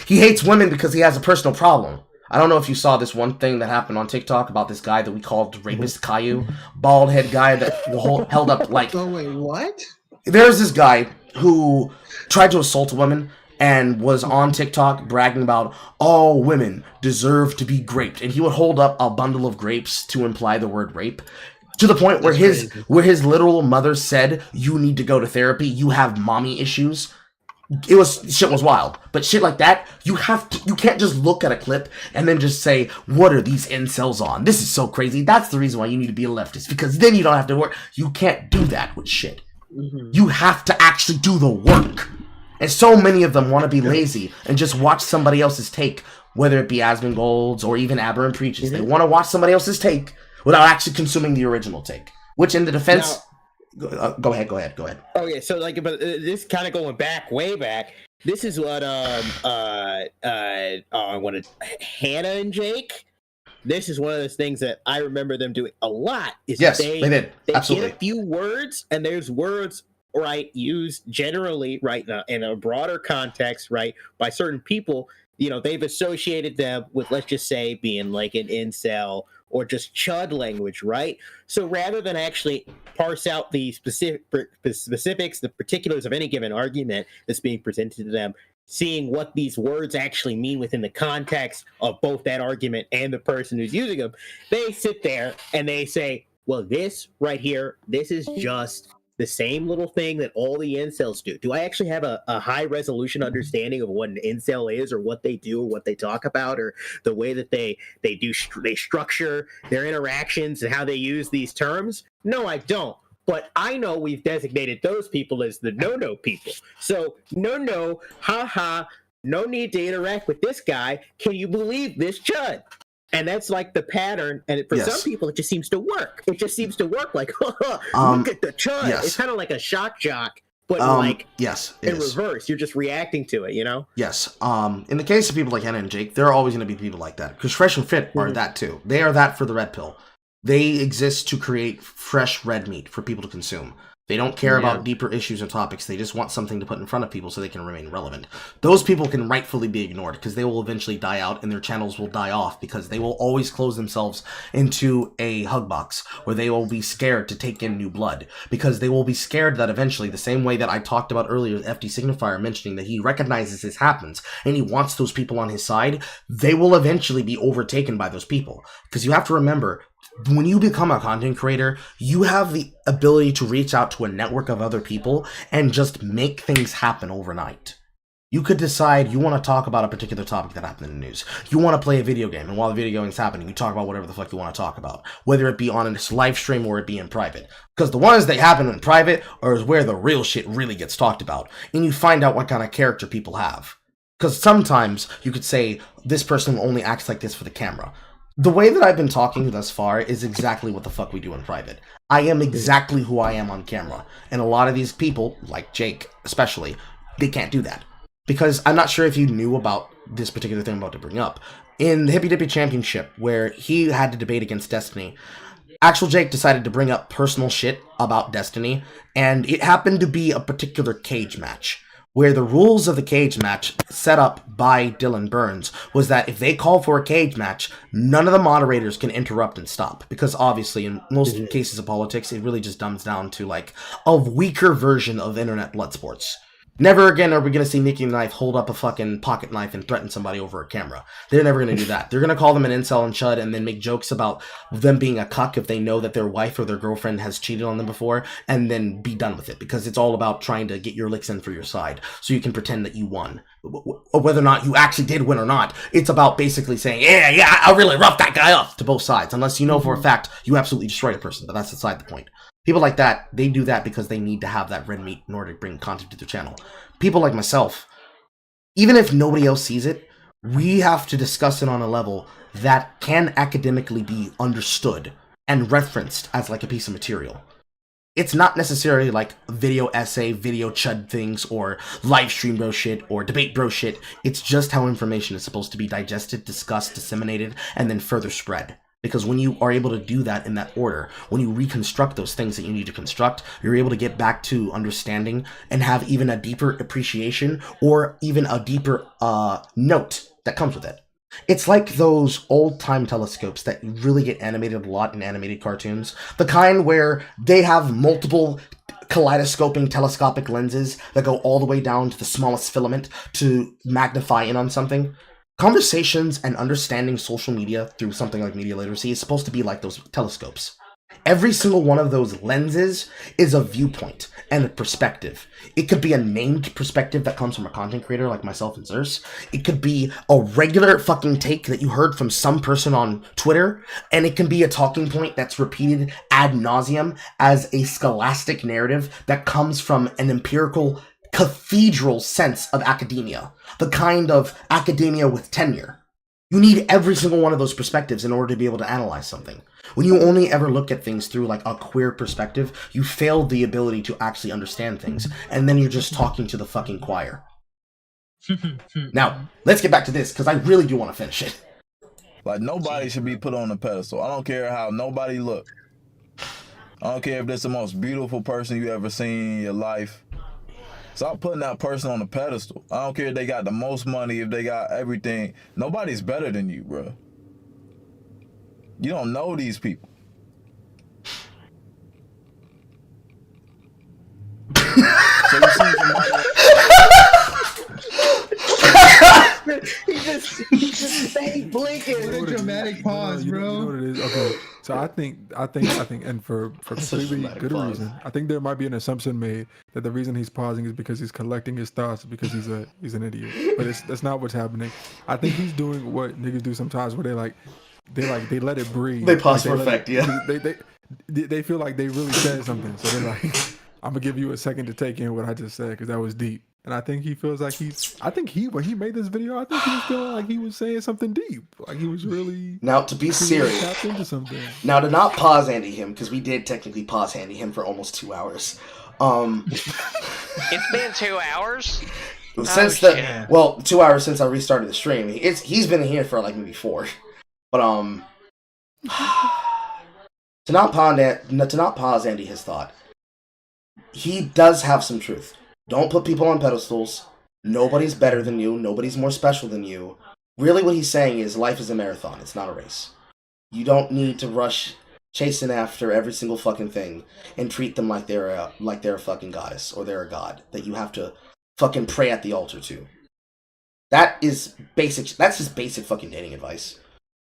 He hates women because he has a personal problem. I don't know if you saw this one thing that happened on TikTok about this guy that we called Rapist Caillou. Bald head guy that held up like... Oh, wait, what? There's this guy who tried to assault a woman and was on TikTok bragging about all women deserve to be graped. And he would hold up a bundle of grapes to imply the word rape. To the point where his literal mother said, you need to go to therapy, you have mommy issues. Shit was wild. But shit like that, you can't just look at a clip and then just say, what are these incels on? This is so crazy. That's the reason why you need to be a leftist, because then you don't have to work. You can't do that with shit. You have to actually do the work. And so many of them want to be lazy and just watch somebody else's take, whether it be Asmongold's or even Aberrant Preaches. They want to watch somebody else's take without actually consuming the original take. Which in the defense... Go ahead. Okay, so but this kind of going way back. This is what Hannah and Jake. This is one of those things that I remember them doing a lot. Yes, they did. They Absolutely. get a few words, and there's words used generally in a broader context by certain people. They've associated them with, let's just say, being like an incel or just chud language, right? So rather than actually parse out the specifics, the particulars of any given argument that's being presented to them, seeing what these words actually mean within the context of both that argument and the person who's using them, they sit there and they say, well, this right here, this is just the same little thing that all the incels do. Do I actually have a high resolution understanding of what an incel is, or what they do, or what they talk about, or the way that they structure their interactions and how they use these terms? No, I don't. But I know we've designated those people as the no-no people. So, no, haha, no need to interact with this guy. Can you believe this chud? And that's like the pattern. And for some people, it just seems to work. It just seems to work like, look at the chud. Yes. It's kind of like a shock jock, but in reverse. You're just reacting to it, Yes. In the case of people like Hannah and Jake, there are always going to be people like that. Because Fresh and Fit are that too. They are that for the red pill. They exist to create fresh red meat for people to consume. They don't care about deeper issues or topics. They just want something to put in front of people so they can remain relevant. Those people can rightfully be ignored because they will eventually die out and their channels will die off because they will always close themselves into a hug box where they will be scared to take in new blood because they will be scared that eventually, the same way that I talked about earlier with FD Signifier mentioning that he recognizes this happens and he wants those people on his side, they will eventually be overtaken by those people. Because you have to remember, when you become a content creator, you have the ability to reach out to a network of other people and just make things happen overnight. You could decide you want to talk about a particular topic that happened in the news. You want to play a video game, and while the video game is happening, you talk about whatever the fuck you want to talk about, whether it be on a live stream or it be in private. Because the ones that happen in private are where the real shit really gets talked about, and you find out what kind of character people have. Because sometimes you could say, this person only acts like this for the camera. The way that I've been talking thus far is exactly what the fuck we do in private. I am exactly who I am on camera. And a lot of these people, like Jake especially, they can't do that. Because I'm not sure if you knew about this particular thing I'm about to bring up. In the Hippy Dippy Championship, where he had to debate against Destiny, actual Jake decided to bring up personal shit about Destiny, and it happened to be a particular cage match. Where the rules of the cage match set up by Dylan Burns was that if they call for a cage match, none of the moderators can interrupt and stop. Because obviously, in most cases of politics, it really just dumbs down to like a weaker version of internet blood sports. Never again are we going to see Nikki Knife hold up a fucking pocket knife and threaten somebody over a camera. They're never going to do that. They're going to call them an incel and chud and then make jokes about them being a cuck if they know that their wife or their girlfriend has cheated on them before, and then be done with it. Because it's all about trying to get your licks in for your side so you can pretend that you won. Or whether or not you actually did win or not. It's about basically saying, yeah, I really roughed that guy up to both sides. Unless you know for a fact you absolutely destroyed a person. But that's beside the point. People like that, they do that because they need to have that red meat in order to bring content to their channel. People like myself, even if nobody else sees it, we have to discuss it on a level that can academically be understood and referenced as like a piece of material. It's not necessarily like video essay, video chud things, or live stream bro shit, or debate bro shit. It's just how information is supposed to be digested, discussed, disseminated, and then further spread. Because when you are able to do that in that order, when you reconstruct those things that you need to construct, you're able to get back to understanding and have even a deeper appreciation or even a deeper note that comes with it. It's like those old-time telescopes that really get animated a lot in animated cartoons. The kind where they have multiple kaleidoscoping telescopic lenses that go all the way down to the smallest filament to magnify in on something. Conversations and understanding social media through something like media literacy is supposed to be like those telescopes. Every single one of those lenses is a viewpoint and a perspective. It could be a named perspective that comes from a content creator like myself and Zers. It could be a regular fucking take that you heard from some person on Twitter, and it can be a talking point that's repeated ad nauseum as a scholastic narrative that comes from an empirical cathedral sense of academia, the kind of academia with tenure. You need every single one of those perspectives in order to be able to analyze something. When you only ever look at things through like a queer perspective, you fail the ability to actually understand things, and then you're just talking to the fucking choir. Now, let's get back to this, because I really do want to finish it. Like, nobody should be put on a pedestal. I don't care how nobody look. I don't care if that's the most beautiful person you ever seen in your life. Stop putting that person on a pedestal. I don't care if they got the most money, if they got everything. Nobody's better than you, bro. You don't know these people. So you see somebody... he just stayed blinking. What a dramatic pause, bro. You know what it is? Okay. So I think, and for completely good reason, I think there might be an assumption made that the reason he's pausing is because he's collecting his thoughts because he's an idiot. But that's not what's happening. I think he's doing what niggas do sometimes, where they let it breathe. They pause like, for effect, yeah. They feel like they really said something, so they're like, I'm gonna give you a second to take in what I just said because that was deep. And I think he feels like when he made this video, I think he was feeling like he was saying something deep. Like he was really... Now, to be serious, tapped into something. Now to not pause Andy him, because we did technically pause Andy him for almost 2 hours. It's been 2 hours? Since 2 hours since I restarted the stream. He's been here for like maybe 4. But to not pause Andy his thought, he does have some truth. Don't put people on pedestals. Nobody's better than you. Nobody's more special than you. Really what he's saying is life is a marathon. It's not a race. You don't need to rush chasing after every single fucking thing and treat them like they're a fucking goddess or they're a god that you have to fucking pray at the altar to. That is basic. That's just basic fucking dating advice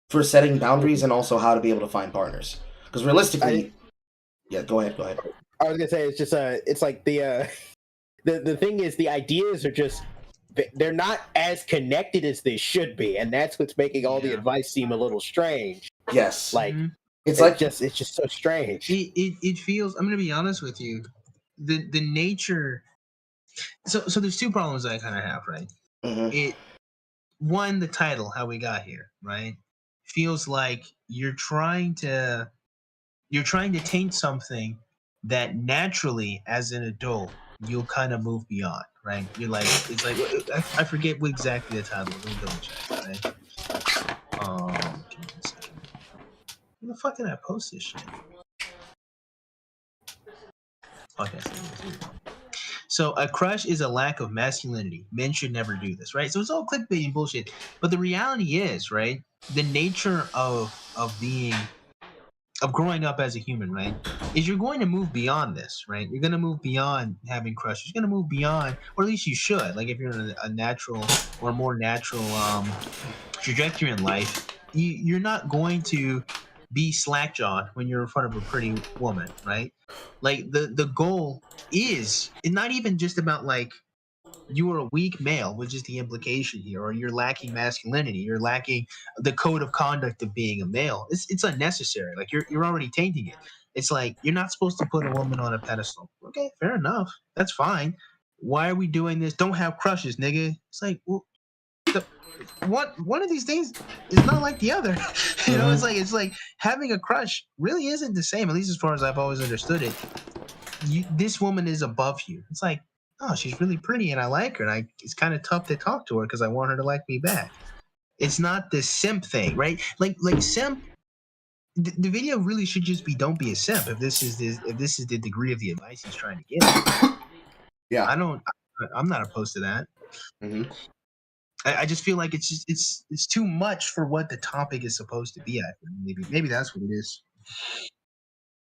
for setting boundaries and also how to be able to find partners. Because realistically, yeah, go ahead. I was gonna say it's just it's like the thing is the ideas are just they're not as connected as they should be, and that's what's making all the advice seem a little strange. Yes, like it's just so strange. It feels. I'm gonna be honest with you. The nature. So there's 2 problems that I kind of have, right? Mm-hmm. One, the title, how we got here, right? Feels like you're trying to taint something that naturally, as an adult, you'll kind of move beyond, right? You're like, it's like, I forget what exactly the title was. Let me double check, right? Give me a second. Where the fuck did I post this shit? Okay, so a crush is a lack of masculinity. Men should never do this, right? So it's all clickbait and bullshit. But the reality is, right? The nature of growing up as a human, right, is you're going to move beyond this, right? You're going to move beyond having crushes. You're going to move beyond, or at least you should. Like if you're in a natural or more natural trajectory in life, you're not going to be slack-jawed when you're in front of a pretty woman, right? Like the goal is not even just about like you are a weak male, which is the implication here, or you're lacking masculinity, you're lacking the code of conduct of being a male. It's unnecessary. Like you're already tainting it. It's like you're not supposed to put a woman on a pedestal. Okay, fair enough. That's fine. Why are we doing this? Don't have crushes, nigga. It's like, well, one of these things is not like the other. You know, it's like having a crush really isn't the same, at least as far as I've always understood it. this woman is above you. It's like, oh, she's really pretty and I like her, and it's kind of tough to talk to her because I want her to like me back. It's not this simp thing, right? Like simp. The video really should just be don't be a simp if this is the degree of the advice he's trying to give. Yeah, I'm not opposed to that. Mm-hmm. I just feel like it's too much for what the topic is supposed to be. Maybe that's what it is.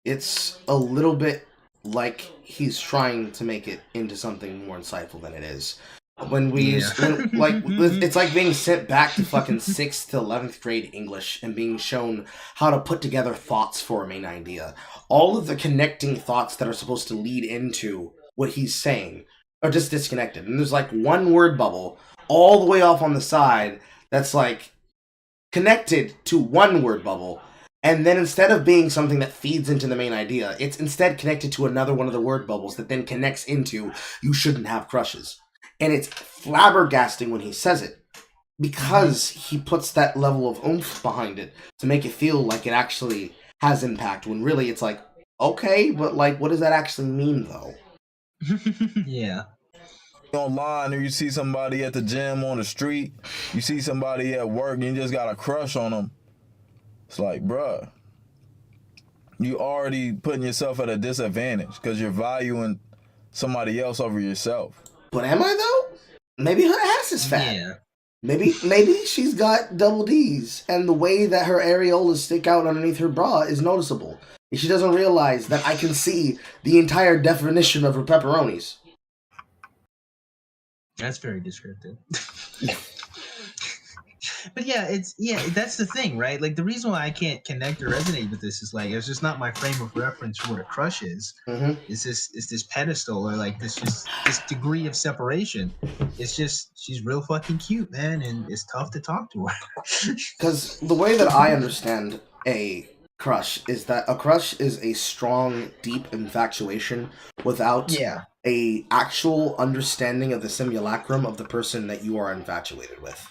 It's a little bit like he's trying to make it into something more insightful than it is. When we use, it's like being sent back to fucking 6th to 11th grade English and being shown how to put together thoughts for a main idea. All of the connecting thoughts that are supposed to lead into what he's saying are just disconnected. And there's like one word bubble all the way off on the side that's like connected to one word bubble. And then instead of being something that feeds into the main idea, it's instead connected to another one of the word bubbles that then connects into you shouldn't have crushes. And it's flabbergasting when he says it because he puts that level of oomph behind it to make it feel like it actually has impact when really it's like, okay, but like, what does that actually mean though? Yeah. Online, or you see somebody at the gym on the street, you see somebody at work and you just got a crush on them. It's like, bruh, you already putting yourself at a disadvantage because you're valuing somebody else over yourself. But am I though? Maybe her ass is fat. Yeah. Maybe she's got double D's and the way that her areolas stick out underneath her bra is noticeable. And she doesn't realize that I can see the entire definition of her pepperonis. That's very descriptive. But that's the thing, right? Like the reason why I can't connect or resonate with this is like it's just not my frame of reference for what a crush is. Mm-hmm. It's this pedestal or like this degree of separation. It's just she's real fucking cute, man, and it's tough to talk to her. Because the way that I understand a crush is that a crush is a strong, deep infatuation without a actual understanding of the simulacrum of the person that you are infatuated with.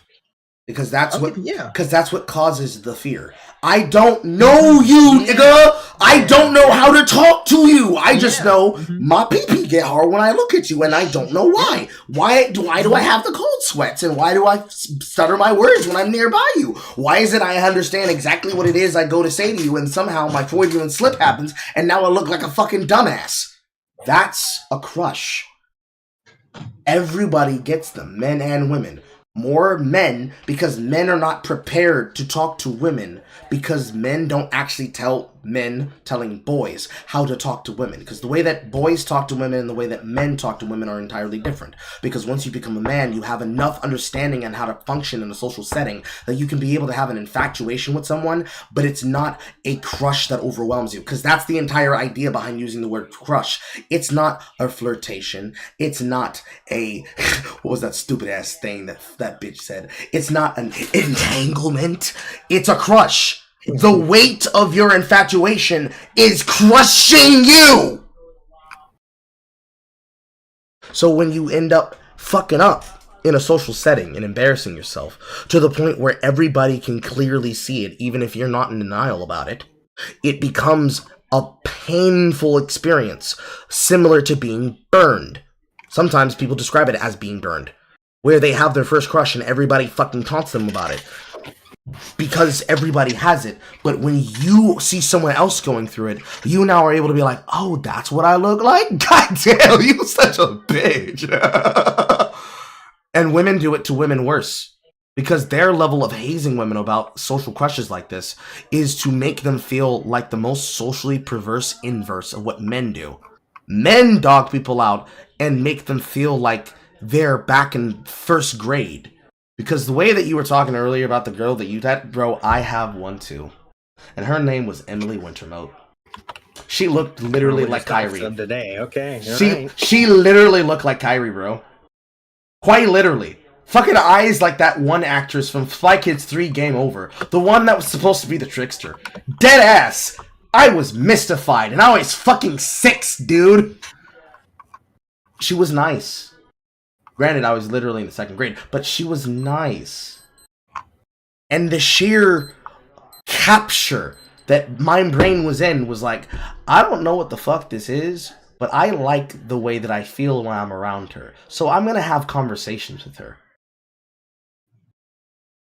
Because that's what causes the fear. I don't know you, nigga. I don't know how to talk to you. I just know my pee-pee get hard when I look at you, and I don't know why. Why do I have the cold sweats, and why do I stutter my words when I'm nearby you? Why is it I understand exactly what it is I go to say to you, and somehow my Freudian slip happens, and now I look like a fucking dumbass? That's a crush. Everybody gets them, men and women. More men, because men are not prepared to talk to women, because men don't actually tell men telling boys how to talk to women, because the way that boys talk to women and the way that men talk to women are entirely different. Because once you become a man, you have enough understanding on how to function in a social setting that you can be able to have an infatuation with someone, but it's not a crush that overwhelms you, because that's the entire idea behind using the word crush. It's not a flirtation. It's not a what was that stupid ass thing that bitch said? It's not an entanglement. It's a crush. The weight of your infatuation is crushing you. So when you end up fucking up in a social setting and embarrassing yourself to the point where everybody can clearly see it, even if you're not in denial about it, it becomes a painful experience, similar to being burned. Sometimes people describe it as being burned, where they have their first crush and everybody fucking taunts them about it. Because everybody has it. But when you see someone else going through it, you now are able to be like, oh, that's what I look like? God damn, you such a bitch. And women do it to women worse. Because their level of hazing women about social crushes like this is to make them feel like the most socially perverse inverse of what men do. Men dog people out and make them feel like they're back in first grade. Because the way that you were talking earlier about the girl that you had, bro, I have one too. And her name was Emily Wintermote. She looked literally like Kyrie. Today, okay. She literally looked like Kyrie, bro. Quite literally. Fucking eyes like that one actress from Spy Kids 3 Game Over. The one that was supposed to be the trickster. Dead ass. I was mystified and I was fucking 6, dude. She was nice. Granted, I was literally in the 2nd grade, but she was nice. And the sheer capture that my brain was in was like, I don't know what the fuck this is, but I like the way that I feel when I'm around her. So I'm gonna have conversations with her.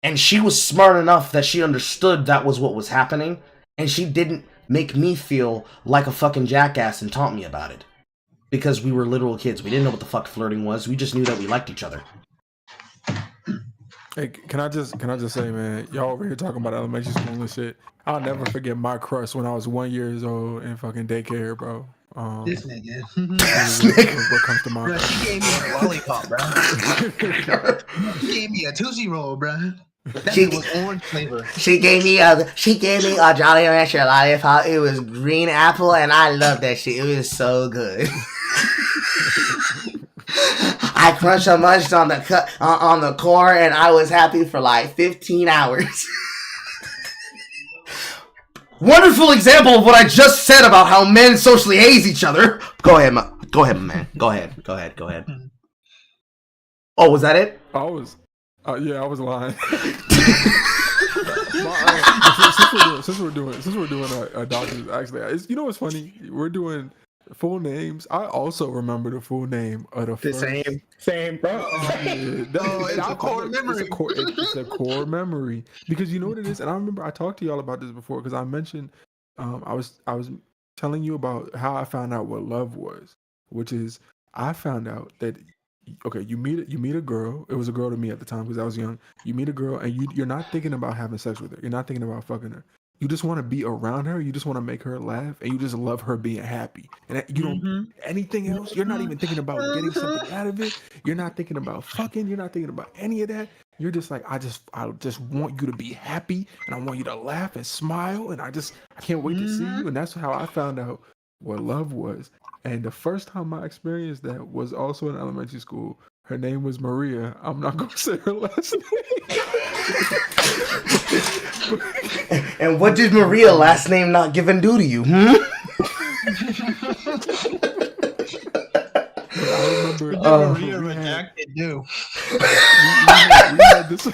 And she was smart enough that she understood that was what was happening, and she didn't make me feel like a fucking jackass and taunt me about it. Because we were literal kids. We didn't know what the fuck flirting was. We just knew that we liked each other. Hey, can I just say, man, y'all over here talking about elementary school and shit. I'll never forget my crush when I was 1 year old in fucking daycare, bro. This nigga. What comes to mind? Bro, she gave me a lollipop, bro. She gave me a Tootsie Roll, bro. That shit was orange flavor. She gave me a Jolly Rancher lollipop. It was green apple, and I loved that shit. It was so good. I crunched and munched on the core, and I was happy for like 15 hours. Wonderful example of what I just said about how men socially haze each other. Go ahead, man. Go ahead. Go ahead. Oh, was that it? I was lying. Since we're doing doctors, actually, you know what's funny? We're doing full names. I also remember the full name of the first. Same, bro. It's a core memory. It's a core memory because you know what it is. And I remember I talked to y'all about this before because I mentioned I was telling you about how I found out what love was, which is I found out that. Okay, you meet a girl. It was a girl to me at the time because I was young. You meet a girl and you're not thinking about having sex with her. You're not thinking about fucking her. You just want to be around her. You just want to make her laugh, and you just love her being happy. And you don't anything else. You're not even thinking about getting something out of it. You're not thinking about fucking. You're not thinking about any of that. You're just like I just want you to be happy, and I want you to laugh and smile, and I can't wait to see you. And that's how I found out what love was. And the first time I experienced that was also in elementary school. Her name was Maria. I'm not going to say her last name. And what did Maria last name not given do to you? I remember Maria redacted do. We had this.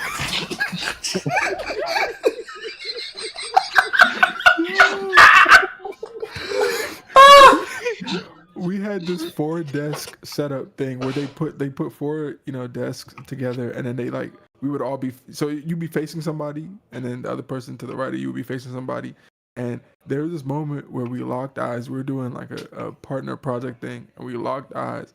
We had this 4-desk setup thing where they put 4 desks together, and then we would all be, so you'd be facing somebody, and then the other person to the right of you would be facing somebody, and there was this moment where we locked eyes. We were doing like a partner project thing, and we locked eyes,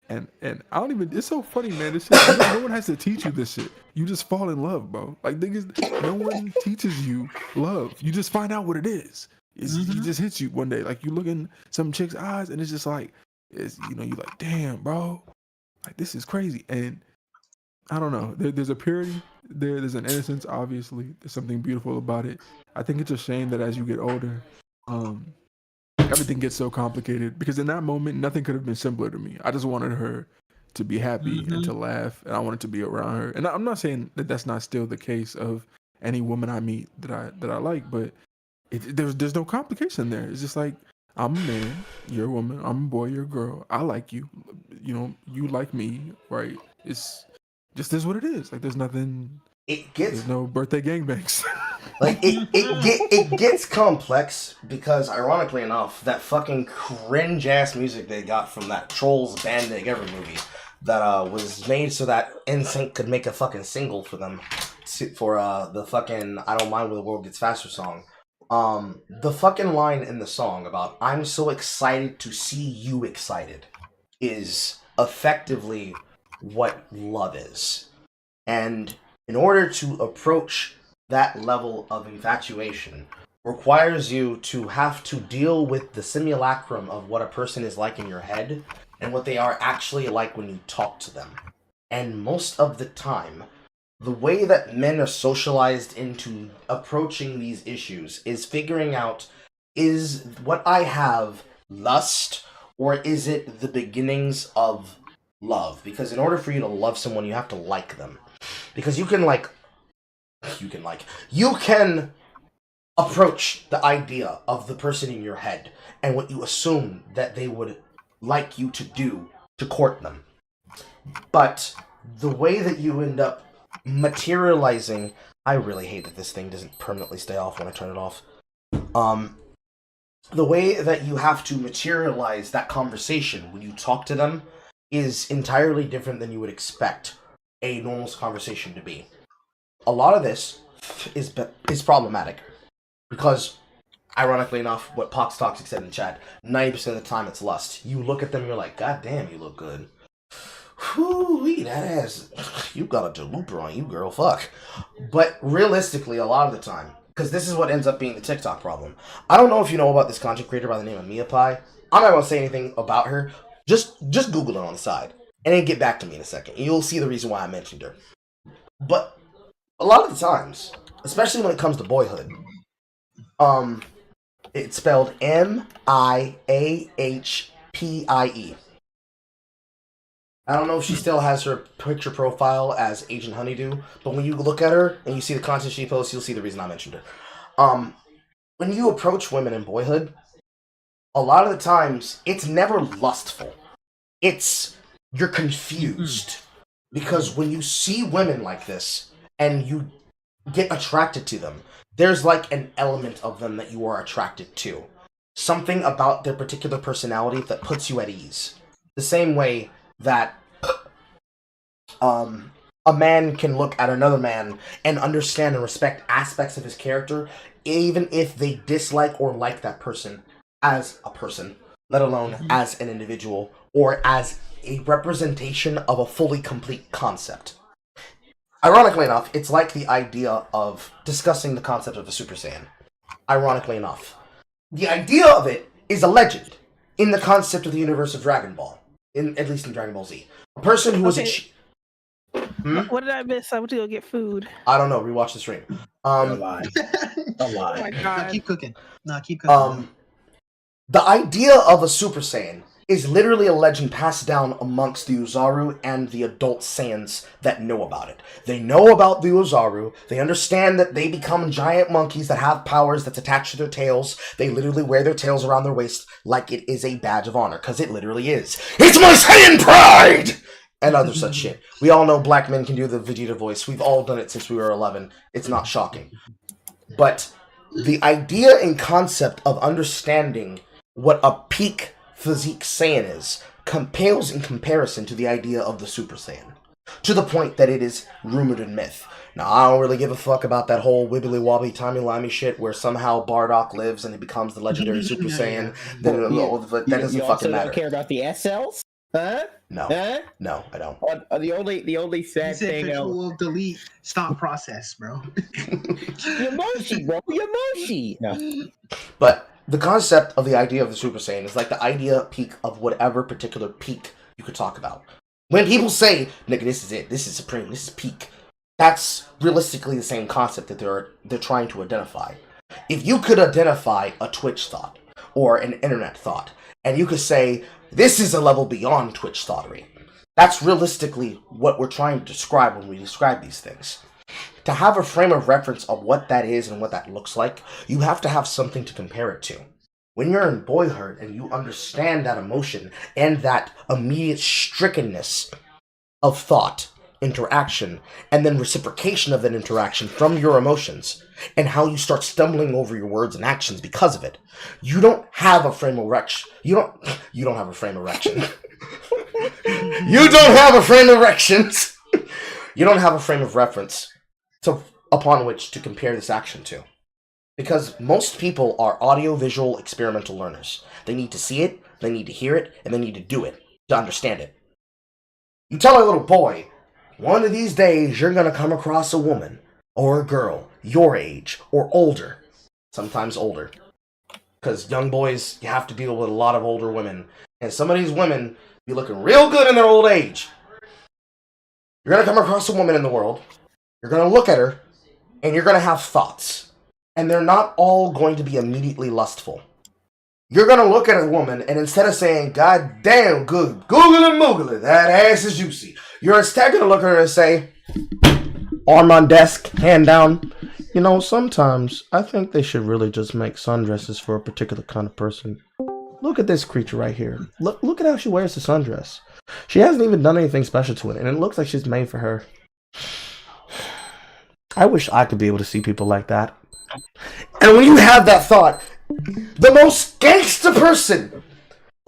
and I don't even. It's so funny, man. This shit, no one has to teach you this shit. You just fall in love, bro. Like niggas, no one teaches you love. You just find out what it is. It just hits you one day. Like you look in some chick's eyes, and it's just like, you're like, damn, bro, like this is crazy. And I don't know. There's a purity there. There's an innocence. Obviously, there's something beautiful about it. I think it's a shame that as you get older, everything gets so complicated. Because in that moment, nothing could have been simpler to me. I just wanted her to be happy and to laugh, and I wanted to be around her. And I'm not saying that that's not still the case of any woman I meet that I like, but. There's no complication there. It's just like, I'm a man, you're a woman, I'm a boy, you're a girl. I like you, you like me, right? It's just is what it is. Like there's nothing. There's no birthday gangbangs. Like it gets complex because ironically enough, that fucking cringe ass music they got from that Trolls Band Together movie that was made so that NSYNC could make a fucking single for them for the fucking I Don't Mind When the World Gets Faster song. The fucking line in the song about I'm so excited to see you excited is effectively what love is. And in order to approach that level of infatuation requires you to have to deal with the simulacrum of what a person is like in your head and what they are actually like when you talk to them. And most of the time, the way that men are socialized into approaching these issues is figuring out, is what I have lust, or is it the beginnings of love? Because in order for you to love someone, you have to like them. Because you can approach the idea of the person in your head and what you assume that they would like you to do to court them. But the way that you end up materializing, I really hate that this thing doesn't permanently stay off when I turn it off. the way that you have to materialize that conversation when you talk to them is entirely different than you would expect a normal conversation to be. A lot of this is problematic because, ironically enough, what Pox Toxic said in chat, 90% of the time it's lust. You look at them, you're like, God damn, you look good. Whoo, that ass, you got a deluper on you, girl, fuck. But realistically, a lot of the time, because this is what ends up being the TikTok problem. I don't know if you know about this content creator by the name of Mia Pie. I'm not going to say anything about her. Just Google it on the side. And then get back to me in a second. And you'll see the reason why I mentioned her. But a lot of the times, especially when it comes to boyhood, it's spelled Miahpie. I don't know if she still has her picture profile as Agent Honeydew, but when you look at her and you see the content she posts, you'll see the reason I mentioned her. When you approach women in boyhood, a lot of the times, it's never lustful. You're confused. Because when you see women like this, and you get attracted to them, there's like an element of them that you are attracted to. Something about their particular personality that puts you at ease. The same way that a man can look at another man and understand and respect aspects of his character, even if they dislike or like that person as a person, let alone as an individual, or as a representation of a fully complete concept. Ironically enough, it's like the idea of discussing the concept of a Super Saiyan. Ironically enough. The idea of it is a legend in the concept of the universe of Dragon Ball. At least in Dragon Ball Z. A person who was What did I miss? I went to go get food. I don't know. Rewatch the stream. A lie. Oh my god. No, keep cooking. No, keep cooking. The idea of a Super Saiyan is literally a legend passed down amongst the Uzaru and the adult Saiyans that know about it. They know about the Uzaru. They understand that they become giant monkeys that have powers that's attached to their tails. They literally wear their tails around their waist like it is a badge of honor, because it literally is. It's my Saiyan pride! And other such shit. We all know black men can do the Vegeta voice. We've all done it since we were 11. It's not shocking. But the idea and concept of understanding what a peak physique Saiyan is pales in comparison to the idea of the Super Saiyan, to the point that it is rumored in myth. Now, I don't really give a fuck about that whole wibbly-wobbly, timey-limey shit where somehow Bardock lives and he becomes the legendary Super Saiyan. That doesn't fucking matter. You don't care about the SLs? Huh? No. Huh? No, I don't. The only sad thing. Control delete stop process, bro. Yamoshi, bro. Yamoshi. No. But the concept of the idea of the Super Saiyan is like the idea peak of whatever particular peak you could talk about. When people say, nigga, this is it, this is supreme, this is peak, that's realistically the same concept that they're trying to identify. If you could identify a Twitch thought or an internet thought, and you could say, this is a level beyond Twitch thoughtery, that's realistically what we're trying to describe when we describe these things. To have a frame of reference of what that is and what that looks like, you have to have something to compare it to. When you're in boyhood and you understand that emotion and that immediate strickenness of thought, interaction, and then reciprocation of that interaction from your emotions, and how you start stumbling over your words and actions because of it, you don't have a frame of erection. You don't have a frame of erection. You don't have a frame of erections. You don't have a frame of reference upon which to compare this action to. Because most people are audio-visual experimental learners. They need to see it, they need to hear it, and they need to do it to understand it. You tell a little boy, one of these days you're going to come across a woman or a girl your age or older. Sometimes older. Because young boys, you have to deal with a lot of older women. And some of these women be looking real good in their old age. You're going to come across a woman in the world. You're going to look at her, and you're going to have thoughts. And they're not all going to be immediately lustful. You're going to look at a woman, and instead of saying, God damn, good, googly moogly, that ass is juicy, you're instead going to look at her and say, arm on desk, hand down, you know, sometimes I think they should really just make sundresses for a particular kind of person. Look at this creature right here. Look at how she wears the sundress. She hasn't even done anything special to it, and it looks like she's made for her. I wish I could be able to see people like that. And when you have that thought, The most gangster person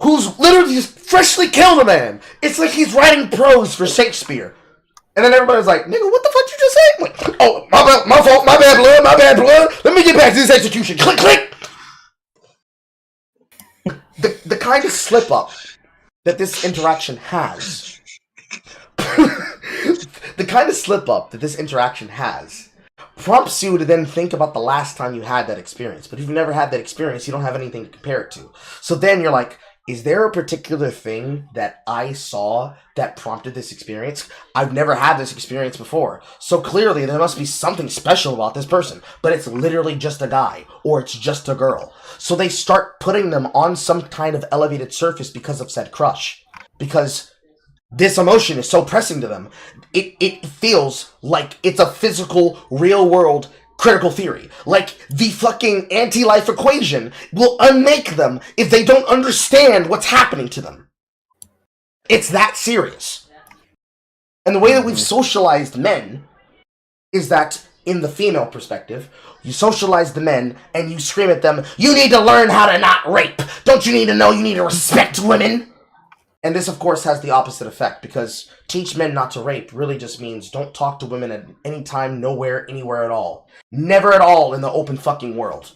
who's literally just freshly killed a man. It's like he's writing prose for Shakespeare. And then everybody's like, nigga, what the fuck you just say? I'm like, oh, my fault, my bad blood. Let me get back to this execution. Click, click. The kind of slip up that this interaction has. The kind of slip up that this interaction has prompts you to then think about the last time you had that experience. But if you've never had that experience, you don't have anything to compare it to. So then you're like, is there a particular thing that I saw that prompted this experience? I've never had this experience before. So clearly there must be something special about this person. But it's literally just a guy. Or it's just a girl. So they start putting them on some kind of elevated surface because of said crush. Because this emotion is so pressing to them. It feels like it's a physical, real world critical theory. Like, the fucking anti-life equation will unmake them if they don't understand what's happening to them. It's that serious. And the way that we've socialized men is that, in the female perspective, you socialize the men and you scream at them, you need to learn how to not rape! Don't you need to know you need to respect women? And this, of course, has the opposite effect, because teach men not to rape really just means don't talk to women at any time, nowhere, anywhere at all. Never at all in the open fucking world.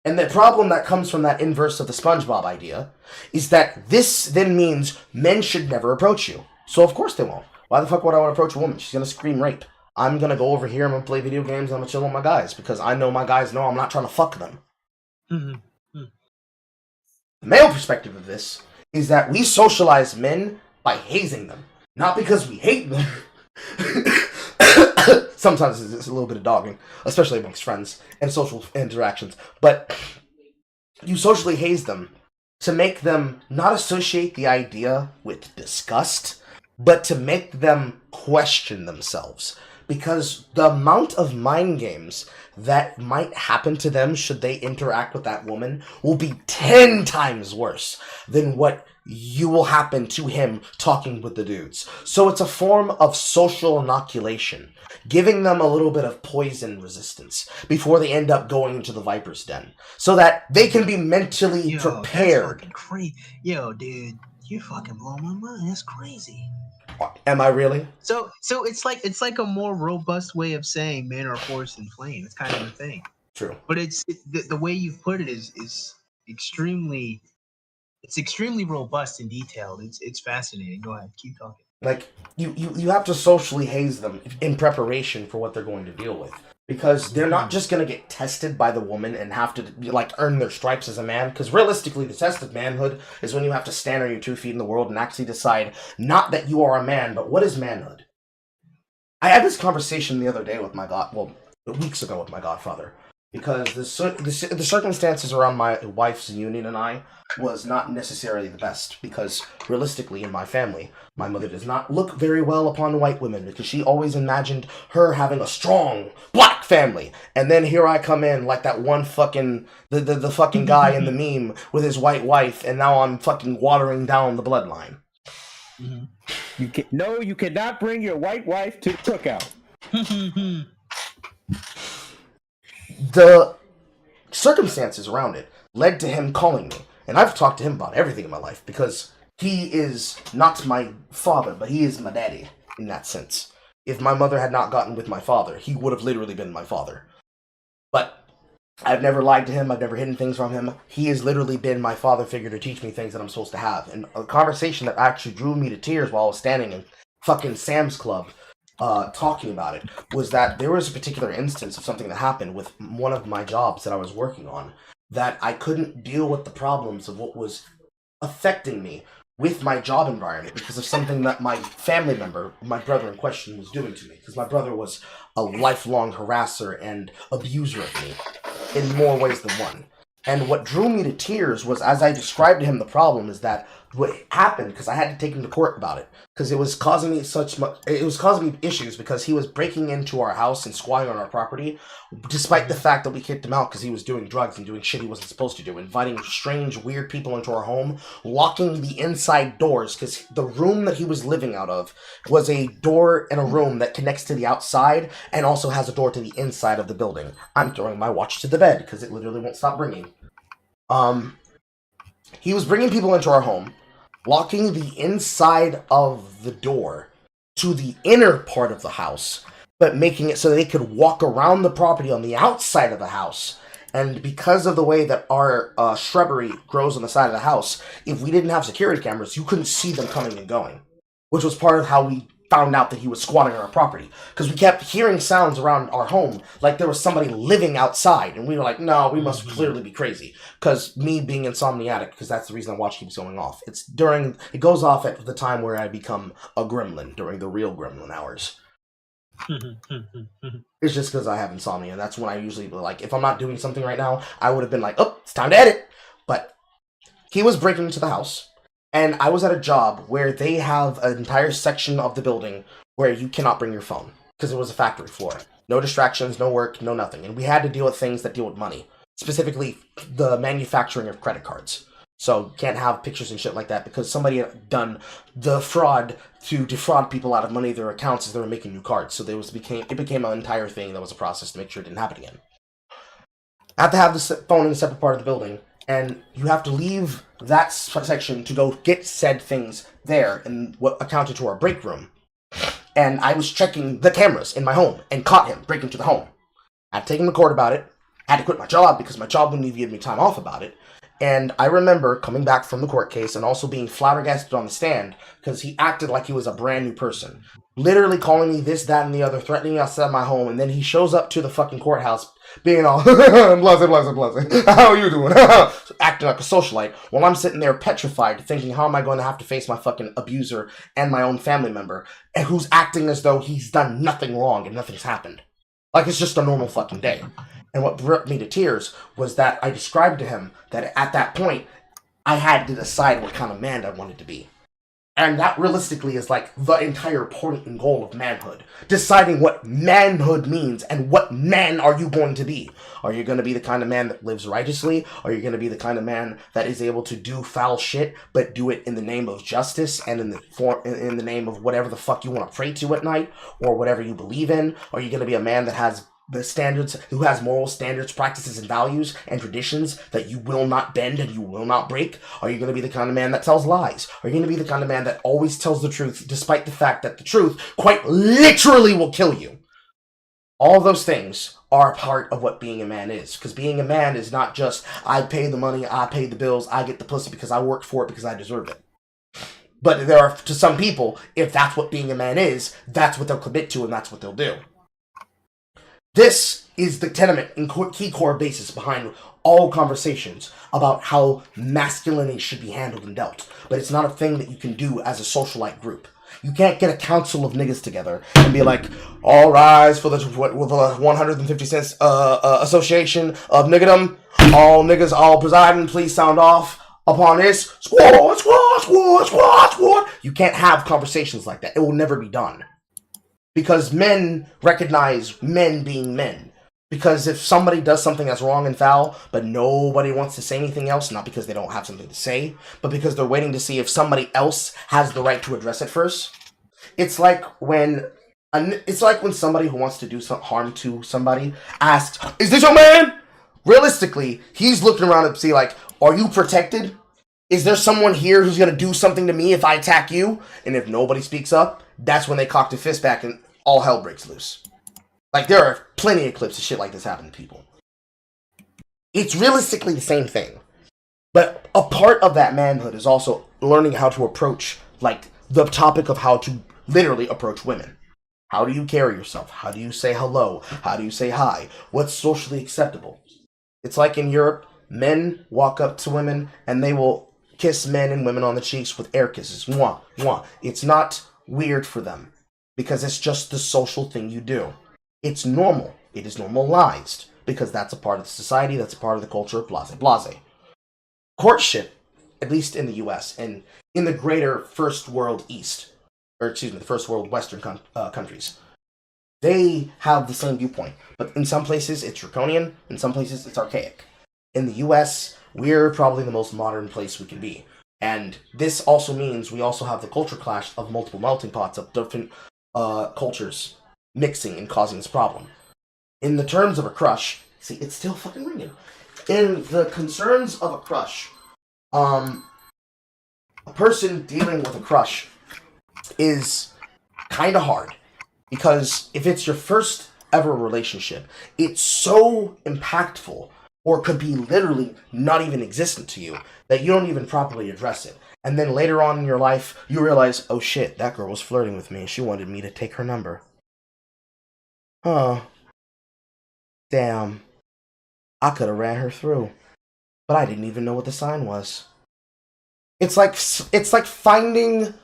And the problem that comes from that inverse of the SpongeBob idea is that this then means men should never approach you. So of course they won't. Why the fuck would I want to approach a woman? She's gonna scream rape. I'm gonna go over here, I'm gonna play video games, and I'm gonna chill with my guys, because I know my guys know I'm not trying to fuck them. The male perspective of this is that we socialize men by hazing them. Not because we hate them. Sometimes it's a little bit of dogging, especially amongst friends and social interactions. But you socially haze them to make them not associate the idea with disgust, but to make them question themselves. Because the amount of mind games that might happen to them should they interact with that woman will be 10 times worse than what you will happen to him talking with the dudes. So it's a form of social inoculation, giving them a little bit of poison resistance before they end up going into the Viper's Den, so that they can be mentally prepared. Yo, dude, you fucking blow my mind. That's crazy. Am I really? So it's like a more robust way of saying men are forced and flame. It's kind of a thing. True. But the way you've put it is extremely robust and detailed. It's fascinating. Go ahead, keep talking. Like, you have to socially haze them in preparation for what they're going to deal with. Because they're not just going to get tested by the woman and have to, like, earn their stripes as a man. Because realistically, the test of manhood is when you have to stand on your 2 feet in the world and actually decide not that you are a man, but what is manhood? I had this conversation the other day with weeks ago with my godfather. Because the circumstances around my wife's union and I was not necessarily the best. Because realistically, in my family, my mother does not look very well upon white women, because she always imagined her having a strong black family. And then here I come in like that one fucking the fucking guy in the meme with his white wife, and now I'm fucking watering down the bloodline. You cannot bring your white wife to the cookout. The circumstances around it led to him calling me. And I've talked to him about everything in my life, because he is not my father, but he is my daddy in that sense. If my mother had not gotten with my father, he would have literally been my father. But I've never lied to him, I've never hidden things from him. He has literally been my father figure to teach me things that I'm supposed to have. And a conversation that actually drew me to tears while I was standing in fucking Sam's Club talking about it was that there was a particular instance of something that happened with one of my jobs that I was working on, that I couldn't deal with the problems of what was affecting me with my job environment because of something that my family member, my brother in question, was doing to me. Because my brother was a lifelong harasser and abuser of me in more ways than one. And what drew me to tears was, as I described to him the problem, is that what happened, because I had to take him to court about it, because it was causing me issues, because he was breaking into our house and squatting on our property, despite the fact that we kicked him out because he was doing drugs and doing shit he wasn't supposed to do, inviting strange, weird people into our home, locking the inside doors, because the room that he was living out of was a door in a room that connects to the outside and also has a door to the inside of the building. I'm throwing my watch to the bed because it literally won't stop ringing. He was bringing people into our home, locking the inside of the door to the inner part of the house, but making it so they could walk around the property on the outside of the house. And because of the way that our shrubbery grows on the side of the house, if we didn't have security cameras, you couldn't see them coming and going, which was part of how we found out that he was squatting on our property, because we kept hearing sounds around our home like there was somebody living outside, and we were like, no, we must clearly be crazy, because me being insomniatic, because that's the reason the watch keeps going off. It goes off at the time where I become a gremlin, during the real gremlin hours. It's just because I have insomnia. That's when I usually, like, if I'm not doing something right now, I would have been like, oh, it's time to edit. But he was breaking into the house, and I was at a job where they have an entire section of the building where you cannot bring your phone, because it was a factory floor. No distractions, no work, no nothing. And we had to deal with things that deal with money, specifically the manufacturing of credit cards. So can't have pictures and shit like that, because somebody had done the fraud to defraud people out of money their accounts as they were making new cards. So it became an entire thing that was a process to make sure it didn't happen again. I have to have the phone in a separate part of the building, and you have to leave that section to go get said things there in what accounted to our break room. And I was checking the cameras in my home and caught him breaking into the home. I had to take him to court about it. I had to quit my job because my job wouldn't even give me time off about it. And I remember coming back from the court case and also being flabbergasted on the stand because he acted like he was a brand new person. Literally calling me this, that, and the other, threatening me outside my home, and then he shows up to the fucking courthouse being all, blessed, how are you doing? Acting like a socialite, while I'm sitting there petrified, thinking, how am I going to have to face my fucking abuser and my own family member, and who's acting as though he's done nothing wrong and nothing's happened. Like it's just a normal fucking day. And what brought me to tears was that I described to him that at that point, I had to decide what kind of man I wanted to be. And that realistically is like the entire point and goal of manhood. Deciding what manhood means and what man are you going to be. Are you going to be the kind of man that lives righteously? Are you going to be the kind of man that is able to do foul shit, but do it in the name of justice and in the name of whatever the fuck you want to pray to at night or whatever you believe in? Are you going to be a man that has the standards, who has moral standards, practices, and values and traditions that you will not bend and you will not break? Are you going to be the kind of man that tells lies? Are you going to be the kind of man that always tells the truth, despite the fact that the truth quite literally will kill you? All those things are part of what being a man is. Because being a man is not just, I pay the money, I pay the bills, I get the pussy because I worked for it because I deserve it. But there are, to some people, if that's what being a man is, that's what they'll commit to and that's what they'll do. This is the tenement and key core basis behind all conversations about how masculinity should be handled and dealt. But it's not a thing that you can do as a socialite group. You can't get a council of niggas together and be like, all rise for the 150 cents association of niggadom. All niggas, all presiding, please sound off upon this. Squad, squad, squad, squad, squad. You can't have conversations like that. It will never be done. Because men recognize men being men. Because if somebody does something that's wrong and foul, but nobody wants to say anything else, not because they don't have something to say, but because they're waiting to see if somebody else has the right to address it first. It's like when somebody who wants to do some harm to somebody asks, is this your man? Realistically, he's looking around and see like, are you protected? Is there someone here who's going to do something to me if I attack you? And if nobody speaks up, that's when they cock their fist back and all hell breaks loose. Like, there are plenty of clips of shit like this happen to people. It's realistically the same thing. But a part of that manhood is also learning how to approach, like, the topic of how to literally approach women. How do you carry yourself? How do you say hello? How do you say hi? What's socially acceptable? It's like in Europe, men walk up to women and they will kiss men and women on the cheeks with air kisses. Mwah, mwah. It's not weird for them because it's just the social thing you do. It's normal. It is normalized because that's a part of the society, that's a part of the culture, blase, blase. Courtship, at least in the US and in the greater first world the first world Western countries, they have the same viewpoint. But in some places it's draconian, in some places it's archaic. In the US, we're probably the most modern place we can be. And this also means we also have the culture clash of multiple melting pots of different cultures mixing and causing this problem. In the terms of a crush, see, it's still fucking ringing. in the concerns of a crush, a person dealing with a crush is kind of hard, because if it's your first ever relationship, it's so impactful, or could be literally not even existent to you, that you don't even properly address it. And then later on in your life, you realize, oh shit, that girl was flirting with me and she wanted me to take her number. Huh. Damn. I could have ran her through, but I didn't even know what the sign was. It's like finding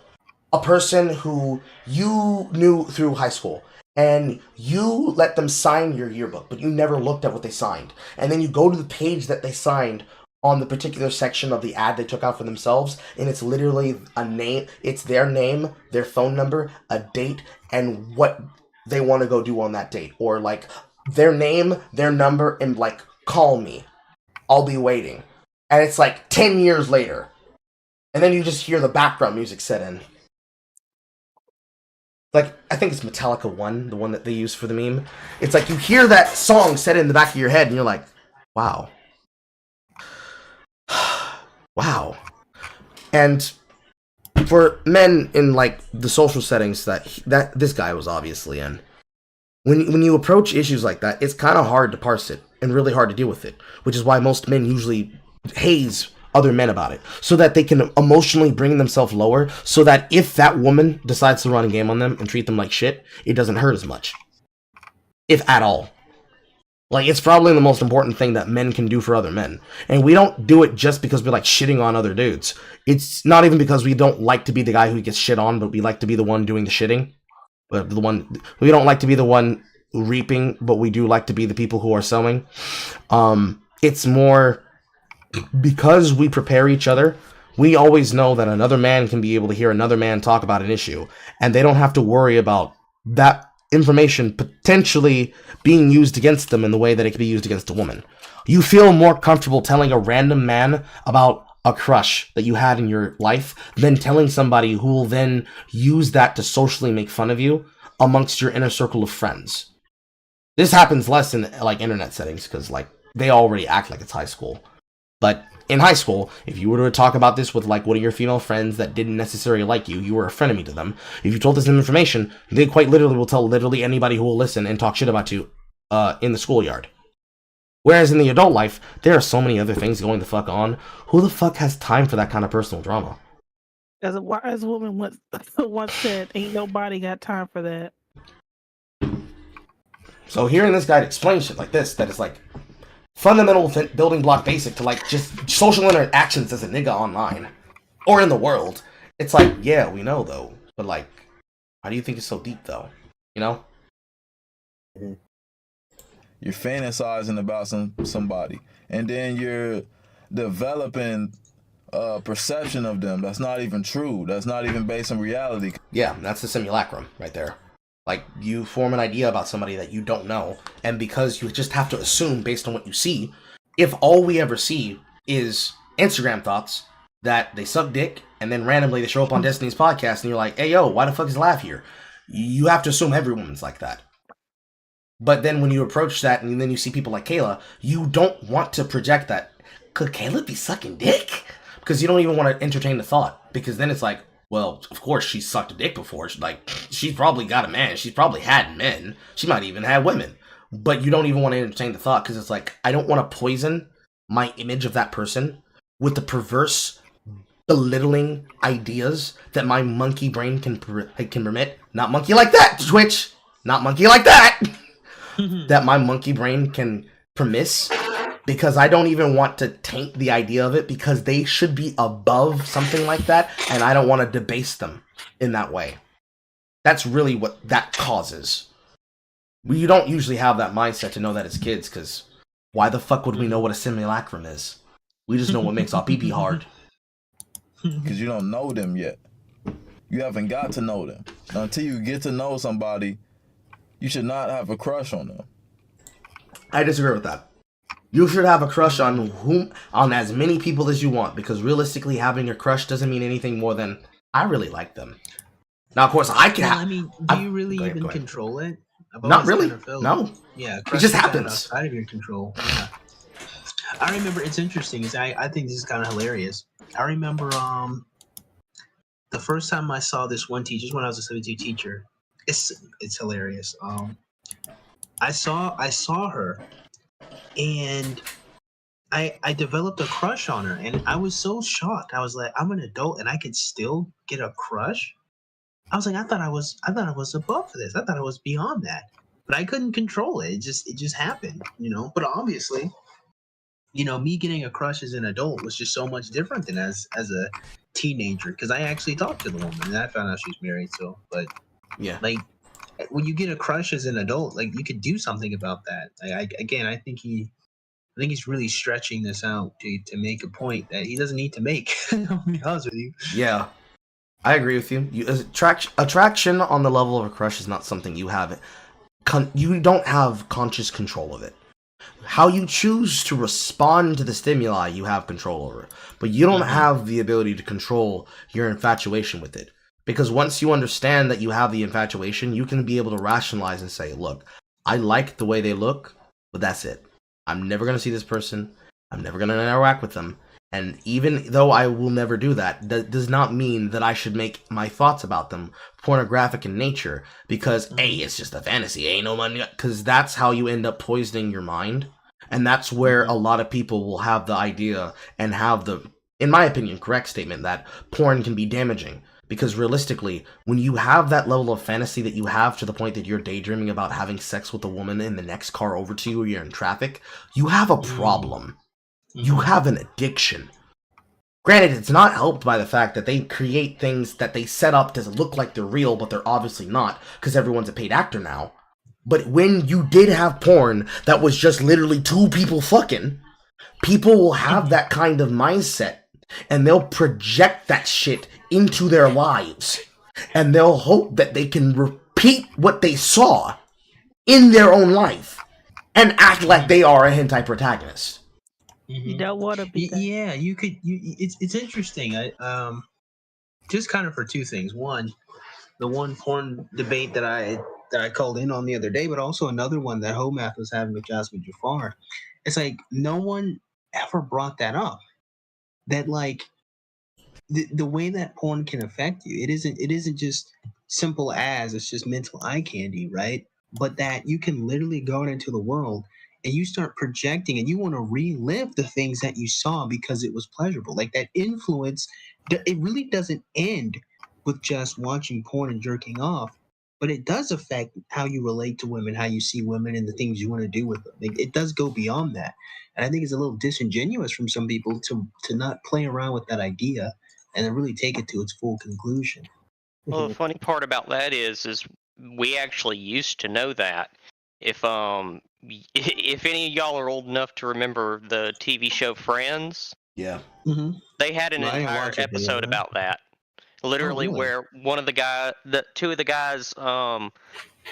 a person who you knew through high school, and you let them sign your yearbook, but you never looked at what they signed. And then you go to the page that they signed on the particular section of the ad they took out for themselves, and it's literally a name. It's their name, their phone number, a date, and what they want to go do on that date. Or like their name, their number, and like, call me. I'll be waiting. And it's like 10 years later. And then you just hear the background music set in. Like, I think it's Metallica 1, the one that they use for the meme. It's like you hear that song set in the back of your head and you're like, wow. Wow. And for men in like the social settings that this guy was obviously in, when you approach issues like that, it's kind of hard to parse it and really hard to deal with it, which is why most men usually haze other men about it, so that they can emotionally bring themselves lower, so that if that woman decides to run a game on them and treat them like shit, it doesn't hurt as much, if at all. Like, it's probably the most important thing that men can do for other men. And we don't do it just because we're like shitting on other dudes. It's not even because we don't like to be the guy who gets shit on, but we like to be the one doing the shitting. But we don't like to be the one reaping, but we do like to be the people who are sowing. It's more because we prepare each other. We always know that another man can be able to hear another man talk about an issue, and they don't have to worry about that information potentially being used against them in the way that it could be used against a woman. You feel more comfortable telling a random man about a crush that you had in your life than telling somebody who will then use that to socially make fun of you amongst your inner circle of friends. This happens less in like internet settings, because like they already act like it's high school. But in high school, if you were to talk about this with like one of your female friends that didn't necessarily like you, you were a frenemy to them. If you told them some information, they quite literally will tell literally anybody who will listen and talk shit about you in the schoolyard. Whereas in the adult life, there are so many other things going the fuck on. Who the fuck has time for that kind of personal drama? As a wise woman once said, ain't nobody got time for that. So hearing this guy explain shit like this, that is like fundamental building block basic to like just social interactions as a nigga online or in the world, it's like, yeah, we know though, but like, how do you think it's so deep though? You know? You're fantasizing about somebody, and then you're developing a perception of them that's not even true. That's not even based on reality. Yeah, that's the simulacrum right there. Like, you form an idea about somebody that you don't know, and because you just have to assume based on what you see, if all we ever see is Instagram thoughts that they suck dick, and then randomly they show up on Destiny's podcast, and you're like, hey yo, why the fuck is Laugh here? You have to assume every woman's like that. But then when you approach that, and then you see people like Kayla, you don't want to project that. Could Kayla be sucking dick? Because you don't even want to entertain the thought, because then it's like, well, of course she sucked a dick before. She's probably got a man. She's probably had men. She might even have women. But you don't even want to entertain the thought, because it's like, I don't want to poison my image of that person with the perverse, belittling ideas that my monkey brain can permit. Not monkey like that, Twitch. Not monkey like that. That my monkey brain can permiss. Because I don't even want to taint the idea of it, because they should be above something like that, and I don't want to debase them in that way. That's really what that causes. We don't usually have that mindset to know that as kids, because why the fuck would we know what a simulacrum is? We just know what makes our pee-pee hard. Because you don't know them yet. You haven't got to know them. Until you get to know somebody, you should not have a crush on them. I disagree with that. You should have a crush on as many people as you want, because realistically, having your crush doesn't mean anything more than, I really like them. Now, of course, I can have... I mean, do you really even control it? Not really. No. Yeah, it just happens. outside of your control. Yeah. I remember it's interesting. I think this is kind of hilarious. I remember the first time I saw this one teacher, just when I was a 72 teacher. It's hilarious. I saw her, and I developed a crush on her, and I was so shocked. I was like, I'm an adult and I could still get a crush. I was like, I thought I was above this. I thought I was beyond that, but I couldn't control it. It just happened, you know. But obviously, you know, me getting a crush as an adult was just so much different than as a teenager, because I actually talked to the woman and I found out she's married. So, but Yeah. like when you get a crush as an adult, like you could do something about that. I think he's really stretching this out to make a point that he doesn't need to make. I'll be honest with you. Yeah, I agree with you. Attraction on the level of a crush is not something you have. You don't have conscious control of it. How you choose to respond to the stimuli, you have control over. But you don't have the ability to control your infatuation with it. Because once you understand that you have the infatuation, you can be able to rationalize and say, look, I like the way they look, but that's it. I'm never going to see this person. I'm never going to interact with them. And even though I will never do that, that does not mean that I should make my thoughts about them pornographic in nature. Because, hey, it's just a fantasy. Ain't no money. Because that's how you end up poisoning your mind. And that's where a lot of people will have the idea and have the, in my opinion, correct statement that porn can be damaging. Because realistically, when you have that level of fantasy that you have to the point that you're daydreaming about having sex with a woman in the next car over to you or you're in traffic, you have a problem. You have an addiction. Granted, it's not helped by the fact that they create things that they set up to look like they're real, but they're obviously not, because everyone's a paid actor now. But when you did have porn that was just literally two people fucking, people will have that kind of mindset, and they'll project that shit into their lives. And they'll hope that they can repeat what they saw in their own life and act like they are a hentai protagonist. You don't want to be. Yeah, you could. It's interesting. I just kind of for two things. One, the one porn debate that I called in on the other day, but also another one that Homath was having with Jasmine Jafar. It's like no one ever brought that up. That like the way that porn can affect you, it isn't just simple as it's just mental eye candy, right? But that you can literally go out into the world and you start projecting and you want to relive the things that you saw because it was pleasurable. Like that influence, it really doesn't end with just watching porn and jerking off, but it does affect how you relate to women, how you see women, and the things you want to do with them. It does go beyond that. And I think it's a little disingenuous from some people to not play around with that idea and then really take it to its full conclusion. Well, the funny part about that is we actually used to know that. If any of y'all are old enough to remember the TV show Friends, yeah, they had an entire episode about that. Literally, where one of two of the guys,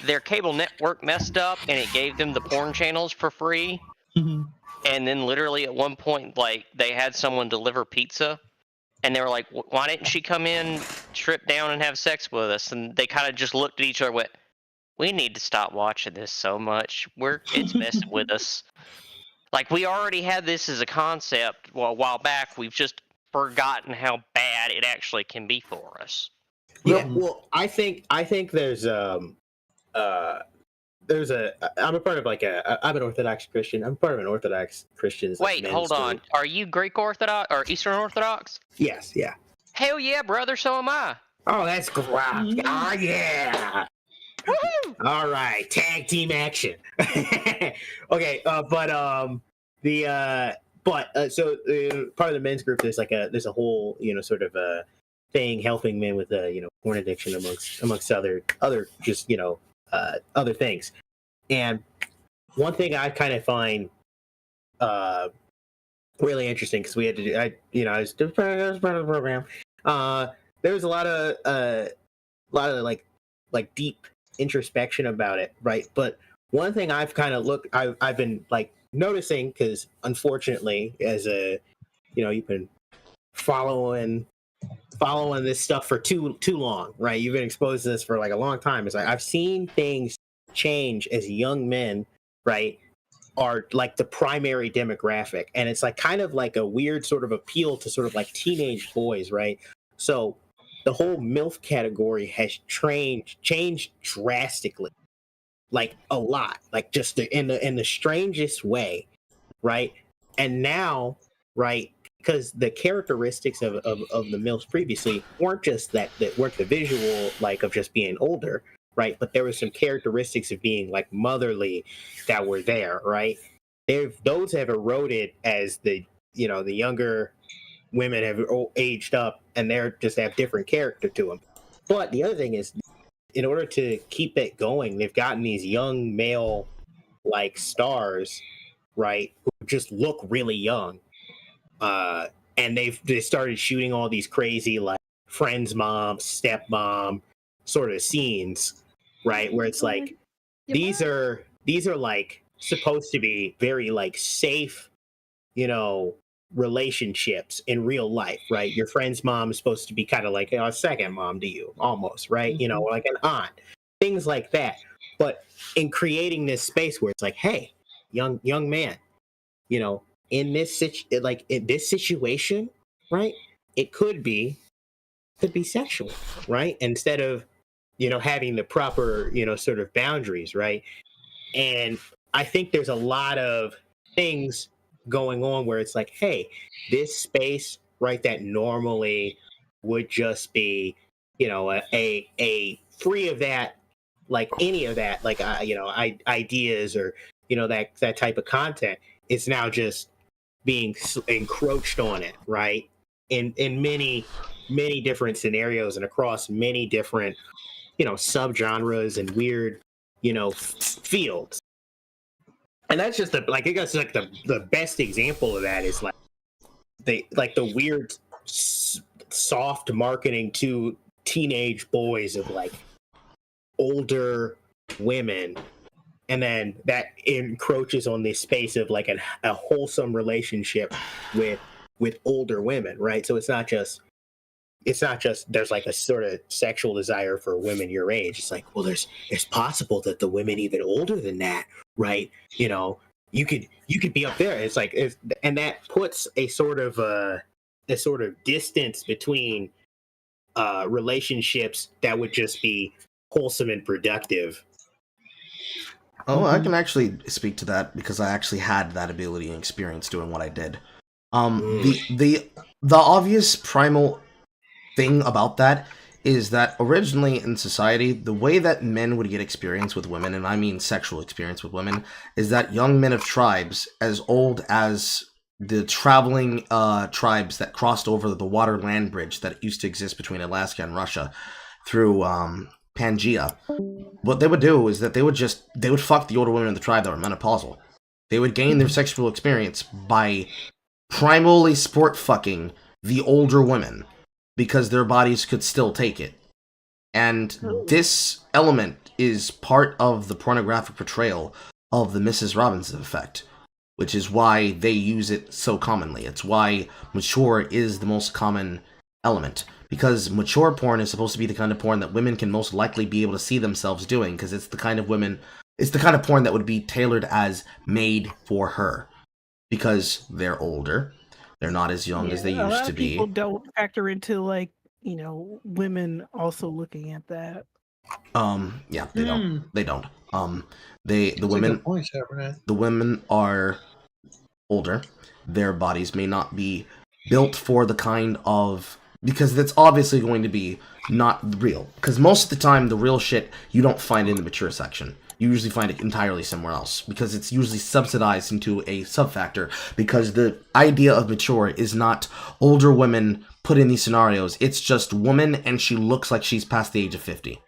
their cable network messed up and it gave them the porn channels for free. And then literally at one point, like they had someone deliver pizza. And they were like, why didn't she come in, strip down, and have sex with us? And they kind of just looked at each other and went, we need to stop watching this so much. It's messing with us. Like, we already had this as a concept a while back. We've just forgotten how bad it actually can be for us. Yeah, well, I think there's I'm a part of I'm an Orthodox Christian. I'm part of an Orthodox Christian's. Wait, hold on. Are you Greek Orthodox or Eastern Orthodox? Yes, yeah. Hell yeah, brother, so am I. Oh, that's great. Oh, yeah. Woo-hoo! All right, tag team action. Okay, so part of the men's group, there's a whole sort of thing helping men with porn addiction amongst other just other things. And one thing I kind of find really interesting, because we had to do, I was part of the program. There was a lot of like deep introspection about it, right? But one thing I've been like noticing, because unfortunately, as you've been following this stuff for too long, right? You've been exposed to this for like a long time. It's like I've seen things change as young men, right? are like the primary demographic, and it's like kind of like a weird sort of appeal to sort of like teenage boys, right? So the whole MILF category has changed drastically, like a lot, like just in the strangest way, right? And now, right, because the characteristics of the MILFs previously weren't just that weren't the visual like of just being older, right? But there were some characteristics of being like motherly that were there, right? Those have eroded as the younger women have aged up, and they're just have different character to them. But the other thing is, in order to keep it going, they've gotten these young male like stars, right, who just look really young. And they started shooting all these crazy like friend's mom, stepmom sort of scenes, right? Where it's like these are like supposed to be very like safe, relationships in real life, right? Your friend's mom is supposed to be kind of like a second mom to you, almost, right? Like an aunt, things like that. But in creating this space where it's like, hey, young man, in this situation, right? It could be sexual, right? Instead of having the proper sort of boundaries, right? And I think there's a lot of things going on where it's like, hey, this space, right, that normally would just be, a free of that, like any of that, like ideas or that type of content, it's now just being encroached on it, right? In many different scenarios and across many different subgenres and weird fields. And that's just I guess like the best example of that is like the weird soft marketing to teenage boys of like older women, and then that encroaches on this space of like a wholesome relationship with older women, right? So it's not just there's like a sort of sexual desire for women your age. It's like, well, it's possible that the women even older than that, right? You could be up there. It's like, and that puts a sort of distance between relationships that would just be wholesome and productive. Oh, I can actually speak to that because I actually had that ability and experience doing what I did. The obvious primal thing about that is that originally in society, the way that men would get experience with women, and I mean sexual experience with women, is that young men of tribes as old as the traveling tribes that crossed over the water land bridge that used to exist between Alaska and Russia through Pangea. What they would do is that they would fuck the older women in the tribe that were menopausal. They would gain their sexual experience by primally sport fucking the older women because their bodies could still take it. And this element is part of the pornographic portrayal of the Mrs. Robinson effect, which is why they use it so commonly. It's why mature is the most common element. Because mature porn is supposed to be the kind of porn that women can most likely be able to see themselves doing, because it's the kind of porn that would be tailored as made for her. Because they're older, they're not as young as they used to be. People don't factor into like, women also looking at that. Yeah, they don't. They don't. The women are older. Their bodies may not be built for the kind of, because it's obviously going to be not real. Because most of the time, the real shit you don't find in the mature section. You usually find it entirely somewhere else, because it's usually subsidized into a sub-factor, because the idea of mature is not older women put in these scenarios. It's just woman, and she looks like she's past the age of 50.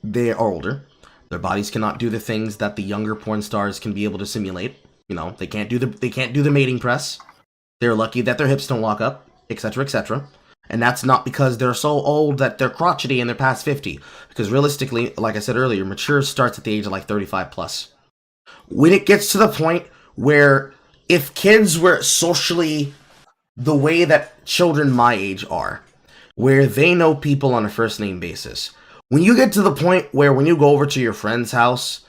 They are older. Their bodies cannot do the things that the younger porn stars can be able to simulate. They can't do the mating press. They're lucky that their hips don't lock up, etc., etc. And that's not because they're so old that they're crotchety and they're past 50. Because realistically, like I said earlier, mature starts at the age of like 35 plus. When it gets to the point where if kids were socially the way that children my age are, where they know people on a first name basis, when you get to the point where when you go over to your friend's house,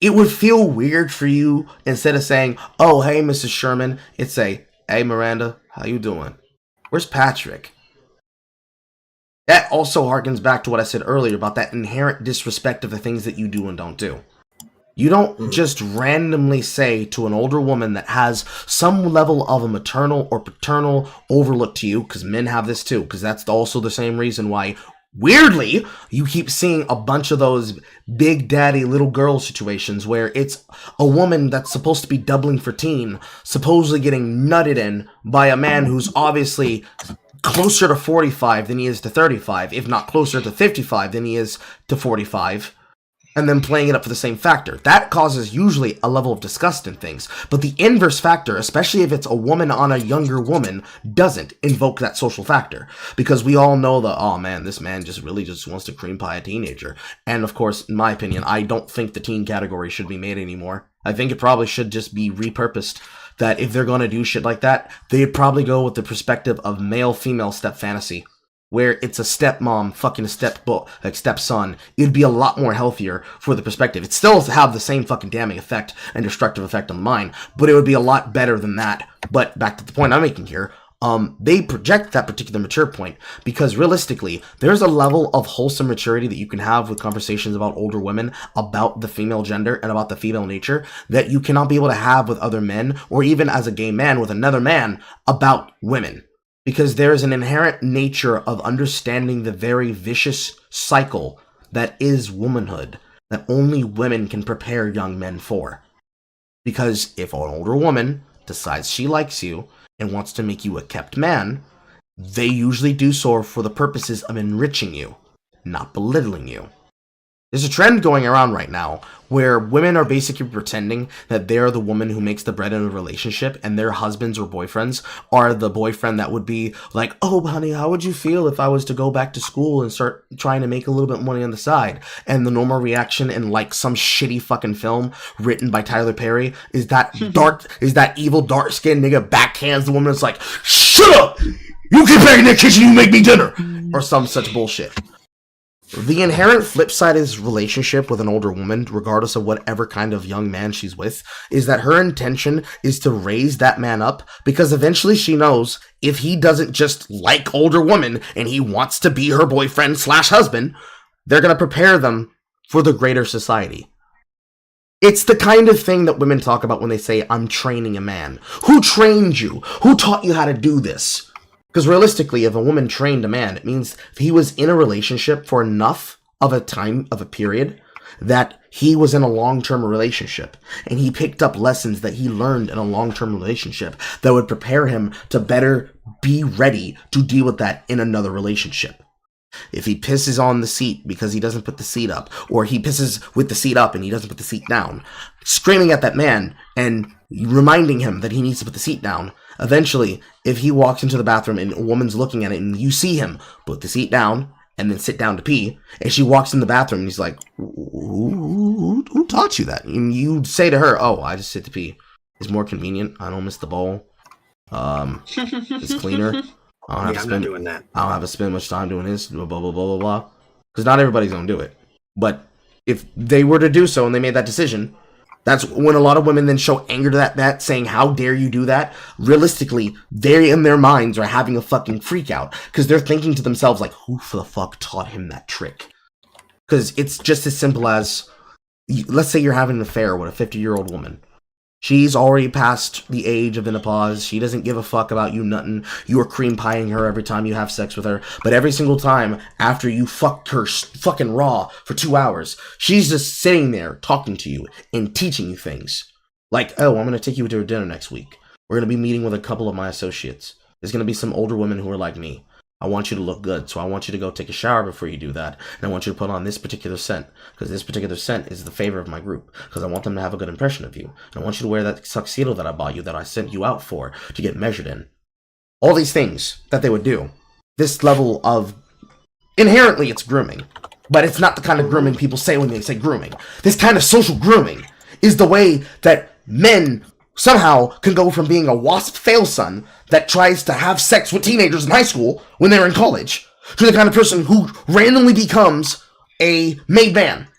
it would feel weird for you, instead of saying, "Oh, hey, Mrs. Sherman," it'd say, "Hey, Miranda, how you doing? Where's Patrick?" That also harkens back to what I said earlier about that inherent disrespect of the things that you do and don't do. You don't just randomly say to an older woman that has some level of a maternal or paternal overlook to you, because men have this too, because that's also the same reason why, weirdly, you keep seeing a bunch of those big daddy little girl situations where it's a woman that's supposed to be doubling for teen, supposedly getting nutted in by a man who's obviously closer to 45 than he is to 35, if not closer to 55 than he is to 45, and then playing it up for the same factor. That causes usually a level of disgust in things. But the inverse factor, especially if it's a woman on a younger woman, doesn't invoke that social factor. Because we all know that, oh man, this man just really just wants to cream pie a teenager. And of course, in my opinion, I don't think the teen category should be made anymore. I think it probably should just be repurposed. That if they're gonna do shit like that, they'd probably go with the perspective of male-female step fantasy, where it's a stepmom fucking a stepson. It'd be a lot more healthier for the perspective. It'd still have the same fucking damning effect and destructive effect on the mind, but it would be a lot better than that. But back to the point I'm making here, they project that particular mature point because realistically, there's a level of wholesome maturity that you can have with conversations about older women, about the female gender and about the female nature that you cannot be able to have with other men, or even as a gay man with another man about women. Because there is an inherent nature of understanding the very vicious cycle that is womanhood, that only women can prepare young men for. Because if an older woman decides she likes you and wants to make you a kept man, they usually do so for the purposes of enriching you, not belittling you. There's a trend going around right now where women are basically pretending that they're the woman who makes the bread in a relationship and their husbands or boyfriends are the boyfriend that would be like, "Oh, honey, how would you feel if I was to go back to school and start trying to make a little bit money on the side?" And the normal reaction in like some shitty fucking film written by Tyler Perry is that evil dark-skinned nigga backhands the woman. It's like, "Shut up! You get back in the kitchen, you make me dinner!" Or some such bullshit. The inherent flip side of this relationship with an older woman, regardless of whatever kind of young man she's with, is that her intention is to raise that man up, because eventually she knows if he doesn't just like older women and he wants to be her boyfriend / husband, they're going to prepare them for the greater society. It's the kind of thing that women talk about when they say, "I'm training a man." Who trained you? Who taught you how to do this? Because realistically, if a woman trained a man, it means if he was in a relationship for enough of a time, of a period, that he was in a long-term relationship, and he picked up lessons that he learned in a long-term relationship that would prepare him to better be ready to deal with that in another relationship. If he pisses on the seat because he doesn't put the seat up, or he pisses with the seat up and he doesn't put the seat down, screaming at that man and reminding him that he needs to put the seat down, eventually, if he walks into the bathroom and a woman's looking at it and you see him put the seat down and then sit down to pee, and she walks in the bathroom and he's like, who taught you that? And you say to her, "Oh, I just sit to pee. It's more convenient. I don't miss the bowl. It's cleaner. I don't have to spend much time doing this, blah, blah, blah, blah, blah." Because not everybody's going to do it. But if they were to do so and they made that decision, that's when a lot of women then show anger to that saying, "How dare you do that?" Realistically, they in their minds are having a fucking freak out because they're thinking to themselves like, "Who the fuck taught him that trick?" Because it's just as simple as, let's say you're having an affair with a 50-year-old woman. She's already past the age of menopause. She doesn't give a fuck about you nutting. You are cream pieing her every time you have sex with her. But every single time after you fucked her fucking raw for 2 hours, she's just sitting there talking to you and teaching you things. Like, "Oh, I'm going to take you to a dinner next week. We're going to be meeting with a couple of my associates. There's going to be some older women who are like me. I want you to look good, so I want you to go take a shower before you do that. And I want you to put on this particular scent, because this particular scent is the favor of my group, because I want them to have a good impression of you. And I want you to wear that tuxedo that I bought you, that I sent you out for, to get measured in." All these things that they would do. This level of, inherently it's grooming, but it's not the kind of grooming people say when they say grooming. This kind of social grooming is the way that men somehow can go from being a WASP fail son that tries to have sex with teenagers in high school when they're in college to the kind of person who randomly becomes a made man.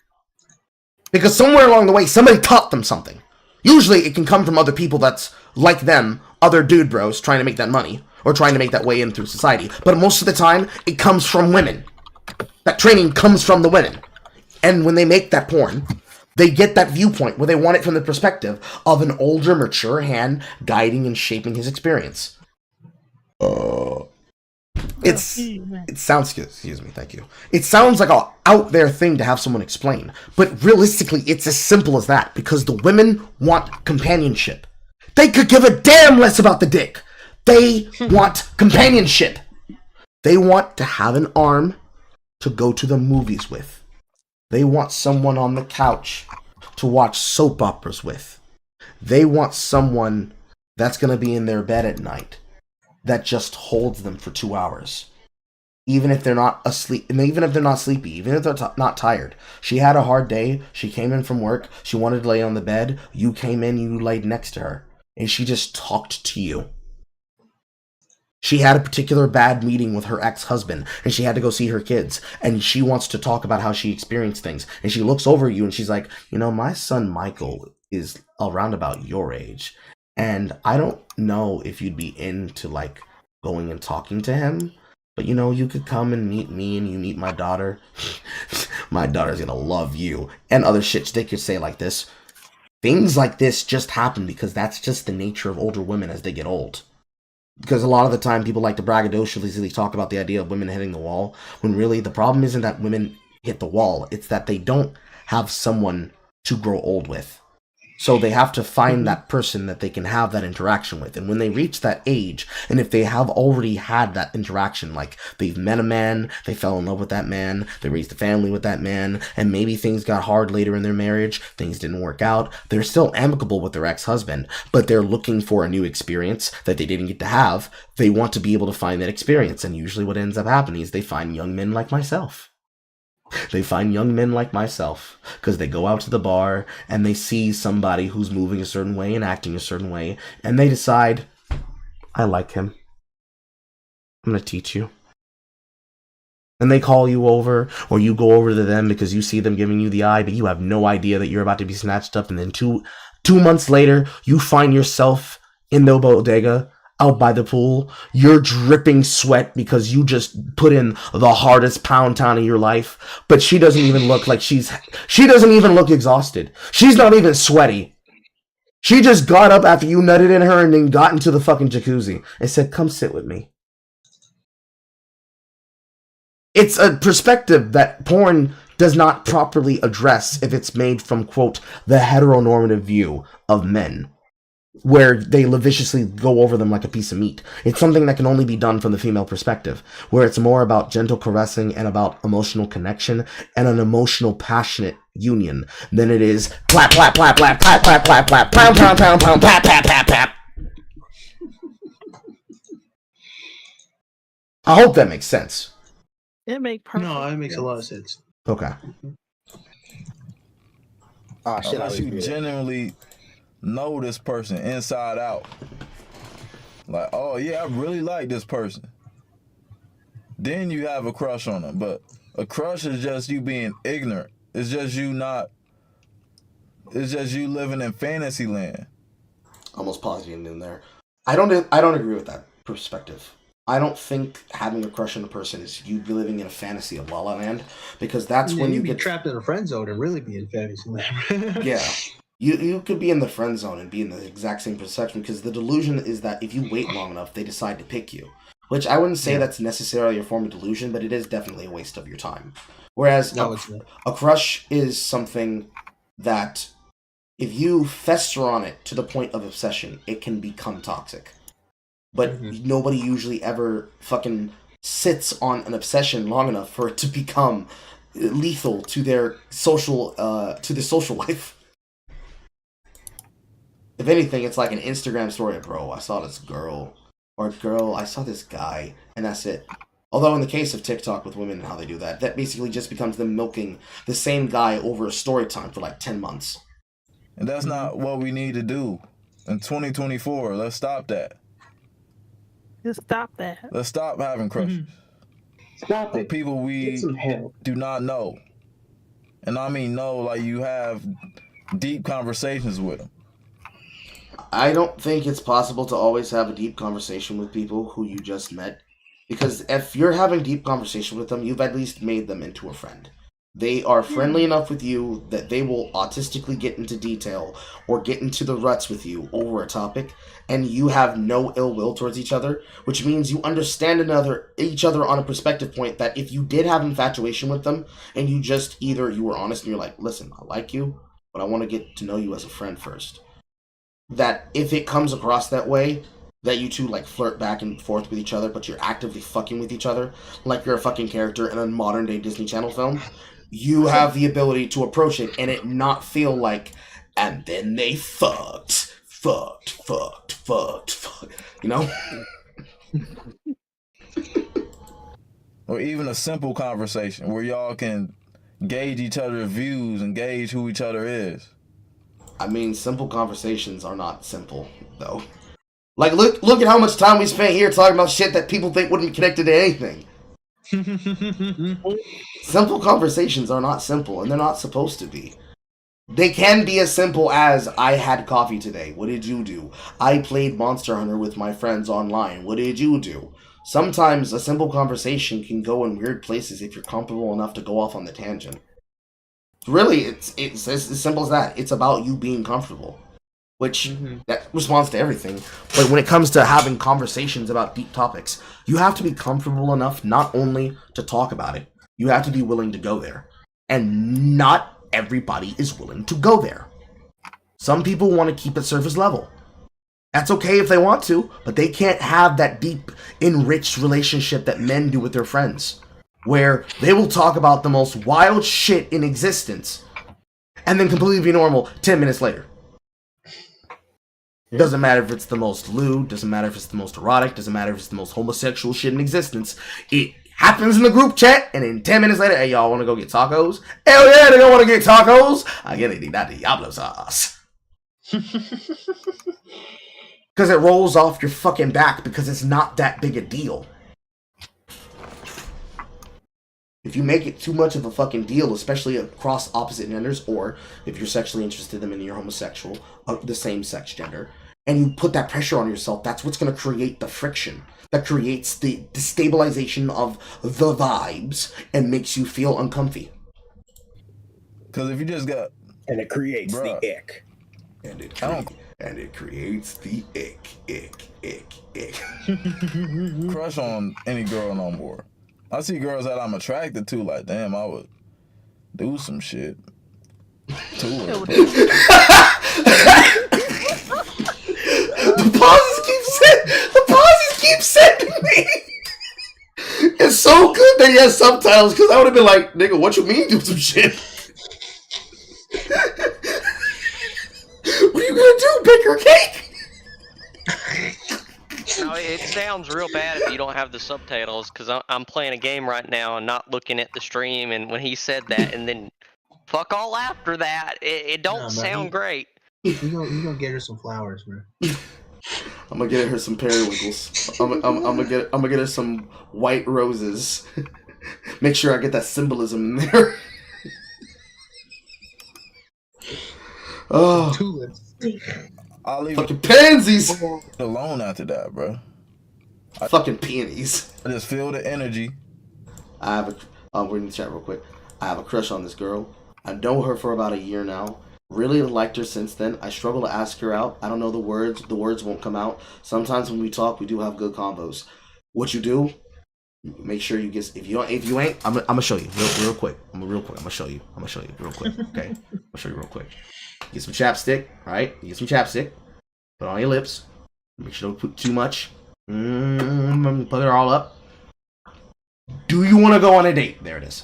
Because somewhere along the way, somebody taught them something. Usually, it can come from other people that's like them, other dude bros trying to make that money, or trying to make that way in through society. But most of the time, it comes from women. That training comes from the women. And when they make that porn, they get that viewpoint where they want it from the perspective of an older, mature hand guiding and shaping his experience. It sounds, excuse me, thank you. It sounds like a out there thing to have someone explain, but realistically, it's as simple as that, because the women want companionship. They could give a damn less about the dick. They want companionship. They want to have an arm to go to the movies with. They want someone on the couch to watch soap operas with. They want someone that's going to be in their bed at night that just holds them for 2 hours. Even if they're not asleep, and even if they're not sleepy, even if they're not tired. She had a hard day. She came in from work. She wanted to lay on the bed. You came in, you laid next to her. And she just talked to you. She had a particular bad meeting with her ex-husband, and she had to go see her kids, and she wants to talk about how she experienced things. And she looks over you, and she's like, you know, my son Michael is around about your age, and I don't know if you'd be into, like, going and talking to him, but, you know, you could come and meet me, and you meet my daughter. My daughter's gonna love you. And other shit they could say like this. Things like this just happen because that's just the nature of older women as they get old. Because a lot of the time people like to braggadociously talk about the idea of women hitting the wall, when really the problem isn't that women hit the wall, it's that they don't have someone to grow old with. So they have to find that person that they can have that interaction with. And when they reach that age, and if they have already had that interaction, like they've met a man, they fell in love with that man, they raised a family with that man, and maybe things got hard later in their marriage, things didn't work out, they're still amicable with their ex-husband, but they're looking for a new experience that they didn't get to have. They want to be able to find that experience, and usually what ends up happening is they find young men like myself. They find young men like myself because they go out to the bar and they see somebody who's moving a certain way and acting a certain way, and they decide, I like him. I'm going to teach you. And they call you over, or you go over to them because you see them giving you the eye, but you have no idea that you're about to be snatched up, and then two months later, you find yourself in the bodega out by the pool. You're dripping sweat because you just put in the hardest pound town of your life, but she doesn't even look like she doesn't even look exhausted. She's not even sweaty. She just got up after you nutted in her and then got into the fucking jacuzzi and said, come sit with me. It's a perspective that porn does not properly address if it's made from, quote, the heteronormative view of men, where they lasciviously go over them like a piece of meat. It's something that can only be done from the female perspective, where it's more about gentle caressing and about emotional connection and an emotional, passionate union than it is clap, clap, clap, clap, clap, clap, clap, clap, pound, pound, pound, pound, pap, pap, pap, pap. I hope that makes sense. It makes perfect. No, it makes a lot of sense. Okay. Oh shit! Unless you genuinely know this person inside out. Like, oh yeah, I really like this person. Then you have a crush on them. But a crush is just you being ignorant. It's just you living in fantasy land. Almost pausing in there. I don't agree with that perspective. I don't think having a crush on a person is you living in a fantasy of La La Land, because that's when you get trapped in a friend zone and really be in fantasy land. Yeah. You could be in the friend zone and be in the exact same perception, because the delusion is that if you wait long enough, they decide to pick you. Which I wouldn't say that's necessarily a form of delusion, but it is definitely a waste of your time. Whereas a crush is something that if you fester on it to the point of obsession, it can become toxic. But nobody usually ever fucking sits on an obsession long enough for it to become lethal to their social life. If anything, it's like an Instagram story, bro, I saw this girl, or girl, I saw this guy, and that's it. Although in the case of TikTok with women and how they do that, that basically just becomes them milking the same guy over a story time for like 10 months. And that's not what we need to do. In 2024, let's stop that. Just stop that. Let's stop having crushes. Stop it. People we do not know. And I mean, no, like you have deep conversations with them. I don't think it's possible to always have a deep conversation with people who you just met. Because if you're having deep conversation with them, you've at least made them into a friend. They are friendly enough with you that they will autistically get into detail or get into the ruts with you over a topic, and you have no ill will towards each other, which means you understand each other on a perspective point that if you did have infatuation with them, and you just you were honest and you're like, listen, I like you, but I want to get to know you as a friend first. That if it comes across that way, that you two like flirt back and forth with each other, but you're actively fucking with each other, like you're a fucking character in a modern day Disney Channel film, you have the ability to approach it and it not feel like, and then they fucked, you know? Or even a simple conversation where y'all can gauge each other's views and gauge who each other is. I mean, simple conversations are not simple, though. Like, look at how much time we spent here talking about shit that people think wouldn't be connected to anything. Simple conversations are not simple, and they're not supposed to be. They can be as simple as, I had coffee today. What did you do? I played Monster Hunter with my friends online. What did you do? Sometimes a simple conversation can go in weird places if you're comfortable enough to go off on the tangent. Really, it's as simple as that. It's about you being comfortable. Which, that responds to everything. But when it comes to having conversations about deep topics, you have to be comfortable enough not only to talk about it, you have to be willing to go there. And not everybody is willing to go there. Some people want to keep it surface level. That's okay if they want to, but they can't have that deep, enriched relationship that men do with their friends. Where they will talk about the most wild shit in existence, and then completely be normal 10 minutes later. Doesn't matter if it's the most lewd, doesn't matter if it's the most erotic, doesn't matter if it's the most homosexual shit in existence. It happens in the group chat, and then 10 minutes later, hey, y'all want to go get tacos? Hell yeah, they don't want to get tacos. I get it, that Diablo sauce. Because it rolls off your fucking back because it's not that big a deal. If you make it too much of a fucking deal, especially across opposite genders, or if you're sexually interested in them and you're homosexual, of the same sex gender, and you put that pressure on yourself, that's what's going to create the friction. That creates the destabilization of the vibes and makes you feel uncomfy. Because if you just got... And it creates the ick. And it creates the ick. Crush on any girl no more. I see girls that I'm attracted to, like, damn, I would do some shit to her. The pauses keep sending me. It's so good that he has subtitles, because I would have been like, nigga, what you mean do some shit? What are you gonna do, bake her cake? No, it sounds real bad if you don't have the subtitles, because I'm playing a game right now and not looking at the stream, and when he said that, and then fuck all after that, it don't sound great. You gonna get her some flowers, bro. I'm gonna get her some periwinkles. I'm gonna get her some white roses. Make sure I get that symbolism in there. Oh, tulips. I'll leave fucking pansies. Alone after that, bro. Fucking peonies. I just feel the energy. I have we're in the chat real quick. I have a crush on this girl. I know her for about a year now. Really liked her since then. I struggle to ask her out. I don't know the words. The words won't come out. Sometimes when we talk, we do have good combos. What you do? Make sure you get. If you ain't, I'm gonna show you real quick. I'm gonna show you real quick. Okay, I'll show you real quick. Get some chapstick. All right, you get some chapstick. Put it on your lips. Make sure don't put too much. Put it all up. Do you want to go on a date? There it is.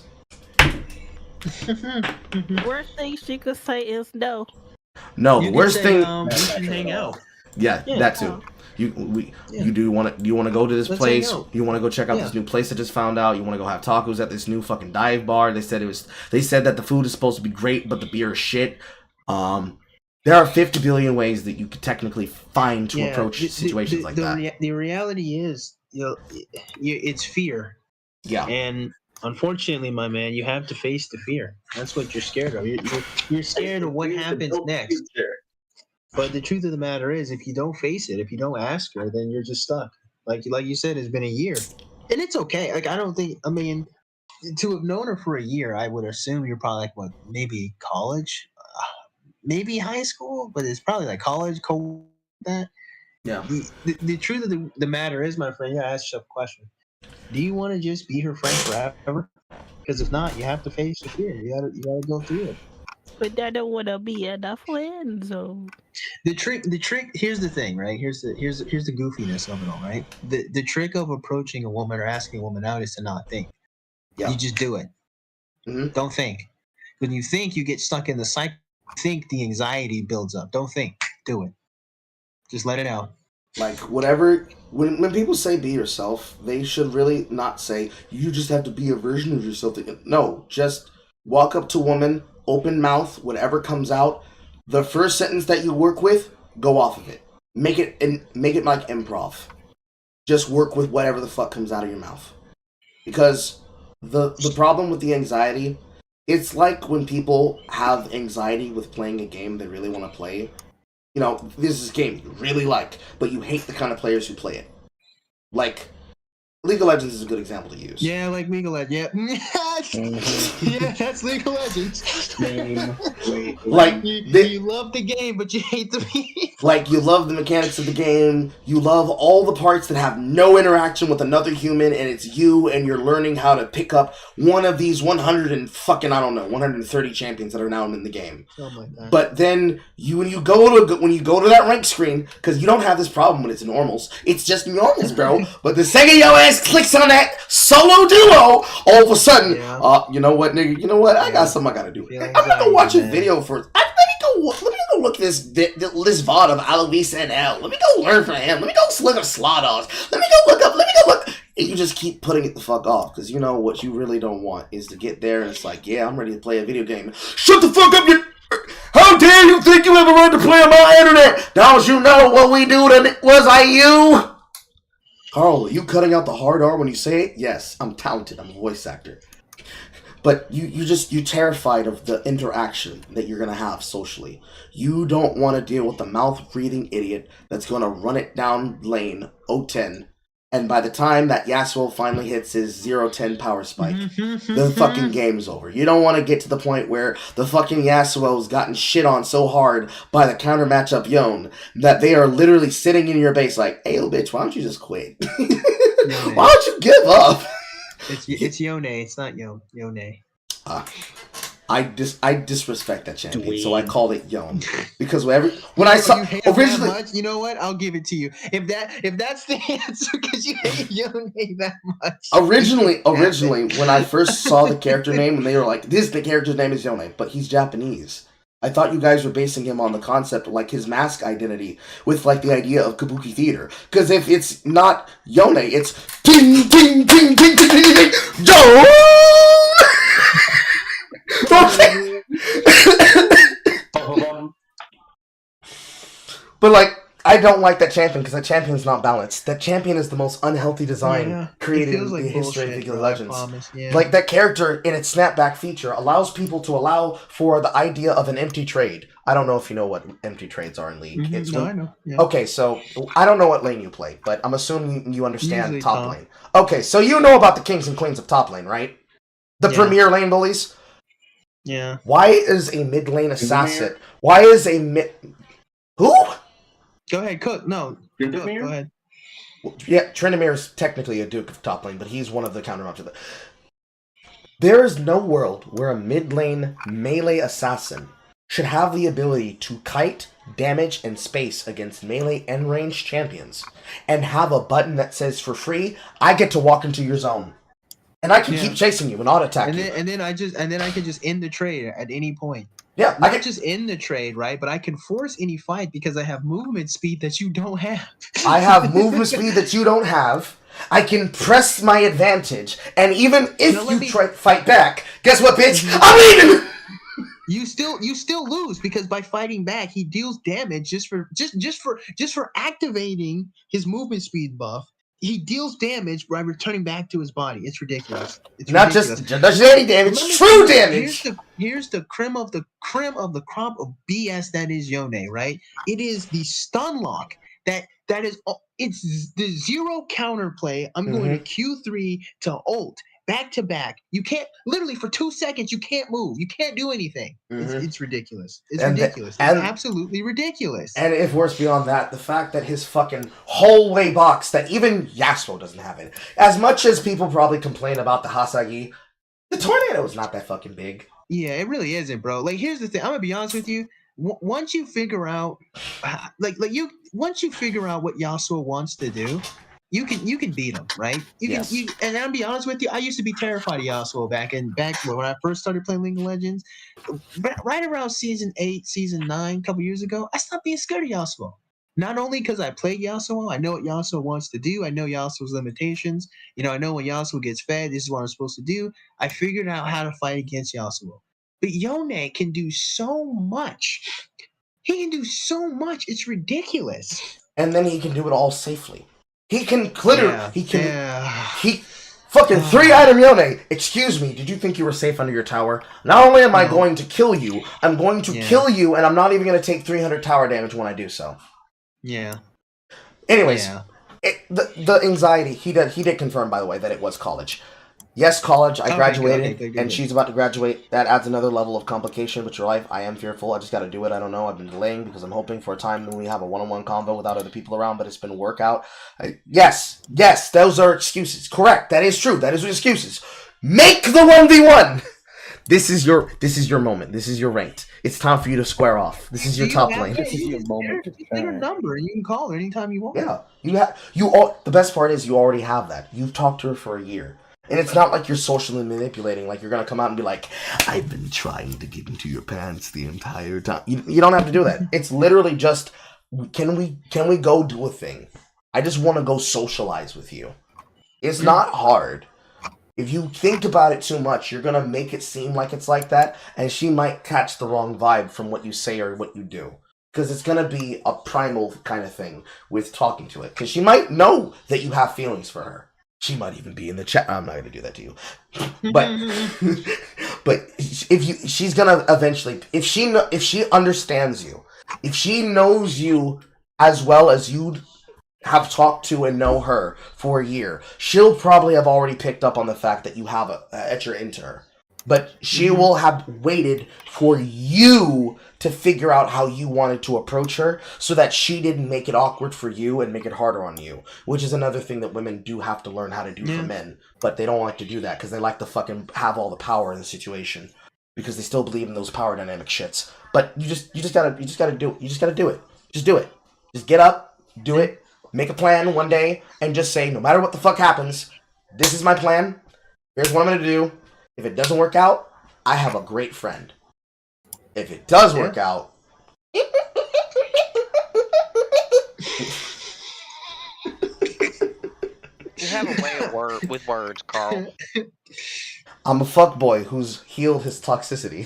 Worst thing she could say is no. No, the worst thing. We should hang out. Yeah, that too. You want to go to this Let's place? hang out. You want to go check out this new place I just found out? You want to go have tacos at this new fucking dive bar? They said that the food is supposed to be great, but the beer is shit. There are 50 billion ways that you could technically find to approach situations like that. The reality is, it's fear. Yeah. And Unfortunately, my man, you have to face the fear. That's what you're scared of. You're scared of what happens next. But the truth of the matter is, if you don't face it, if you don't ask her, then you're just stuck. Like you said, it's been a year, and it's okay. Like I don't think. I mean, to have known her for a year, I would assume you're probably like what, maybe college, maybe high school, but it's probably like college. That. Yeah. The truth of the matter is, my friend, I asked you a question. Do you want to just be her friend forever? Because if not, you have to face the fear. You gotta go through it. But I don't want to be a friend, so. The trick. Here's the thing, right? Here's the goofiness of it all, right? The trick of approaching a woman or asking a woman out is to not think. Yeah. You just do it. Mm-hmm. Don't think. When you think, you get stuck in the cycle. Think, the anxiety builds up. Don't think. Do it. Just let it out. Like, whatever, when people say be yourself, they should really not say, you just have to be a version of yourself. No, just walk up to a woman, open mouth, whatever comes out. The first sentence that you work with, go off of it. Make it like improv. Just work with whatever the fuck comes out of your mouth. Because the problem with the anxiety, it's like when people have anxiety with playing a game they really want to play. You know, this is a game you really like, but you hate the kind of players who play it. Like, League of Legends is a good example to use. Yeah, like League of Legends. Yeah, yeah, that's League of Legends. Like, you love the game, but you hate the people. Like, you love the mechanics of the game, you love all the parts that have no interaction with another human, and it's you, and you're learning how to pick up one of these 130 champions that are now in the game. Something like that. But then, when you go to that rank screen, because you don't have this problem when it's normals, it's just normals, bro. But the second your ass clicks on that solo duo, all of a sudden, you know what, nigga, you know what, I got something I gotta do. I'm gonna go watch a video for, let me go look at this VOD of Alois NL. Let me go learn from him. Let me go look at Slaughtos. Let me go look. And you just keep putting it the fuck off, because you know what you really don't want is to get there and it's like, yeah, I'm ready to play a video game. Shut the fuck up, you... How dare you think you have a right to play on my internet? Don't you know what we do to... Was I you? Carl, are you cutting out the hard R when you say it? Yes, I'm talented. I'm a voice actor. But you're terrified of the interaction that you're going to have socially. You don't want to deal with the mouth-breathing idiot that's going to run it down lane 0-10. And by the time that Yasuo finally hits his 0-10 power spike, the fucking game's over. You don't want to get to the point where the fucking Yasuo's gotten shit on so hard by the counter matchup Yone that they are literally sitting in your base like, hey, little bitch, why don't you just quit? Why don't you give up? It's Yone, it's not Yone. I disrespect that champion, so I called it Yone because when I saw originally, much, you know what? I'll give it to you. If that's the answer, because you hate Yone that much. Originally, when I first saw the character name, and they were like, "The character's name is Yone," but he's Japanese. I thought you guys were basing him on the concept of like his mask identity with like the idea of kabuki theater. Because if it's not Yone, it's ting ting ting ting ting ting ting Yone. But like, I don't like that champion because that champion's not balanced. That champion is the most unhealthy design created in the history of League of Legends. Like, that character in its snapback feature allows people to allow for the idea of an empty trade. I don't know if you know what empty trades are in League. I know. Yeah. Okay, so I don't know what lane you play, but I'm assuming you understand top lane. Okay, so you know about the kings and queens of top lane, right? The premier lane bullies? Yeah. Why is a mid lane assassin? Why is a mid... Who? Go ahead, Cook. No, Cook, go ahead. Yeah, Tryndamere is technically a Duke of top lane, but he's one of the counter-ups of it. There is no world where a mid lane melee assassin should have the ability to kite, damage, and space against melee and range champions, and have a button that says for free, I get to walk into your zone. And I can keep chasing you and auto-attack you. And then I can just end the trade at any point. Yeah, I can just end the trade, right? But I can force any fight because I have movement speed that you don't have. I have movement speed that you don't have. I can press my advantage, and even if you try to fight back, guess what, bitch? I'm leaving. You still lose because by fighting back, he deals damage just for activating his movement speed buff. he deals damage by returning back to his body. It's ridiculous. It's Not ridiculous. just any damage, true damage. Here's the creme of the crop of BS that is Yone, right? It is the stun lock that is it's the zero counterplay. I'm going to Q3 to ult back to back. You can't literally for 2 seconds. You can't move. You can't do anything. It's ridiculous. It's ridiculous. It's absolutely ridiculous. And if worse beyond that, the fact that his fucking hallway box that even Yasuo doesn't have it. As much as people probably complain about the Hasagi, the tornado is not that fucking big. Yeah, it really isn't, bro. Like, here's the thing. I'm gonna be honest with you. Once you figure out, once you figure out what Yasuo wants to do, you can beat him, right? And I'll be honest with you. I used to be terrified of Yasuo back when I first started playing League of Legends. Right around season 8, season 9, a couple years ago, I stopped being scared of Yasuo. Not only because I played Yasuo, I know what Yasuo wants to do. I know Yasuo's limitations. I know when Yasuo gets fed, this is what I'm supposed to do. I figured out how to fight against Yasuo. But Yone can do so much. He can do so much. It's ridiculous. And then he can do it all safely. He can literally. He fucking 3-item Yone. Excuse me. Did you think you were safe under your tower? Not only am I going to kill you, I'm going to kill you, and I'm not even going to take 300 tower damage when I do so. Yeah. Anyways, the anxiety. He did confirm, by the way, that it was college. Yes, college. I graduated, and she's about to graduate. That adds another level of complication with your life. I am fearful. I just got to do it. I don't know. I've been delaying because I'm hoping for a time when we have a one-on-one convo without other people around, but it's been a workout. Yes, those are excuses. Correct. That is true. That is excuses. Make the 1v1. This is your moment. This is your ranked. It's time for you to square off. This is your top lane. This is your moment. Get her number, and you can call her anytime you want. Yeah, the best part is you already have that. You've talked to her for a year. And it's not like you're socially manipulating, like you're going to come out and be like, I've been trying to get into your pants the entire time. You don't have to do that. It's literally just, can we go do a thing? I just want to go socialize with you. It's not hard. If you think about it too much, you're going to make it seem like it's like that, and she might catch the wrong vibe from what you say or what you do. Because it's going to be a primal kind of thing with talking to it. Because she might know that you have feelings for her. She might even be in the chat. I'm not going to do that to you. But she's going to eventually, if she understands you, if she knows you as well as you have talked to and know her for a year, she'll probably have already picked up on the fact that you have that you're into her. But she will have waited for you to figure out how you wanted to approach her so that she didn't make it awkward for you and make it harder on you, which is another thing that women do have to learn how to do for men. But they don't like to do that because they like to fucking have all the power in the situation because they still believe in those power dynamic shits. But you just gotta do it. You just gotta do it. Just do it. Just get up, do it, make a plan one day, and just say, no matter what the fuck happens, this is my plan. Here's what I'm gonna do. If it doesn't work out, I have a great friend. If it does work out... You have a way with words, Carl. I'm a fuckboy who's healed his toxicity.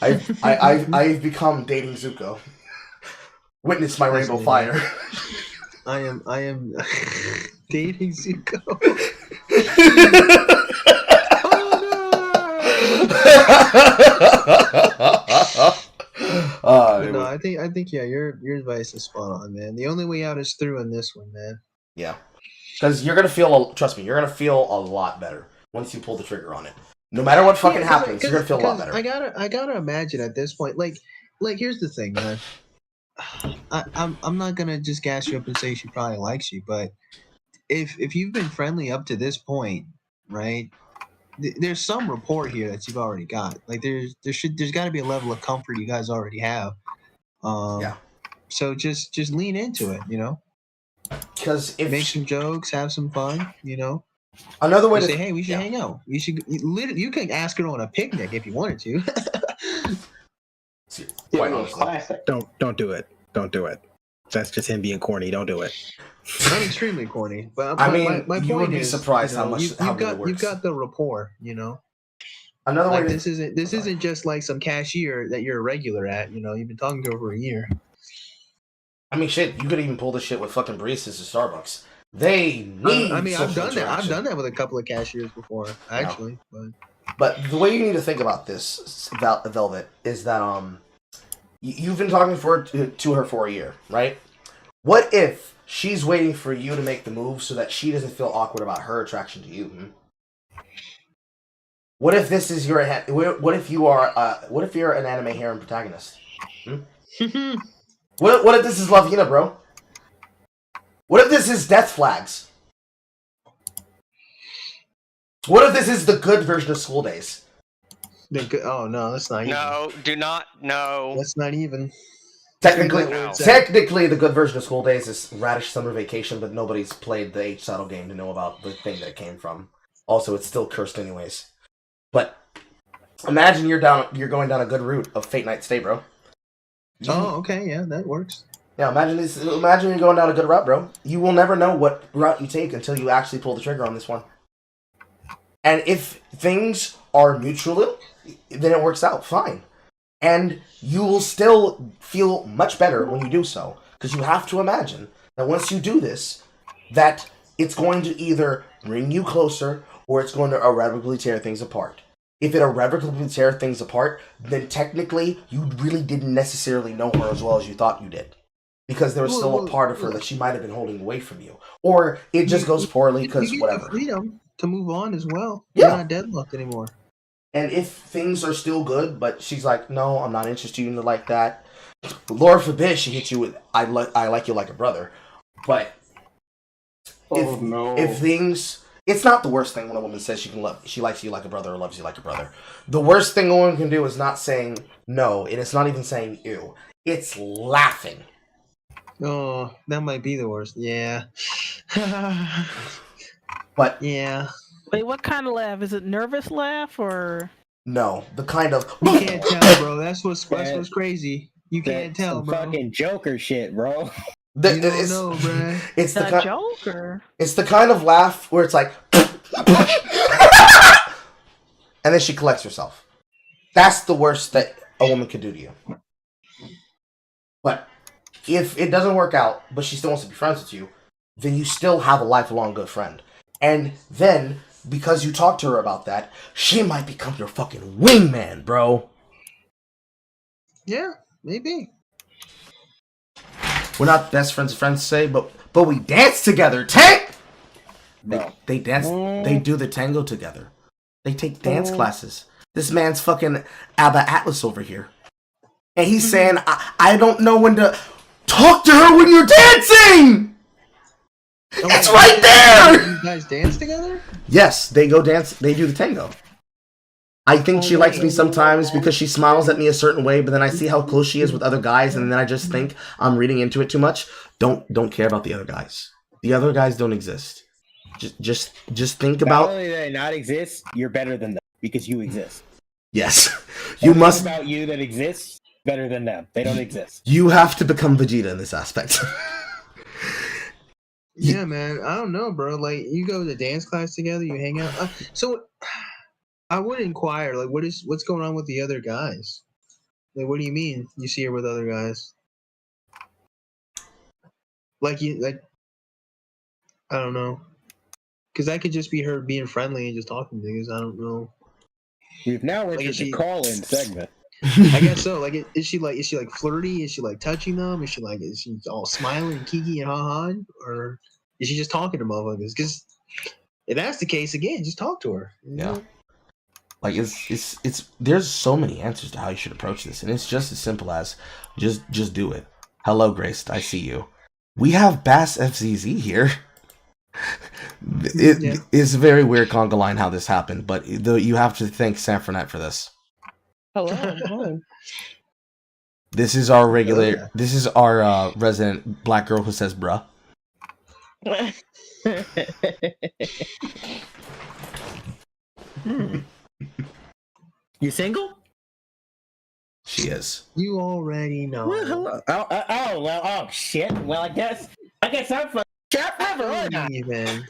I've become dating Zuko. Witness my rainbow fire. I am dating Zuko. No, I think your advice is spot on, man. The only way out is through on this one, man. Yeah, because you're gonna feel. Trust me, you're gonna feel a lot better once you pull the trigger on it. No matter what fucking happens, you're gonna feel a lot better. I gotta imagine at this point, like here's the thing, man. I'm not gonna just gas you up and say she probably likes you, but if you've been friendly up to this point, right? There's some rapport here that you've already got. Like there's got to be a level of comfort you guys already have. So just lean into it, you know. Because if make some jokes, have some fun, you know. Another way to say, hey, we should hang out. You can ask her on a picnic if you wanted to. Quite honestly. Don't do it. Don't do it. That's just him being corny. Don't do it. I'm extremely corny, but I mean, my you point would be is, surprised you know, how much you've got the rapport, you know. Another like way this isn't just like some cashier that you're a regular at. You know, you've been talking to her for a year. I mean, shit, you could even pull this shit with fucking baristas at Starbucks. They need. I mean, I've social done that. I've interaction. done that with a couple of cashiers before, actually. But the way you need to think about this, Velvet, is that you've been talking to her for a year, right? What if she's waiting for you to make the move so that she doesn't feel awkward about her attraction to you? What if this is your? What if you are? What if you're an anime harem protagonist? What if this is Lavina, bro? What if this is Death Flags? What if this is the good version of School Days? Oh no, that's not even. No, do not. No. That's not even. Technically, No. technically, the good version of School Days is Radish Summer Vacation, but nobody's played the H-Saddle game to know about the thing that it came from. Also, it's still cursed anyways. But imagine you're going down a good route of Fate Night Stay, bro. Oh, okay, yeah, that works. Yeah, imagine you're going down a good route, bro. You will never know what route you take until you actually pull the trigger on this one. And if things are mutual, then it works out fine. And you will still feel much better when you do so. Because you have to imagine that once you do this, that it's going to either bring you closer or it's going to irrevocably tear things apart. If it irrevocably tear things apart, then technically you really didn't necessarily know her as well as you thought you did. Because there was still a part of her that she might have been holding away from you. Or it just goes poorly because whatever. The freedom to move on as well. Yeah. You're not deadlocked anymore. And if things are still good, but she's like, no, I'm not interested in you like that. Lord forbid she hits you with, I like you like a brother. But if things, it's not the worst thing when a woman says she likes you like a brother or loves you like a brother. The worst thing a woman can do is not saying no, and it's not even saying ew. It's laughing. Oh, that might be the worst. Yeah. But yeah. Wait, what kind of laugh? Is it nervous laugh or? No, the kind of. You can't tell, bro. That's what's crazy. You can't tell, bro. Fucking Joker shit, bro. You don't know, bro. It's the Joker. It's the kind of laugh where it's like, and then she collects herself. That's the worst that a woman could do to you. But if it doesn't work out, but she still wants to be friends with you, then you still have a lifelong good friend. And then, because you talked to her about that, she might become your fucking wingman, bro. Yeah, maybe. We're not best friends say, but we dance together, Tank! They dance, they do the tango together. They take dance classes. This man's fucking Abba Atlas over here. And he's saying, I don't know when to talk to her when you're dancing! It's right there! You guys dance together? Yes, they go dance, they do the tango. I think she likes me sometimes because she smiles at me a certain way, but then I see how close she is with other guys, and then I just think I'm reading into it too much. Don't care about the other guys. The other guys don't exist. Just think about. Not only do they not exist, you're better than them because you exist. Yes, you must. About you that exists better than them. They don't exist. You have to become Vegeta in this aspect. Yeah, man. I don't know, bro. Like, you go to dance class together, you hang out. So, I would inquire, like, what's going on with the other guys? Like, what do you mean you see her with other guys? Like, I don't know. Because that could just be her being friendly and just talking to niggas. I don't know. We've now entered the call-in segment. I guess so. Like, is she like flirty? Is she like touching them? Is she all smiling and kiki and ha-ha? Or is she just talking to motherfuckers? Because if that's the case, again, just talk to her. Yeah. Like it's there's so many answers to how you should approach this, and it's just as simple as just do it. Hello, Grace, I see you. We have BassFZZ here. It's a very weird conga line how this happened, but you have to thank Sanfrenet for this. Hello. This is our regular. This is our resident black girl who says "bruh." You single? She is. You already know. Well, hello. Oh, shit. Well, I guess I'm fucking chat forever, aren't I? Man.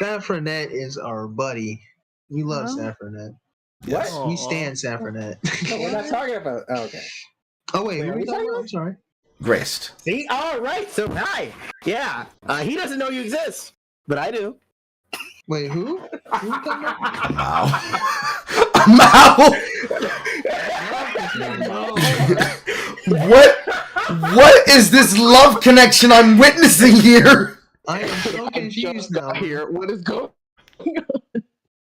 Sanfrenet is our buddy. We love Sanfrenet. Yes. We stand Sanfrenet. No, we're not talking about. Oh, okay. Oh wait, who are we talking about? I'm sorry. Graced. See? All right. So hi. Yeah. He doesn't know you exist, but I do. Wait, who? Wow. Wow. What is this love connection I'm witnessing here? I am so confused now. Here, what is going?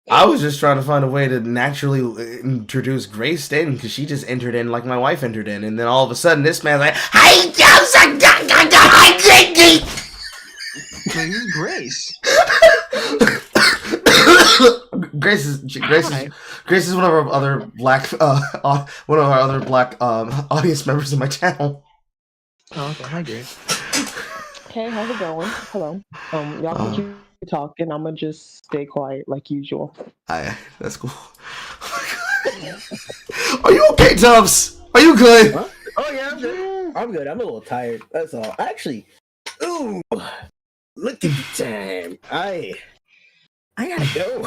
I was just trying to find a way to naturally introduce Grace in because she just entered in like my wife entered in, and then all of a sudden this man's like, "Hey, Wait, who's Grace? Grace is one of our other black audience members of my channel. Oh, okay. Hi, Grace. Hey, how's it going? Hello. Y'all continue talking. I'm gonna just stay quiet like usual. Hi, that's cool. Are you okay, Tubbs? Are you good? Huh? Oh yeah, I'm good. I'm good. I'm a little tired. That's all. Actually, ooh, look at the time. I gotta go.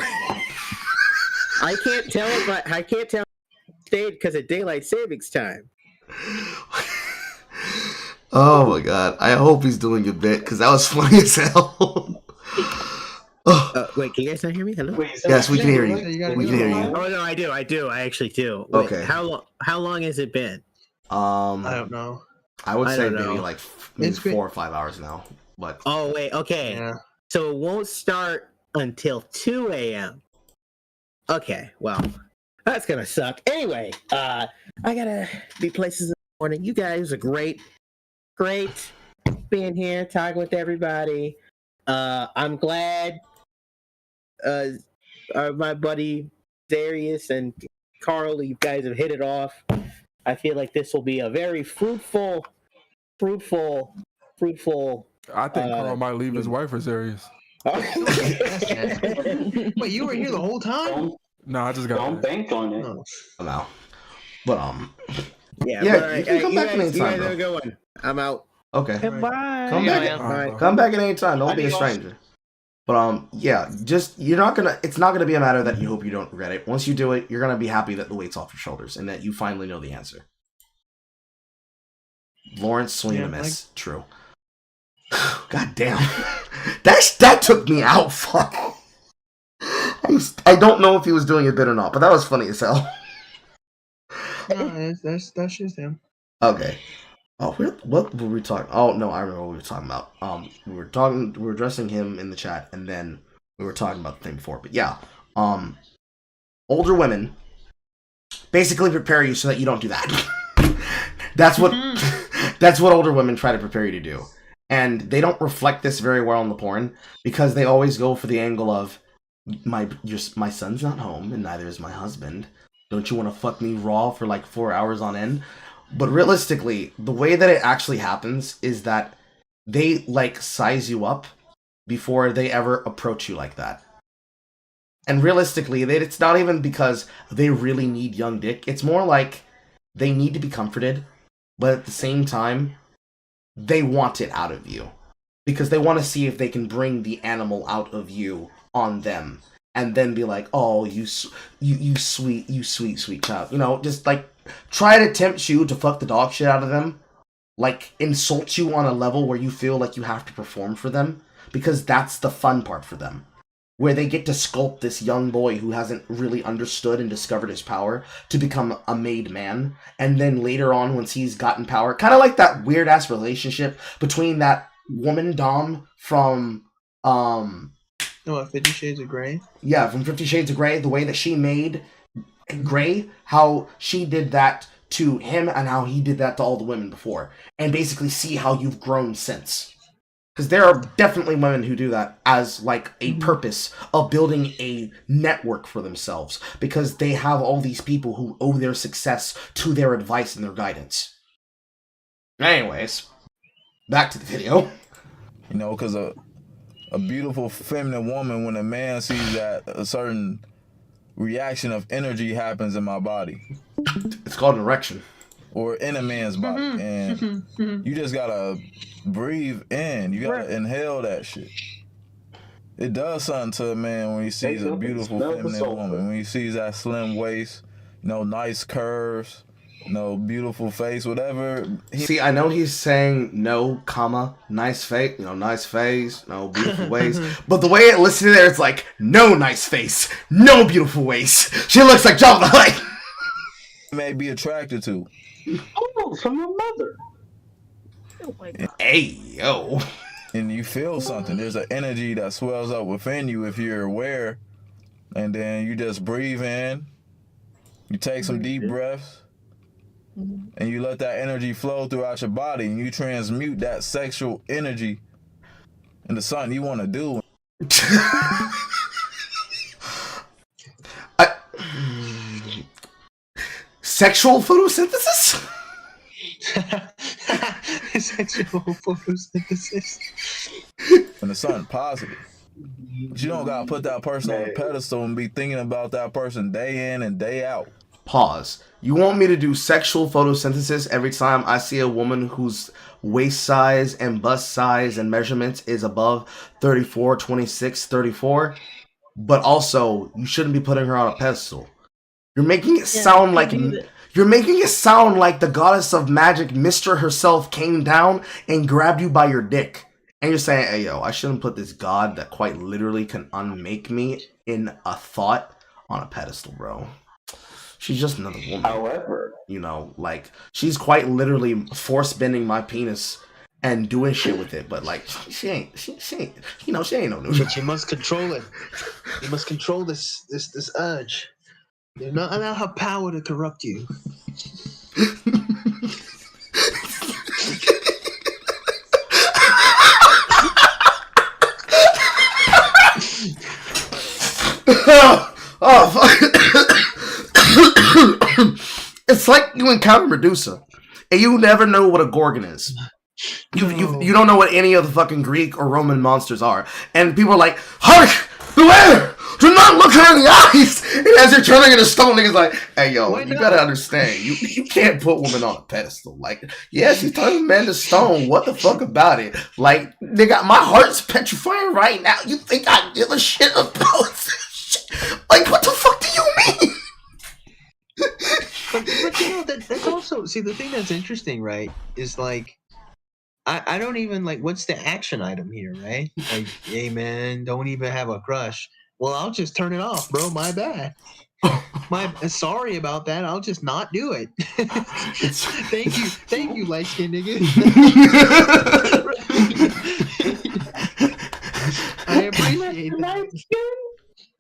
I can't tell if I can't tell stayed because of daylight savings time. Oh my god! I hope he's doing a bit because that was funny as hell. Wait, can you guys not hear me? Hello? Yes, we can hear you. We can hear you. Oh no, I do. I actually do. Wait, Okay. How long has it been? I don't know. I would say don't maybe know. like maybe 4 or 5 hours now. But Oh wait, okay. Yeah. So it won't start until 2 a.m. Okay, well, that's gonna suck. Anyway, I gotta be places in the morning. You guys are great being here, talking with everybody. I'm glad my buddy Darius and Carl, you guys have hit it off. I feel like this will be a very fruitful. I think Carl might leave his wife for Zarius. Wait, you were here the whole time? No, I just got. Don't bank on it. no. But Yeah, yeah, you can come back at any you time, guys are bro. going. I'm out. Okay. Goodbye. Come back. Alright. Come back at any time. Don't be a stranger. But yeah, just it's not gonna be a matter that you hope you don't regret it. Once you do it, you're gonna be happy that the weight's off your shoulders and that you finally know the answer. Lawrence swing and a miss. True. God damn. That took me out. Fuck. I don't know if he was doing a bit or not, but that was funny as hell. No, that's just him. Okay. Oh, what were we talking? Oh no, I remember what we were talking about. We were addressing him in the chat, and then we were talking about the thing before. But yeah, older women basically prepare you so that you don't do that. That's what older women try to prepare you to do, and they don't reflect this very well in the porn because they always go for the angle of my son's not home and neither is my husband. Don't you want to fuck me raw for like 4 hours on end? But realistically, the way that it actually happens is that they like size you up before they ever approach you like that. And realistically, it's not even because they really need young dick. It's more like they need to be comforted, but at the same time, they want it out of you. Because they want to see if they can bring the animal out of you on them. And then be like, oh, you sweet child. You know, just like try to tempt you to fuck the dog shit out of them. Like insult you on a level where you feel like you have to perform for them. Because that's the fun part for them. Where they get to sculpt this young boy who hasn't really understood and discovered his power to become a made man. And then later on, once he's gotten power, kind of like that weird ass relationship between that woman Dom from No, 50 Shades of Grey? Yeah, from 50 Shades of Grey, the way that she made Grey, how she did that to him and how he did that to all the women before. And basically see how you've grown since. Because there are definitely women who do that as like a purpose of building a network for themselves. Because they have all these people who owe their success to their advice and their guidance. Anyways, back to the video. You know, because a beautiful feminine woman, when a man sees that, a certain reaction of energy happens in my body. It's called an erection. Or in a man's body. And you just gotta breathe in. You gotta inhale that shit. It does something to a man when he sees a beautiful feminine woman. When he sees that slim waist, you know, nice curves, no beautiful face, whatever. See, I know he's saying no, comma, nice face, nice face, no beautiful ways. But the way it listed there, it's like, no nice face, no beautiful ways. She looks like Java. Like, may be attracted to. Oh, from your mother. Hey, yo. And you feel something. There's an energy that swells up within you if you're aware. And then you just breathe in. You take some deep breaths. And you let that energy flow throughout your body. And you transmute that sexual energy into something you want to do. Sexual photosynthesis? Sexual photosynthesis. And it's something positive. But you don't gotta put that person on a pedestal and be thinking about that person day in and day out. Pause. You want me to do sexual photosynthesis every time I see a woman whose waist size and bust size and measurements is above 34, 26, 34? But also, you shouldn't be putting her on a pedestal. You're making it sound like the goddess of magic, Mister herself, came down and grabbed you by your dick. And you're saying, hey, yo, I shouldn't put this god that quite literally can unmake me in a thought on a pedestal, bro. She's just another woman. However, like, she's quite literally force bending my penis and doing shit with it, but like, she ain't no new. But you must control it. You must control this urge. Do not allow her power to corrupt you. Oh, fuck. It's like you encounter Medusa, and you never know what a Gorgon is. You don't know what any of the fucking Greek or Roman monsters are, and people are like, "Hark! Beware! Do not look her in the eyes!" And as you're turning into stone, niggas like, "Hey, yo, you gotta understand, you can't put women on a pedestal. Like, yeah, she's turning men to stone. What the fuck about it? Like, nigga, my heart's petrifying right now. You think I give a shit about this shit? Like, what the fuck do you mean?" But that's also, see, the thing that's interesting, right, is like, I don't even, like, what's the action item here, right? Like, hey, man, don't even have a crush. Well, I'll just turn it off, bro. My bad. Sorry about that. I'll just not do it. Thank you, light skinned nigga. I appreciate that.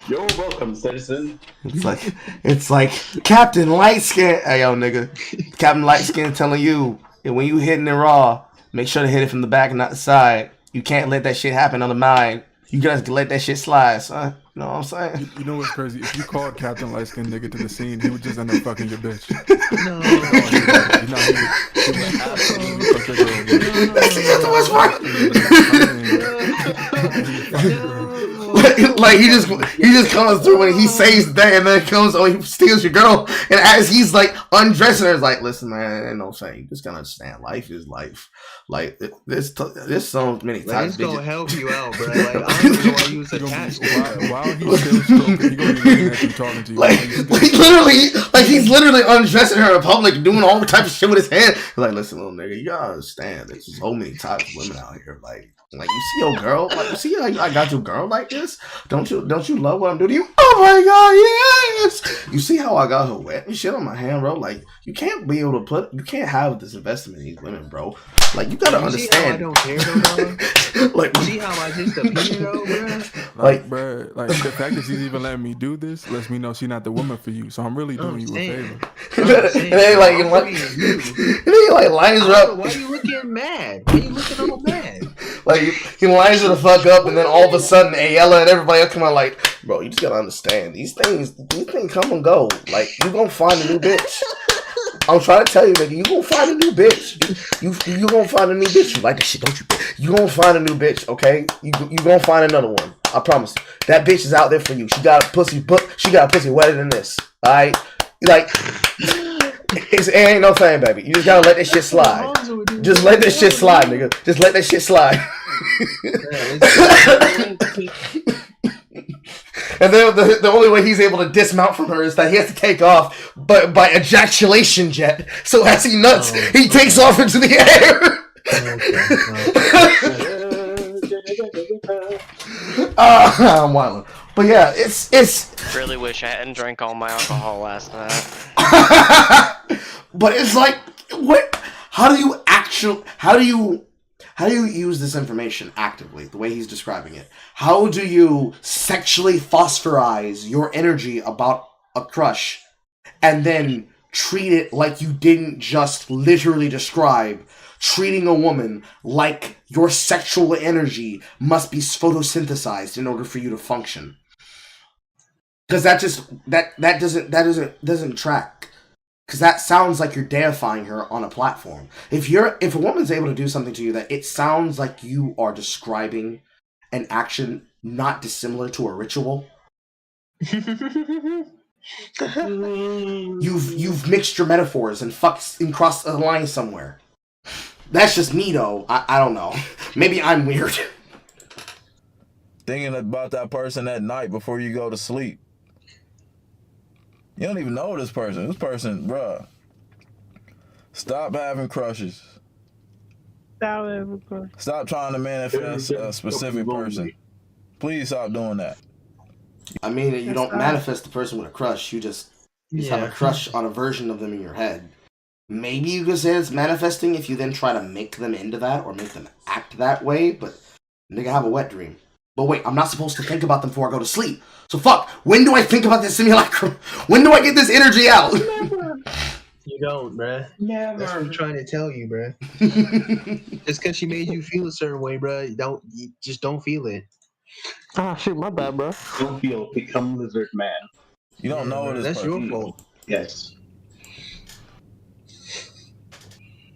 You're welcome, citizen. It's like Captain Lightskin. Hey, yo, nigga, Captain Lightskin telling you when you hitting it raw, make sure to hit it from the back and not the side. You can't let that shit happen on the mind. You just let that shit slide, son. You know what I'm saying? You know what's crazy? If you called Captain Lightskin nigga to the scene, he would just end up fucking your bitch. No. Like he just comes through when he says that, and then it comes he steals your girl, and as he's like undressing her, it's like, listen, man, ain't no saying. You just gotta understand, life is life. Like there's so many times. Let's go help you out, bro. Like, I don't know why you was attached. While he's still stroking, he gonna be looking at you, talking to you. He's literally undressing her in public, doing all type of shit with his hand. Like, listen, little nigga, you gotta understand. There's so many types of women out here. Like you see your girl, like you see I got your girl like this. Don't you love what I'm doing to you? Oh my god, yes. You see how I got her wet and shit on my hand, bro? Like you can't have this investment in these women, bro. Like you gotta understand. See how I don't care, though, like, you see how I just appear, though, bro? Like the fact that she's even letting me do this lets me know she's not the woman for you. So I'm really doing you a favor. And then he lines her up. Why are you looking mad? Why are you looking all mad? Like he lines her the fuck up, and then all of a sudden Ayala and everybody else come out like, bro, you just gotta understand these things come and go. Like you gonna find a new bitch. I'm trying to tell you, nigga, you gonna find a new bitch. You gonna find a new bitch. You like that shit, don't you? You gonna find a new bitch, okay? You gonna find another one. I promise. That bitch is out there for you. She got a pussy wetter than this. Alright? Like it ain't no thing, baby. You just gotta let that shit slide. Just let that shit slide, nigga. Just let that shit slide. And then the only way he's able to dismount from her is that he has to take off by ejaculation jet. So as he nuts, he takes off into the air. I'm wilding. But yeah, it's. Really wish I hadn't drank all my alcohol last night. But it's like, what? How do you use this information actively? The way he's describing it. How do you sexually phosphorize your energy about a crush, and then treat it like you didn't just literally describe treating a woman like your sexual energy must be photosynthesized in order for you to function? Because that doesn't track. Because that sounds like you're deifying her on a platform. If a woman's able to do something to you that it sounds like you are describing an action not dissimilar to a ritual, you've mixed your metaphors and crossed a line somewhere. That's just me though. I don't know. Maybe I'm weird. Thinking about that person at night before you go to sleep. You don't even know this person. This person, bruh. Stop having crushes. Stop trying to manifest a specific person. Please stop doing that. I mean, you don't manifest the person with a crush. You just have a crush on a version of them in your head. Maybe you could say it's manifesting if you then try to make them into that or make them act that way, but nigga, have a wet dream. But wait, I'm not supposed to think about them before I go to sleep. So fuck, when do I think about this simulacrum? When do I get this energy out? Never. You don't, bruh. Never. That's what I'm trying to tell you, bruh. Just because she made you feel a certain way, bruh, you just don't feel it. Ah, shit, my bad, bro. Don't feel, become lizard man. You don't know this That's person. your fault. Yes.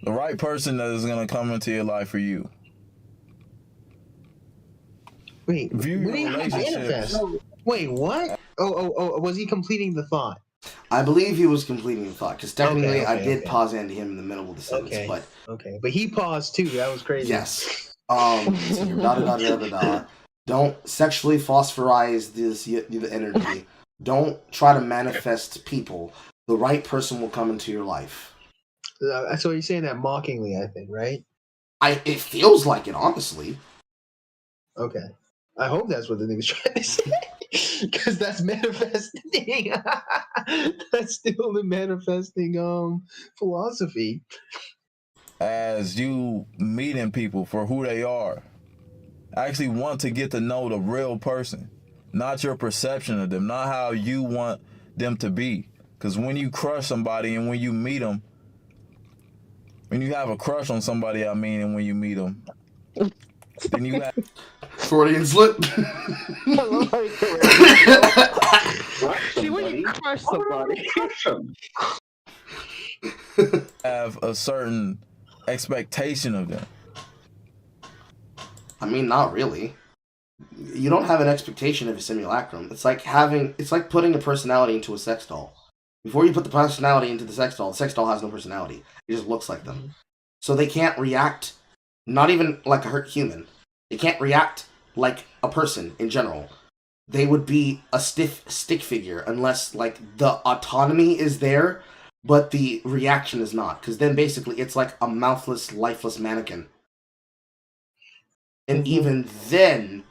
The right person that is going to come into your life for you. Wait, View what do you your mean relationships. manifest? Wait, what? Oh, was he completing the thought? I believe he was completing the thought, because technically I did okay. pause into him in the middle of the sentence, but... Okay, but he paused too, that was crazy. Yes. So you're da-da-da-da-da-da. Don't sexually phosphorize the energy. Don't try to manifest people. The right person will come into your life. So you're saying that mockingly, I think, right? It feels like it, honestly. Okay. I hope that's what the nigga's trying to say. Because that's manifesting. That's still the manifesting philosophy. As you meeting people for who they are, I actually want to get to know the real person, not your perception of them, not how you want them to be. Because when you crush somebody and when you meet them, when you have a crush on somebody, I mean, and when you meet them, then you have Freudian slip. See, when you crush somebody, have a certain expectation of them. I mean, not really. You don't have an expectation of a simulacrum. It's like putting a personality into a sex doll. Before you put the personality into the sex doll has no personality. It just looks like them. So they can't react, not even like a hurt human. They can't react like a person in general. They would be a stiff stick figure unless like the autonomy is there, but the reaction is not. Because then basically it's like a mouthless, lifeless mannequin. And even then,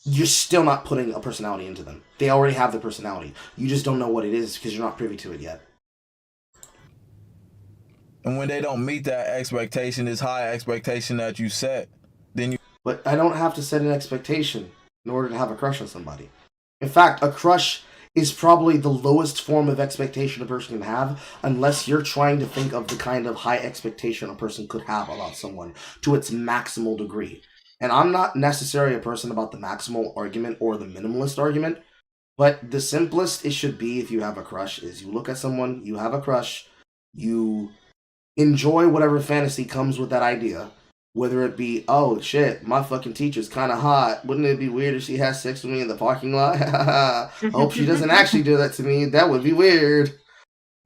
you're still not putting a personality into them. They already have the personality. You just don't know what it is because you're not privy to it yet. And when they don't meet that expectation, this high expectation that you set, then you... But I don't have to set an expectation in order to have a crush on somebody. In fact, a crush is probably the lowest form of expectation a person can have, unless you're trying to think of the kind of high expectation a person could have about someone to its maximal degree. And I'm not necessarily a person about the maximal argument or the minimalist argument, but the simplest it should be if you have a crush is you look at someone, you have a crush, you enjoy whatever fantasy comes with that idea, whether it be, oh shit, my fucking teacher's kind of hot, wouldn't it be weird if she has sex with me in the parking lot? I hope she doesn't actually do that to me, that would be weird.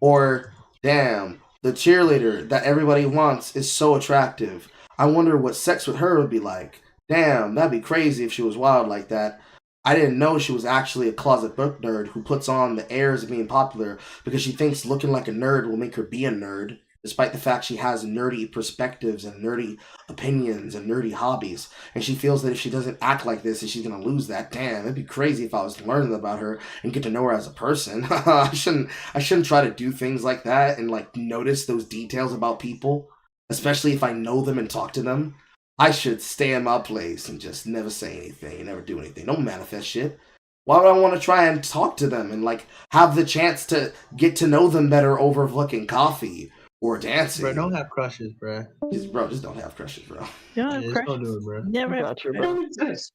Or, damn, the cheerleader that everybody wants is so attractive, I wonder what sex with her would be like. Damn, that'd be crazy if she was wild like that. I didn't know she was actually a closet book nerd who puts on the airs of being popular because she thinks looking like a nerd will make her be a nerd, despite the fact she has nerdy perspectives and nerdy opinions and nerdy hobbies. And she feels that if she doesn't act like this, she's going to lose that. Damn, it'd be crazy if I was to learn about her and get to know her as a person. I shouldn't try to do things like that and like notice those details about people, especially if I know them and talk to them. I should stay in my place and just never say anything and never do anything. Don't manifest shit. Why would I want to try and talk to them and like have the chance to get to know them better over fucking coffee or dancing? Bro, don't have crushes, bro. Just don't have crushes, bro. Yeah, just don't do it, bro. Never have crushes.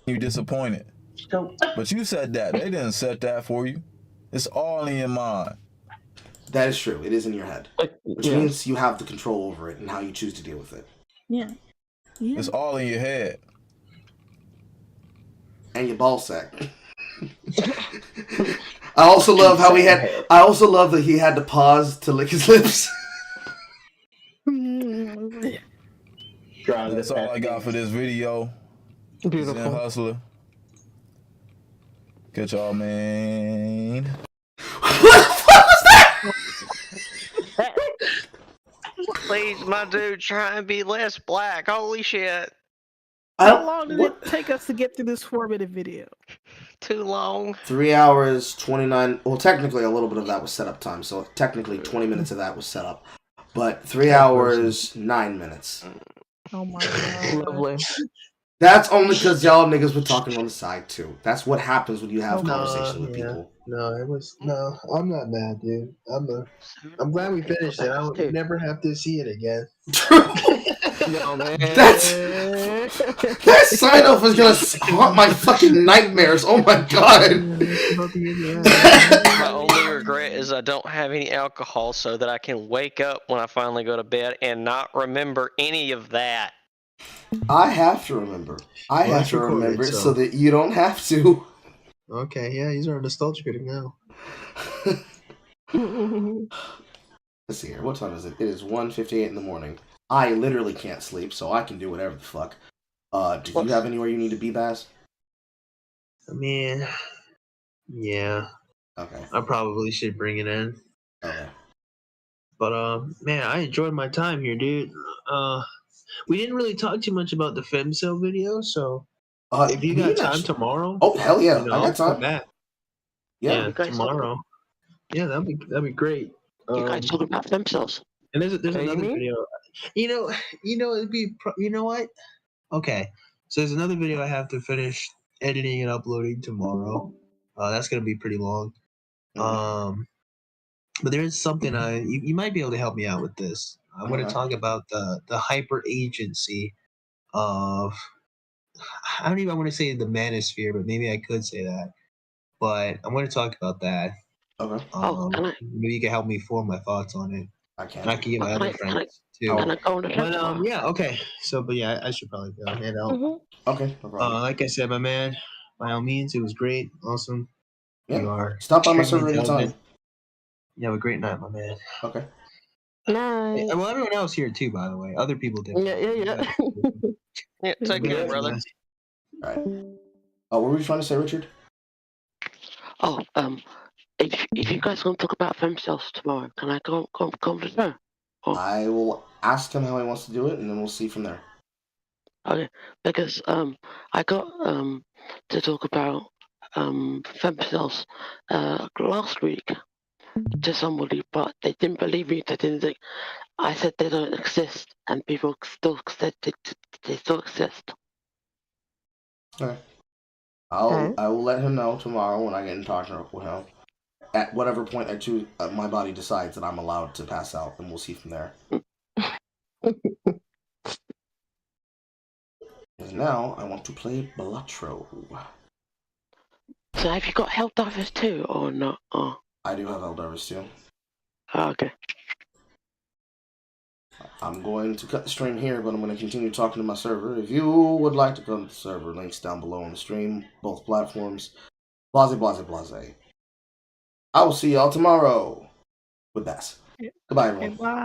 You disappointed. But you said that. They didn't set that for you. It's all in your mind. That is true. It is in your head. Which means you have the control over it and how you choose to deal with it. Yeah. It's all in your head. And your ball sack. I also love how he had. I also love that he had to pause to lick his lips. That's all I got for this video. Beautiful. Zen Hustler. Catch y'all, man. Please, my dude, try and be less black. Holy shit. How long did it take us to get through this 4-minute video? Too long. 3 hours, 29. Well, technically, a little bit of that was setup time. So technically, 20 minutes of that was set up. But 3 hours, 9 minutes. Oh my god. Lovely. That's only because y'all niggas were talking on the side too. That's what happens when you have conversation with people. No, I'm not mad, dude. I'm glad we finished it. I don't never have to see it again. Yo, man. That sign off is gonna haunt my fucking nightmares. Oh my god. My only regret is I don't have any alcohol so that I can wake up when I finally go to bed and not remember any of that. I have to remember. I have to remember it so that you don't have to. Okay, yeah, he's our nostalgia critic now. Let's see here. What time is it? It is 1:58 in the morning. I literally can't sleep, so I can do whatever the fuck. Do you have anywhere you need to be, Bass? I mean, yeah. Okay. I probably should bring it in. Okay. But man, I enjoyed my time here, dude. We didn't really talk too much about the FemCell video, so if you got time tomorrow, oh hell yeah, you know, I got time. come back. Yeah, tomorrow. Yeah, that'd be great. You guys talking about FemCells? And there's another video. You know, it'd be. You know what? Okay, so there's another video I have to finish editing and uploading tomorrow. That's gonna be pretty long. But there is something you might be able to help me out with this. I want to talk about the hyper agency of, I don't even want to say the manosphere, but maybe I could say that. But I'm going to talk about that. Okay. Maybe you can help me form my thoughts on it. I can. And I can get my other friends too. But yeah, okay. So, but yeah, I should probably go. Man, okay, no problem. Like I said, my man, by all means, it was great, awesome. Yeah. You are. Stop by my server anytime. You have a great night, my man. Okay. Nice. Well, everyone else here too, by the way. Other people did. Yeah. Yeah, take care, brother. All right. What were you trying to say, Richard? Oh, if you guys want to talk about FemCells tomorrow, can I come to the show? Oh. I will ask him how he wants to do it, and then we'll see from there. Okay, because I got to talk about FemCells last week to somebody, but they didn't believe me. They didn't think. I said they don't exist, and people still said they still exist. Okay. I will let him know tomorrow when I get in touch with him. At whatever point I choose, my body decides that I'm allowed to pass out, and we'll see from there. Because now I want to play Blatro. So have you got Helldivers too, or not? Oh. I do have Helldivers too. Oh, okay. I'm going to cut the stream here, but I'm going to continue talking to my server. If you would like to come to the server, links down below on the stream, both platforms. Blase, blase, blase. I will see y'all tomorrow with Bass. Goodbye, everyone. Bye.